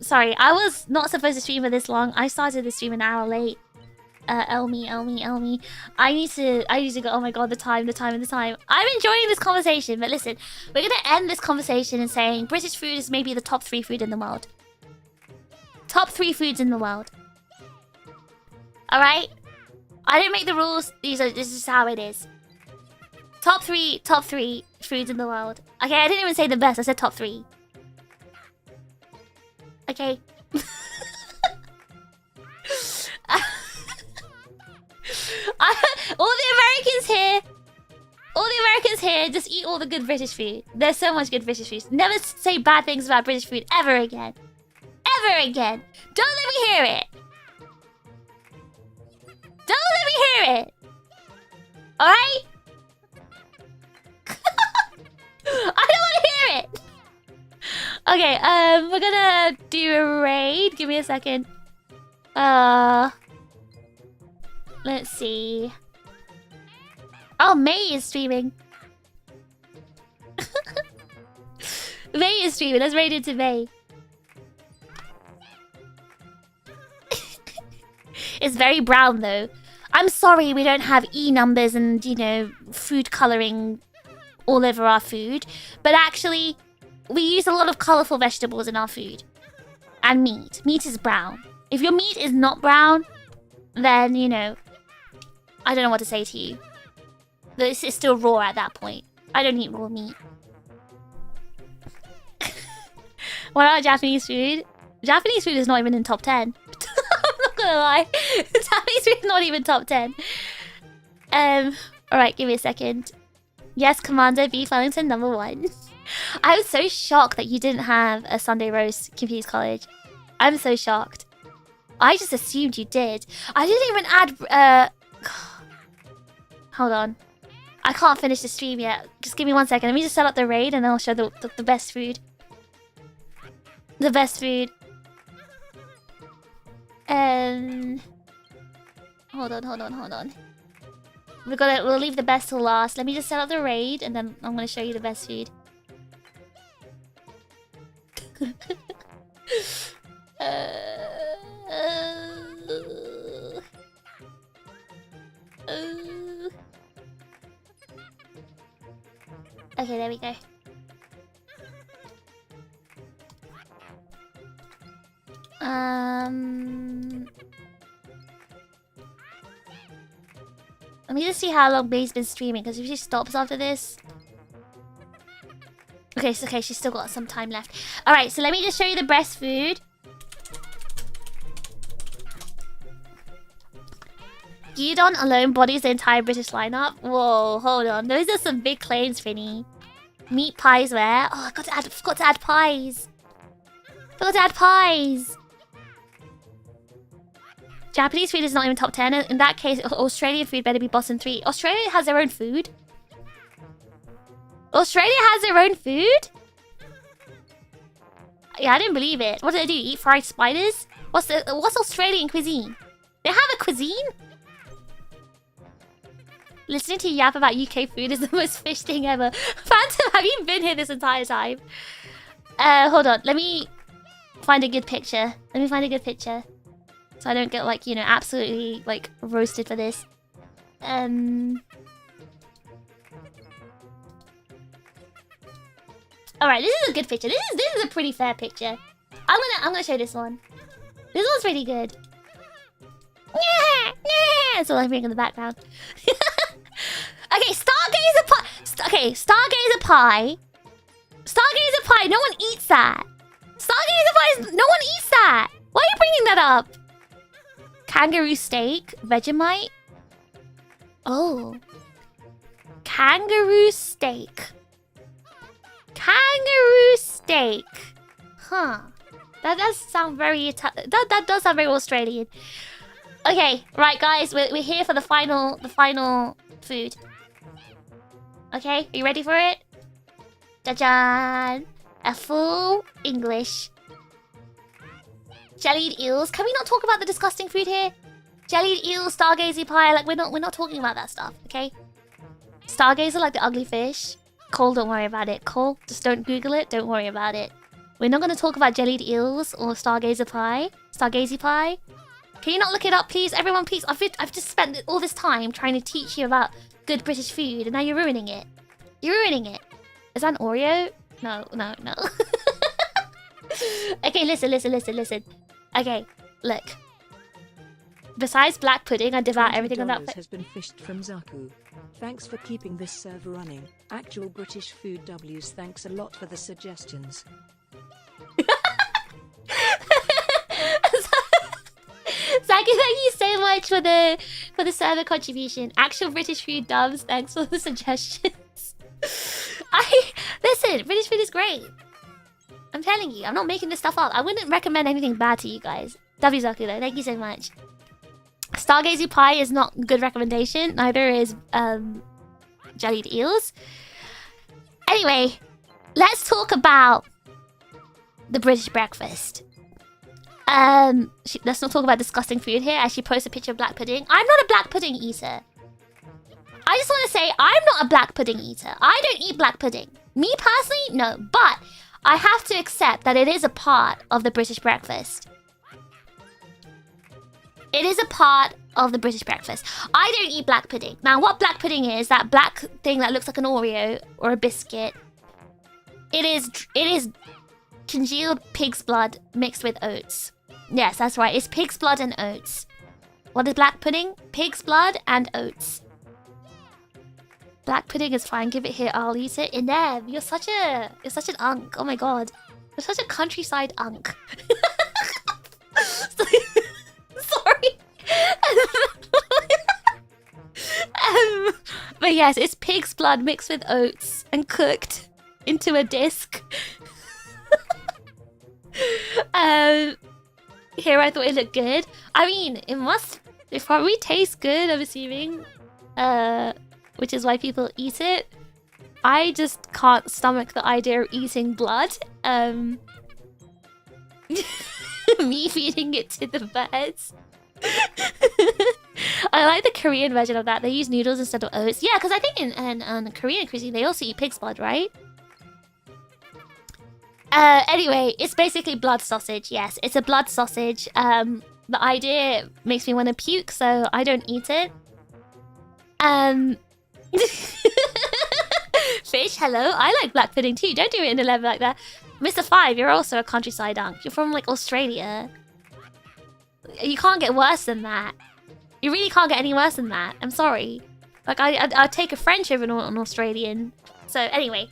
Sorry, I was not supposed to stream for this long. I started the stream an hour late. Elmi. I need to go. Oh my god, the time. I'm enjoying this conversation, but listen, we're gonna end this conversation in saying British food is maybe the top 3 food in the world. Top 3 foods in the world. Alright? I didn't make the rules. This is how it is. Top 3 foods in the world. Okay, I didn't even say the best, I said top 3. Okay. All the Americans here just eat all the good British food. There's so much good British food. Never say bad things about British food ever again. Ever again. Don't let me hear it. Don't let me hear it. Alright? I don't want to hear it. Okay, we're gonna do a raid. Give me a second. Let's see. Oh, May is streaming. May is streaming. Let's raid into May. It's very brown though. I'm sorry we don't have E numbers and, you know, food coloring all over our food. But actually, we use a lot of colorful vegetables in our food. And meat. Meat is brown. If your meat is not brown, then, you know, I don't know what to say to you. This is still raw at that point. I don't eat raw meat. What about Japanese food? Japanese food is not even in top 10. I'm not gonna lie. Japanese food is not even top 10. Alright, give me a second. Yes, Commander Beef Wellington #1. I was so shocked that you didn't have a Sunday roast, Confused College. I'm so shocked. I just assumed you did. I didn't even add... Hold on. I can't finish the stream yet. Just give me 1 second. Let me just set up the raid and I'll show the best food. The best food. Hold on. We'll leave the best till last. Let me just set up the raid and then I'm gonna show you the best food. Okay, there we go. Let me just see how long May's been streaming, because if she stops after this... Okay, she's still got some time left. Alright, so let me just show you the best food. Gyudon alone bodies the entire British lineup. Whoa, hold on. Those are some big claims, Finny. Meat pies where? Oh, I forgot to add pies. Japanese food is not even top 10. In that case, Australian food better be bottom 3. Australia has their own food? Australia has their own food? Yeah, I didn't believe it. What do they do? Eat fried spiders? What's Australian cuisine? They have a cuisine? Listening to you yap about UK food is the most fish thing ever. Phantom, have you been here this entire time? Hold on. Let me find a good picture. So I don't get, like, you know, absolutely, like, roasted for this. Alright, this is a good picture. This is a pretty fair picture. I'm gonna show this one. This one's pretty good. That's all I'm hearing in the background. Okay, Stargazer pie. Stargazer pie. Stargazer pie. No one eats that. Stargazer pie. No one eats that. Why are you bringing that up? Kangaroo steak, Vegemite. Oh, kangaroo steak. Huh. That does sound very that does sound very Australian. Okay, right, guys, we're here for the final food. Okay, are you ready for it? Jajan! A full English. Jellied eels. Can we not talk about the disgusting food here? Jellied eels, stargazer pie. Like, we're not talking about that stuff. Okay. Stargazer, like the ugly fish. Cole, don't worry about it. Cole, just don't Google it. Don't worry about it. We're not going to talk about jellied eels or stargazer pie. Can you not look it up, please? Everyone, please. I've just spent all this time trying to teach you about good British food, and now you're ruining it. You're ruining it. Is that an Oreo? No. Okay, listen. Okay, look. Besides black pudding, I devour everything on that. Has been fished from Zaku. Thanks for keeping this server running. Actual British food W's. Thanks a lot for the suggestions. Zaki, thank you so much for the server contribution. Actual British food dubs, thanks for the suggestions. Listen, British food is great. I'm telling you, I'm not making this stuff up. I wouldn't recommend anything bad to you guys. W Zaku though, thank you so much. Stargazy pie is not a good recommendation. Neither is jellied eels. Anyway, let's talk about the British breakfast. Let's not talk about disgusting food here as she posts a picture of black pudding. I'm not a black pudding eater. I just want to say I'm not a black pudding eater. I don't eat black pudding. Me personally, no. But I have to accept that it is a part of the British breakfast. It is a part of the British breakfast. I don't eat black pudding. Now, what black pudding is, that black thing that looks like an Oreo or a biscuit. It is congealed pig's blood mixed with oats. Yes, that's right. It's pig's blood and oats. What is black pudding? Pig's blood and oats. Black pudding is fine. Give it here. I'll eat it. Inev, you're such an unk. Oh my god. You're such a countryside unk. Sorry. But yes, it's pig's blood mixed with oats and cooked into a disc. Here I thought it looked good. I mean, it probably tastes good, I'm assuming. Which is why people eat it. I just can't stomach the idea of eating blood. Me feeding it to the birds. I like the Korean version of that. They use noodles instead of oats. Yeah, because I think in Korean cuisine, they also eat pig's blood, right? Anyway, it's basically blood sausage. Yes, it's a blood sausage. The idea makes me want to puke, so I don't eat it. Fish, hello. I like black pudding too. Don't do it in 11 like that. Mr. 5, you're also a countryside unk. You're from, like, Australia. You can't get worse than that. You really can't get any worse than that. I'm sorry. Like, I'd take a French over an Australian. So, anyway.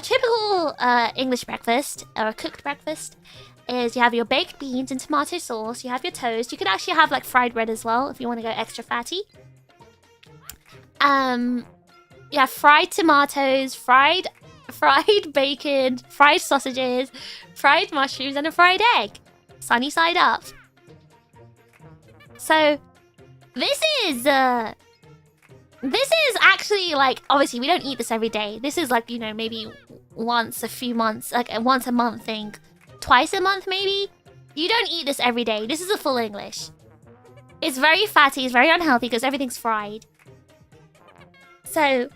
Typical English breakfast, or a cooked breakfast, is you have your baked beans and tomato sauce. You have your toast. You could actually have, like, fried bread as well, if you want to go extra fatty. You have fried tomatoes, fried bacon, fried sausages, fried mushrooms, and a fried egg. Sunny side up. So, this is actually, like, obviously we don't eat this every day. This is like, you know, maybe once a few months, like a once a month thing. Twice a month, maybe? You don't eat this every day. This is a full English. It's very fatty, it's very unhealthy because everything's fried. So,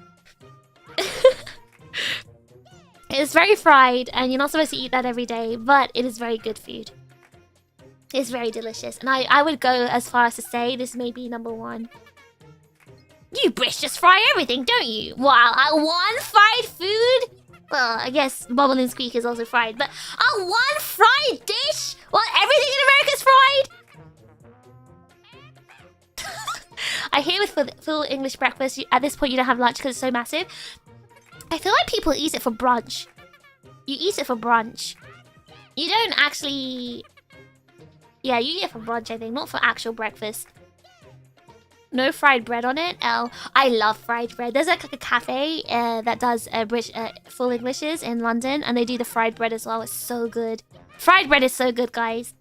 it's very fried and you're not supposed to eat that every day, but it is very good food. It's very delicious. And I would go as far as to say this may be number one. You British just fry everything, don't you? Wow, one fried food? Well, I guess Bubble and Squeak is also fried, but one fried dish? Well, everything in America's fried? I hear with full English breakfast, at this point you don't have lunch because it's so massive. I feel like people eat it for brunch. You eat it for brunch. You don't actually... Yeah, you eat it for brunch, I think, not for actual breakfast. No fried bread on it. I love fried bread. There's like a cafe that does full Englishes in London, and they do the fried bread as well. It's so good. Fried bread is so good, guys.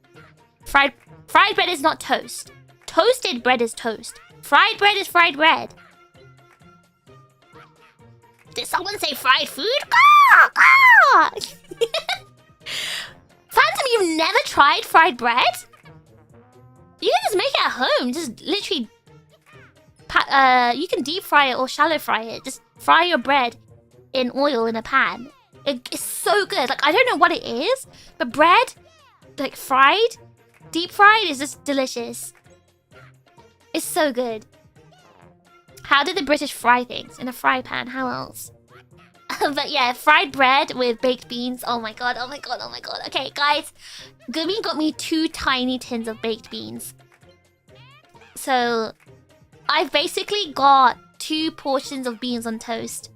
Fried bread is not toast. Toasted bread is toast. Fried bread is fried bread. Did someone say fried food? Phantom, you've never tried fried bread? You can just make it at home. Just literally... you can deep fry it or shallow fry it. Just fry your bread in oil in a pan. It's so good. Like, I don't know what it is, but bread, like, fried, Deep fried is just delicious. It's so good. How do the British fry things? In a fry pan, how else? But yeah, fried bread with baked beans. Oh my god, oh my god, oh my god. Okay, guys. Gumi got me 2 tiny tins of baked beans. So, I've basically got 2 portions of beans on toast.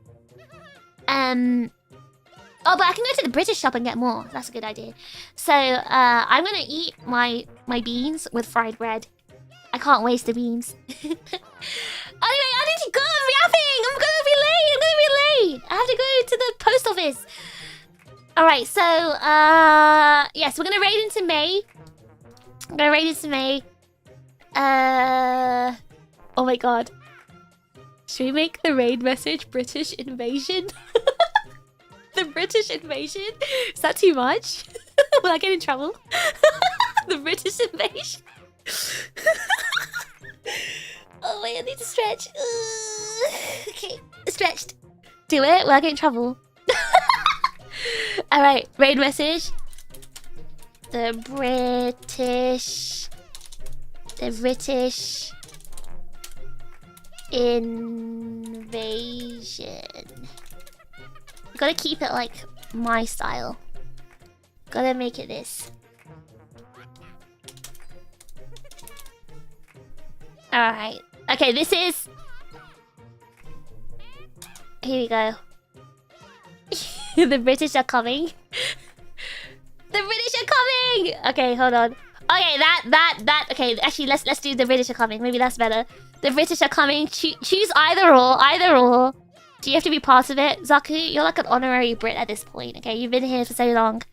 Oh, but I can go to the British shop and get more. That's a good idea. So, I'm gonna eat my beans with fried bread. I can't waste the beans. Anyway, I need to go. I'm yapping. I'm gonna be late. I have to go to the post office. Alright, so, yes, we're gonna raid into May. Oh my god. Should we make the raid message British invasion? The British invasion? Is that too much? Will I get in trouble? The British invasion? Oh wait, I need to stretch. Okay, stretched. Do it? Will I get in trouble? Alright, raid message. The British invasion. Gotta keep it like my style. Gotta make it this. Alright. Okay, this is... Here we go. The British are coming. The British are coming! Okay, hold on. Okay, that... Okay, actually, let's do the British are coming. Maybe that's better. The British are coming. Choose either or. Do you have to be part of it? Zaku, you're like an honorary Brit at this point, okay? You've been here for so long.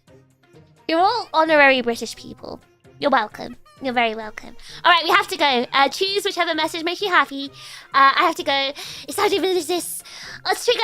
You're all honorary British people. You're welcome. You're very welcome. Alright, we have to go. Choose whichever message makes you happy. I have to go. It's time to finish this. Let's trigger!